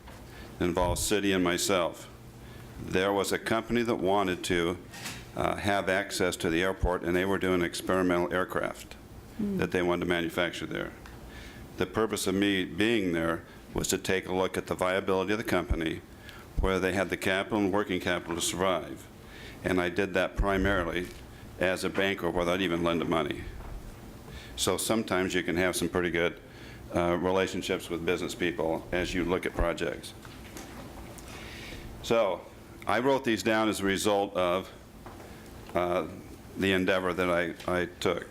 that involved city and myself. There was a company that wanted to have access to the airport, and they were doing experimental aircraft that they wanted to manufacture there. The purpose of me being there was to take a look at the viability of the company, whether they had the capital and working capital to survive. And I did that primarily as a banker without even lending money. So sometimes you can have some pretty good relationships with business people as you look at projects. So I wrote these down as a result of the endeavor that I took.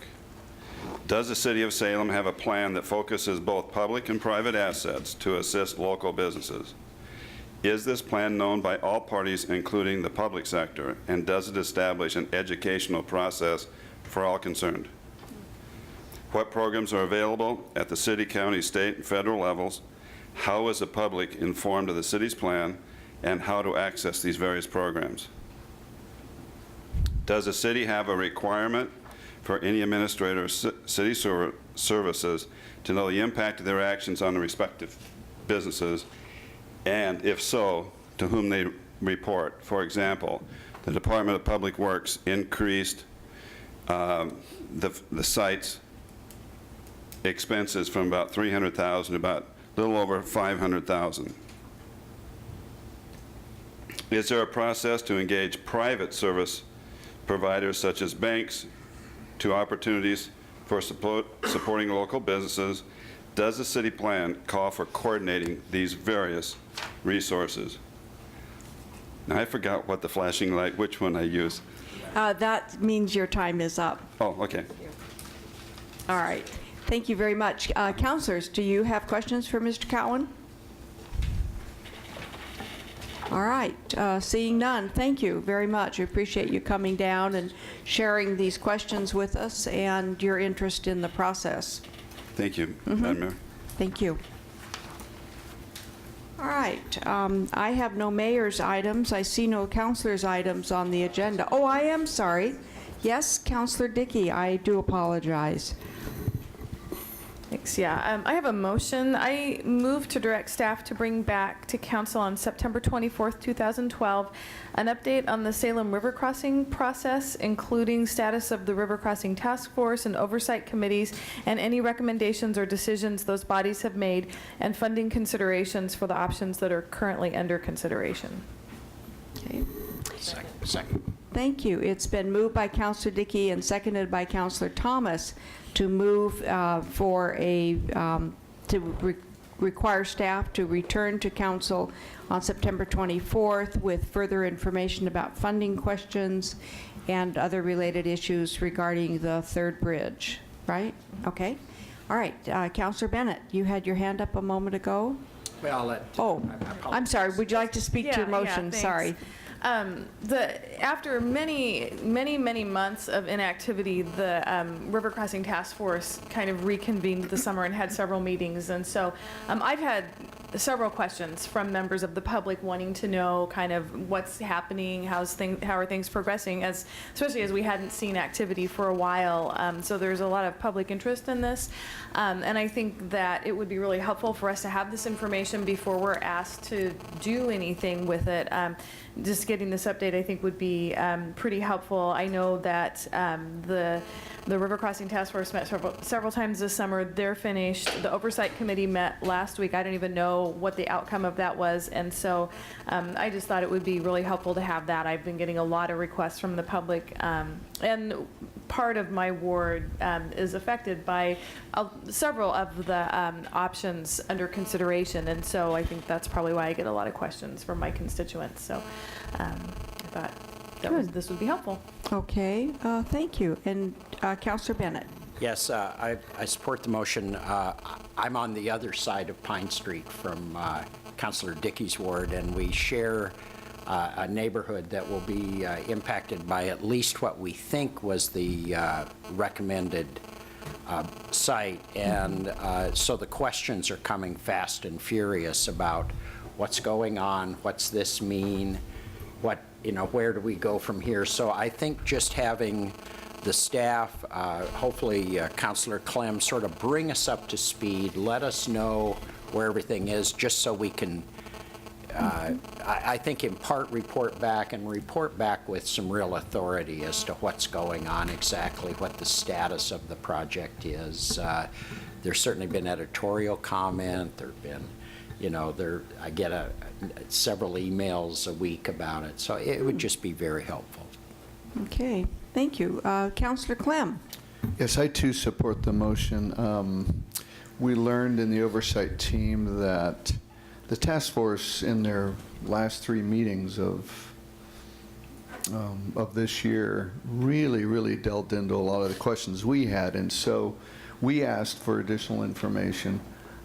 Does the City of Salem have a plan that focuses both public and private assets to assist local businesses? Is this plan known by all parties, including the public sector, and does it establish an educational process for all concerned? What programs are available at the city, county, state, and federal levels? How is the public informed of the city's plan and how to access these various programs? Does the city have a requirement for any administrator of city services to know the impact of their actions on the respective businesses, and if so, to whom they report? For example, the Department of Public Works increased the site's expenses from about $300,000 to about a little over $500,000. Is there a process to engage private service providers such as banks to opportunities for supporting local businesses Does the city plan call for coordinating these various resources? Now, I forgot what the flashing light, which one I use. That means your time is up. Oh, okay. All right. Thank you very much. Councilors, do you have questions for Mr. Cowan? All right. Seeing none, thank you very much. We appreciate you coming down and sharing these questions with us and your interest in the process. Thank you, Madam Mayor. Thank you. All right. I have no mayor's items. I see no councilor's items on the agenda. Oh, I am sorry. Yes, Councilor Dickey, I do apologize. Thanks, yeah. I have a motion. I move to direct staff to bring back to council on September 24th, 2012, an update on the Salem River crossing process, including status of the River Crossing Task Force and oversight committees, and any recommendations or decisions those bodies have made, and funding considerations for the options that are currently under consideration. Okay. Second. Thank you. It's been moved by Councilor Dickey and seconded by Councilor Thomas to move for a, require staff to return to council on September 24th with further information about funding questions and other related issues regarding the third bridge, right? Okay. All right. Councilor Bennett, you had your hand up a moment ago. Well, I'm sorry. Would you like to speak to your motion? thanks. Sorry. After many months of inactivity, the River Crossing Task Force kind of reconvened this summer and had several meetings. And so I've had several questions from members of the public wanting to know kind of what's happening, how are things progressing, especially as we hadn't seen activity for a while. So there's a lot of public interest in this. And I think that it would be really helpful for us to have this information before we're asked to do anything with it. Just getting this update, I think, would be pretty helpful. I know that the River Crossing Task Force met several times this summer. They're finished. The Oversight Committee met last week. I don't even know what the outcome of that was, and so I just thought it would be really helpful to have that. I've been getting a lot of requests from the public, and part of my ward is affected by several of the options under consideration, and so I think that's probably why I get a lot of questions from my constituents. So I thought this would be helpful. Okay, thank you. And Councilor Bennett. Yes, I support the motion. I'm on the other side of Pine Street from Councilor Dickey's ward, and we share a neighborhood that will be impacted by at least what we think was the recommended site. And so the questions are coming fast and furious about what's going on, what's this mean, where do we go from here? So I think just having the staff, hopefully Councilor Clem, sort of bring us up to speed, let us know where everything is, just so we can, I think, in part report back with some real authority as to what's going on exactly, what the status of the project is. There's certainly been editorial comment. There have been, I get several emails a week about it. So it would just be very helpful. Okay, thank you. Councilor Clem. Yes, I too support the motion. We learned in the oversight team that the task force in their last 3 meetings of this year really delved into a lot of the questions we had, and so we asked for additional information.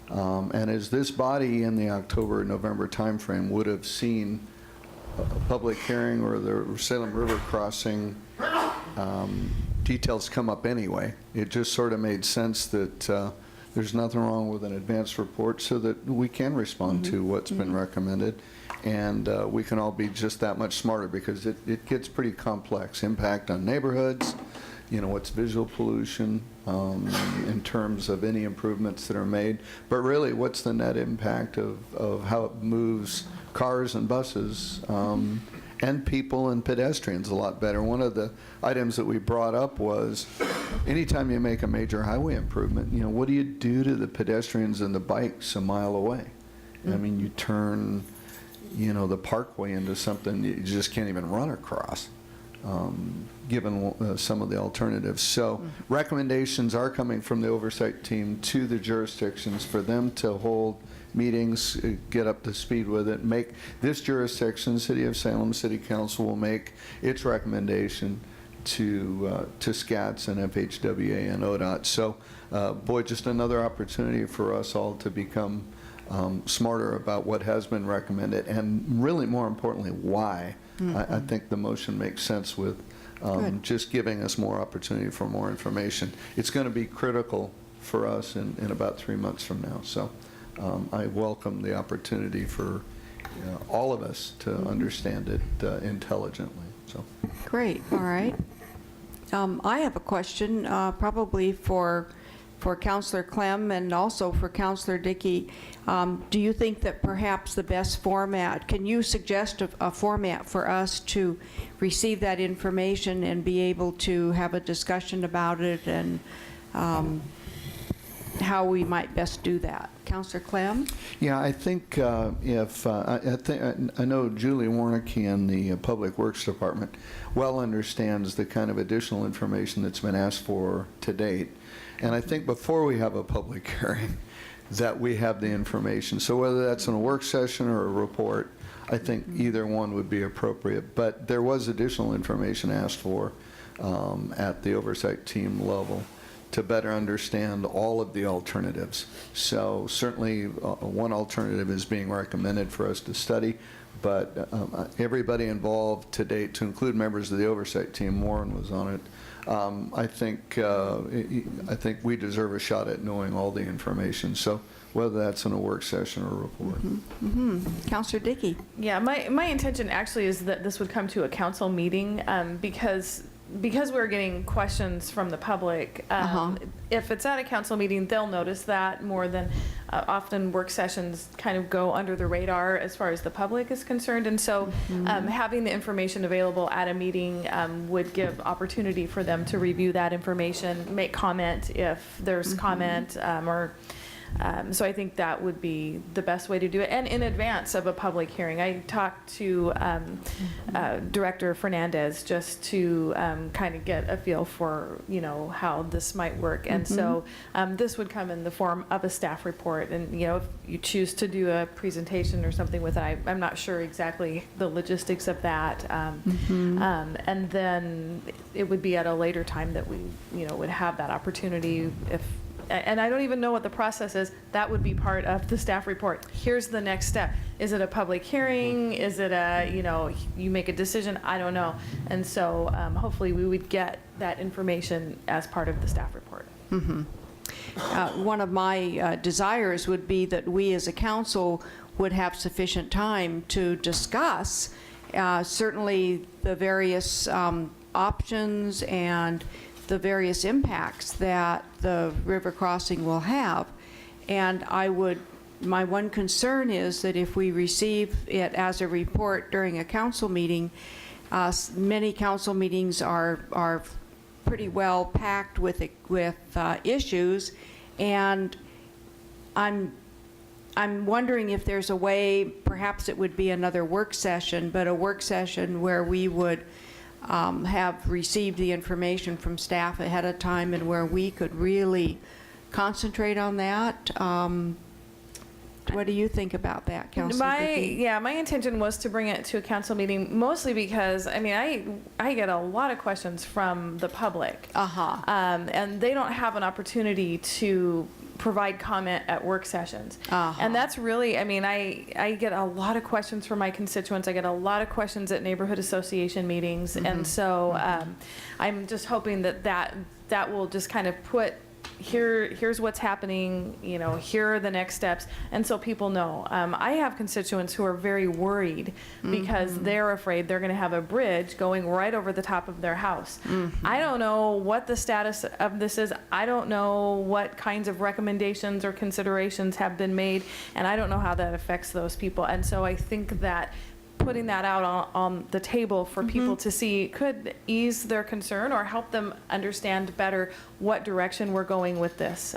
And as this body in the October-November timeframe would have seen a public hearing or the Salem River crossing details come up anyway, it just sort of made sense that there's nothing wrong with an advanced report so that we can respond to what's been recommended, and we can all be just that much smarter, because it gets pretty complex. Impact on neighborhoods, what's visual pollution in terms of any improvements that are made, but really what's the net impact of how it moves cars and buses and people and pedestrians a lot better. One of the items that we brought up was anytime you make a major highway improvement, what do you do to the pedestrians and the bikes a mile away? I mean, you turn the parkway into something you just can't even run across. given some of the alternatives. So recommendations are coming from the oversight team to the jurisdictions for them to hold meetings, get up to speed with it, make this jurisdiction, City of Salem City Council will make its recommendation to SCATS and FHWA and ODOT. So, boy, just another opportunity for us all to become smarter about what has been recommended, and really more importantly, why. I think the motion makes sense with just giving us more opportunity for more information. It's going to be critical for us in about 3 months from now. So I welcome the opportunity for all of us to understand it intelligently. So. Great, all right. I have a question, probably for Councilor Clem and also for Councilor Dickey. Do you think that perhaps the best format, can you suggest a format for us to receive that information and be able to have a discussion about it, and how we might best do that? Councilor Clem? Yeah, I think I know Julie Warnicki in the Public Works Department well understands the kind of additional information that's been asked for to date. And I think before we have a public hearing, that we have the information. So whether that's in a work session or a report, I think either one would be appropriate. But there was additional information asked for at the oversight team level to better understand all of the alternatives. So certainly one alternative is being recommended for us to study, but everybody involved to date, to include members of the oversight team, Warren was on it, I think we deserve a shot at knowing all the information. So whether that's in a work session or a report. Councilor Dickey? Yeah, my intention actually is that this would come to a council meeting, because we're getting questions from the public. If it's at a council meeting, they'll notice that more than often work sessions kind of go under the radar as far as the public is concerned. And so having the information available at a meeting would give opportunity for them to review that information, make comment if there's comment, so I think that would be the best way to do it, and in advance of a public hearing. I talked to Director Fernandez just to kind of get a feel for, how this might work. And so this would come in the form of a staff report, and if you choose to do a presentation or something with it, I'm not sure exactly the logistics of that. And then it would be at a later time that we would have that opportunity. And I don't even know what the process is. That would be part of the staff report. Here's the next step. Is it a public hearing? Is it you make a decision? I don't know. And so hopefully we would get that information as part of the staff report. One of my desires would be that we as a council would have sufficient time to discuss certainly the various options and the various impacts that the river crossing will have. And my one concern is that if we receive it as a report during a council meeting, many council meetings are pretty well packed with issues, and I'm wondering if there's a way, perhaps it would be another work session, but a work session where we would have received the information from staff ahead of time, and where we could really concentrate on that. What do you think about that, Councilor Dickey? My intention was to bring it to a council meeting, mostly because I get a lot of questions from the public, and they don't have an opportunity to provide comment at work sessions. And that's really, I get a lot of questions from my constituents. I get a lot of questions at neighborhood association meetings. And so I'm just hoping that will just kind of put, here's what's happening, here are the next steps. And so people know. I have constituents who are very worried because they're afraid they're going to have a bridge going right over the top of their house. I don't know what the status of this is. I don't know what kinds of recommendations or considerations have been made, and I don't know how that affects those people. And so I think that putting that out on the table for people to see could ease their concern or help them understand better what direction we're going with this.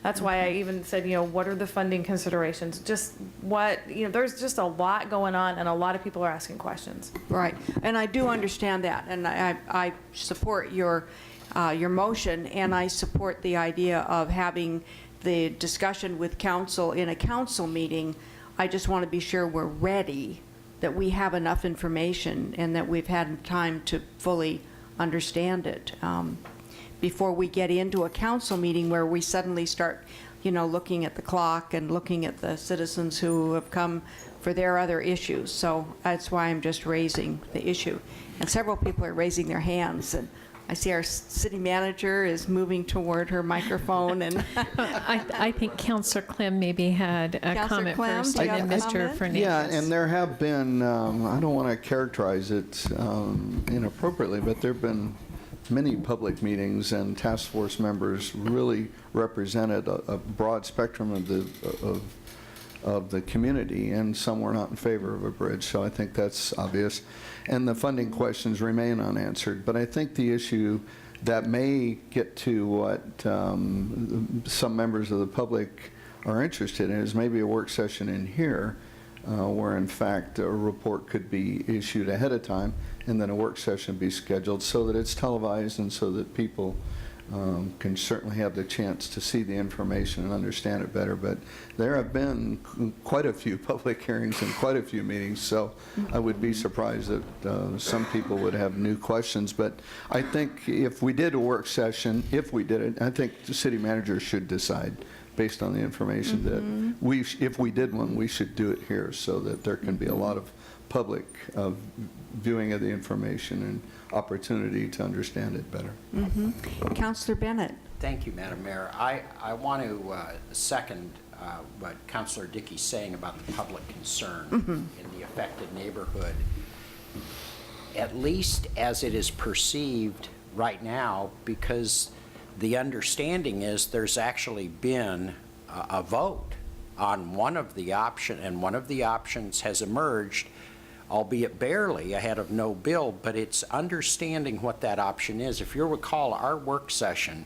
That's why I even said, what are the funding considerations? Just there's just a lot going on, and a lot of people are asking questions. Right, and I do understand that, and I support your motion, and I support the idea of having the discussion with council in a council meeting. I just want to be sure we're ready, that we have enough information, and that we've had time to fully understand it before we get into a council meeting where we suddenly start, looking at the clock and looking at the citizens who have come for their other issues. So that's why I'm just raising the issue. And several people are raising their hands, and I see our city manager is moving toward her microphone. And I think Councilor Clem maybe had a Councilor comment Clem, first, do you and have then a Mr. comment? Fernandez. Yeah, and there have been, I don't want to characterize it inappropriately, but there have been many public meetings, and task force members really represented a broad spectrum of the community, and some were not in favor of a bridge, so I think that's obvious. And the funding questions remain unanswered. But I think the issue that may get to what some members of the public are interested in is maybe a work session in here where in fact a report could be issued ahead of time, and then a work session be scheduled so that it's televised and so that people can certainly have the chance to see the information and understand it better. But there have been quite a few public hearings and quite a few meetings, so I would be surprised that some people would have new questions. But I think if we did a work session, if we did it, I think the city manager should decide based on the information that if we did one, we should do it here so that there can be a lot of public viewing of the information and opportunity to understand it better. Councilor Bennett. Thank you, Madam Mayor. I want to second what Councilor Dickey's saying about the public concern in the affected neighborhood. At least as it is perceived right now, because the understanding is there's actually been a vote on one of the options, and one of the options has emerged, albeit barely, ahead of no bill, but it's understanding what that option is. If you recall, our work session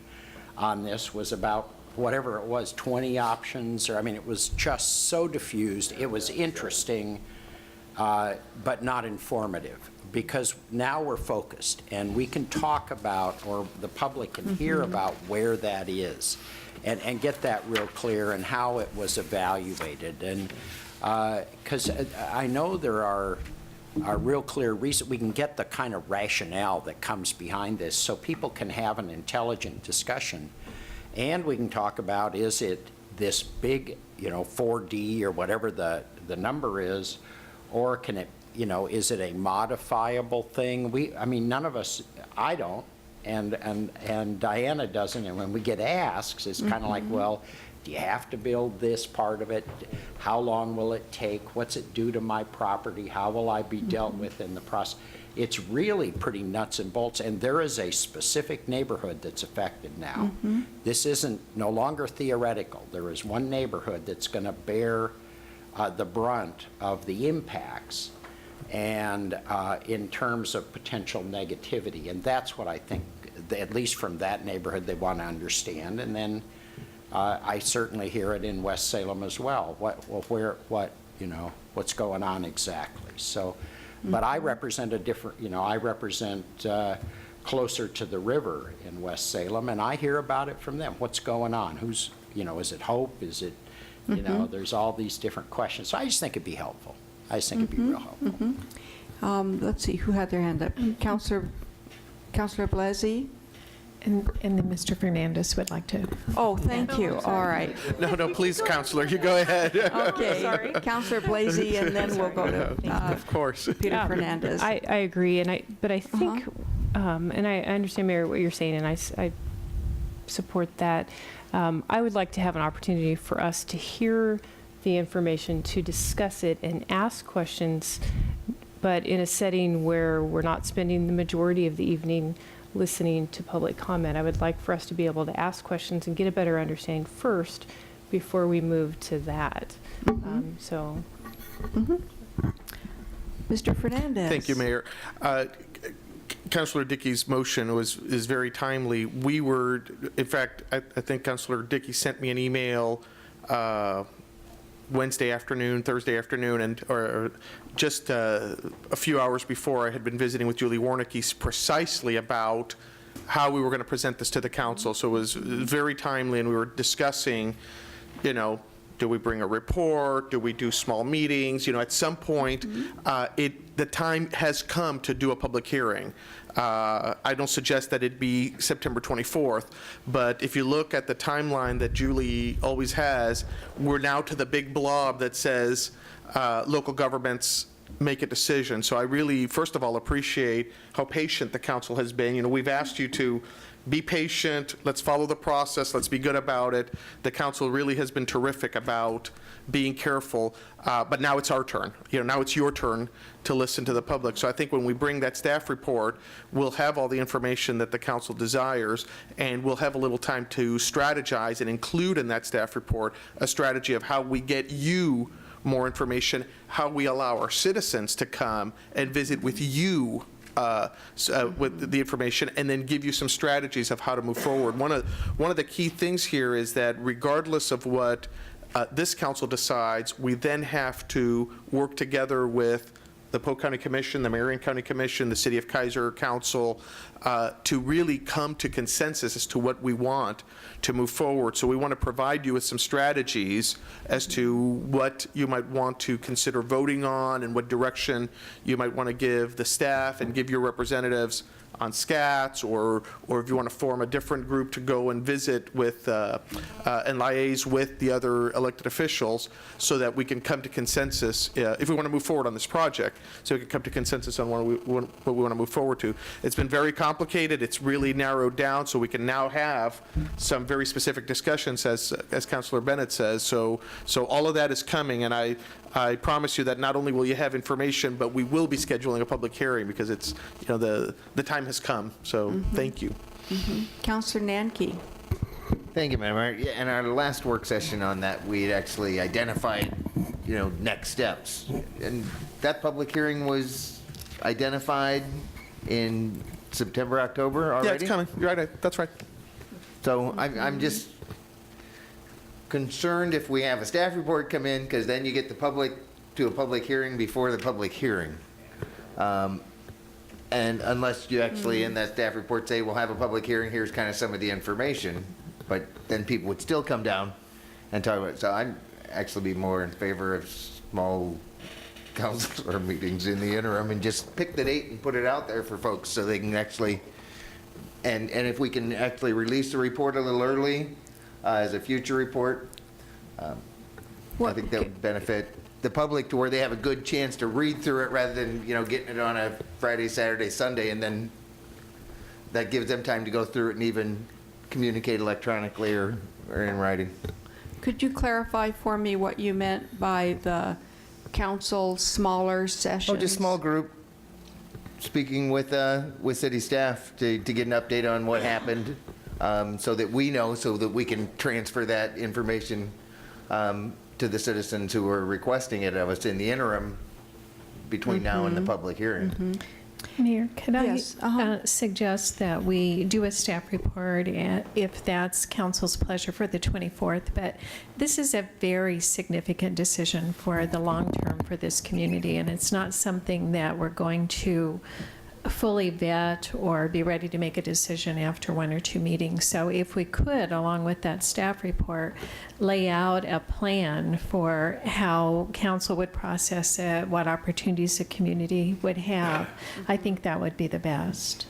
on this was about whatever it was, 20 options, or it was just so diffused. It was interesting, but not informative, because now we're focused and we can talk about, or the public can hear about where that is and get that real clear and how it was evaluated. And because I know there are real clear reasons, we can get the kind of rationale that comes behind this so people can have an intelligent discussion. And we can talk about, is it this big, 4D or whatever the number is, or can it, is it a modifiable thing? None of us, I don't, and Diana doesn't, and when we get asked, it's kind of like, well, do you have to build this part of it? How long will it take? What's it do to my property? How will I be dealt with in the process? It's really pretty nuts and bolts, and there is a specific neighborhood that's affected now. This isn't no longer theoretical. There is one neighborhood that's going to bear the brunt of the impacts, and in terms of potential negativity, and that's what I think, at least from that neighborhood, they want to understand. And then I certainly hear it in West Salem as well. What's going on exactly? So, but I represent a different, I represent closer to the river in West Salem, and I hear about it from them. What's going on? Who's, is it Hope? Is it, there's all these different questions. So I just think it'd be helpful. I just think it'd be real helpful. Let's see, who had their hand up? Councilor Blasey? And then Mr. Fernandez would like to. Oh, thank you. All right. No, please, Counselor, you go ahead. Okay. Sorry. Councilor Blasey, and then we'll go to of course. Peter Fernandez. I agree, but I think, and I understand, Mayor, what you're saying, and I support that. I would like to have an opportunity for us to hear the information, to discuss it and ask questions, but in a setting where we're not spending the majority of the evening listening to public comment. I would like for us to be able to ask questions and get a better understanding first before we move to that. Mr. Fernandez. Thank you, Mayor. Councilor Dickey's motion is very timely. We were, in fact, I think Councilor Dickey sent me an email Wednesday afternoon, Thursday afternoon, or just a few hours before I had been visiting with Julie Warnicke precisely about how we were going to present this to the council. So it was very timely, and we were discussing, you know, do we bring a report? Do we do small meetings? You know, at some point, the time has come to do a public hearing. I don't suggest that it be September 24th, but if you look at the timeline that Julie always has, we're now to the big blob that says local governments make a decision. So I really, first of all, appreciate how patient the council has been. You know, we've asked you to be patient, let's follow the process, let's be good about it. The council really has been terrific about being careful, but now it's our turn. You know, now it's your turn to listen to the public. So I think when we bring that staff report, we'll have all the information that the council desires, and we'll have a little time to strategize and include in that staff report a strategy of how we get you more information, how we allow our citizens to come and visit with you with the information, and then give you some strategies of how to move forward. One of the key things here is that regardless of what this council decides, we then have to work together with the Polk County Commission, the Marion County Commission, the City of Kaiser Council, to really come to consensus as to what we want to move forward. So we want to provide you with some strategies as to what you might want to consider voting on and what direction you might want to give the staff and give your representatives on SCATs, or if you want to form a different group to go and visit with and liaise with the other elected officials, so that we can come to consensus if we want to move forward on this project, so we can come to consensus on what we want to move forward to. It's been very complicated. It's really narrowed down, so we can now have some very specific discussions, as Councilor Bennett says. So all of that is coming, and I promise you that not only will you have information, but we will be scheduling a public hearing, because it's, you know, the time has come. So thank you. Councilor Nanke. Thank you, Madam Mayor. Yeah, in our last work session on that, we had actually identified, you know, next steps. And that public hearing was identified in September, October already? Yeah, it's coming. You're right. That's right. So I'm just concerned if we have a staff report come in, because then you get the public to a public hearing before the public hearing. And unless you actually in that staff report say, we'll have a public hearing, here's kind of some of the information, but then people would still come down and talk about it. So I'd actually be more in favor of small council meetings in the interim, and just pick the date and put it out there for folks so they can actually, and if we can actually release the report a little early as a future report, I think that would benefit the public, to where they have a good chance to read through it rather than, you know, getting it on a Friday, Saturday, Sunday, and then that gives them time to go through it and even communicate electronically or in writing. Could you clarify for me what you meant by the council smaller sessions? Oh, just small group, speaking with city staff to get an update on what happened, so that we know, so that we can transfer that information to the citizens who are requesting it of us in the interim between now and the public hearing. Mayor, could Yes, I suggest that we do a staff report, if that's council's pleasure, for the 24th? But this is a very significant decision for the long term for this community, and it's not something that we're going to fully vet or be ready to make a decision after one or two meetings. So if we could, along with that staff report, lay out a plan for how council would process it, what opportunities the community would have, I think that would be the best.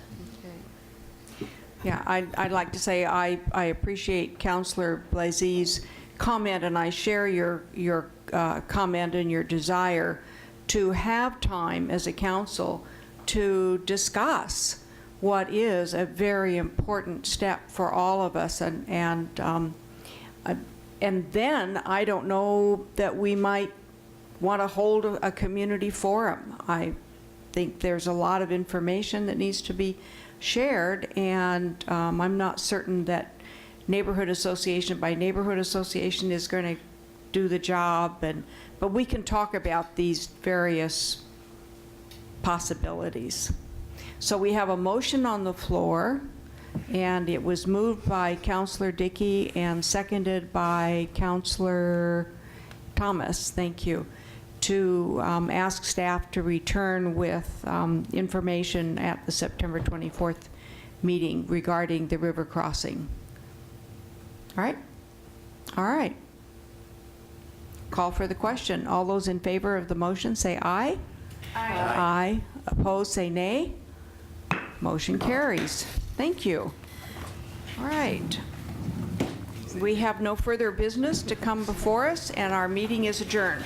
Yeah, I'd like to say I appreciate Councilor Blazy's comment, and I share your comment and your desire to have time as a council to discuss what is a very important step for all of us, and then I don't know that we might want to hold a community forum. I think there's a lot of information that needs to be shared, and I'm not certain that neighborhood association by neighborhood association is going to do the job, but we can talk about these various possibilities. So we have a motion on the floor, and it was moved by Counselor Dickey and seconded by Counselor Thomas, thank you, to ask staff to return with information at the September 24th meeting regarding the river crossing. All right? All right. Call for the question. All those in favor of the motion say aye. Aye. Aye. Opposed, say nay. Motion carries. Thank you. All right. We have no further business to come before us, and our meeting is adjourned.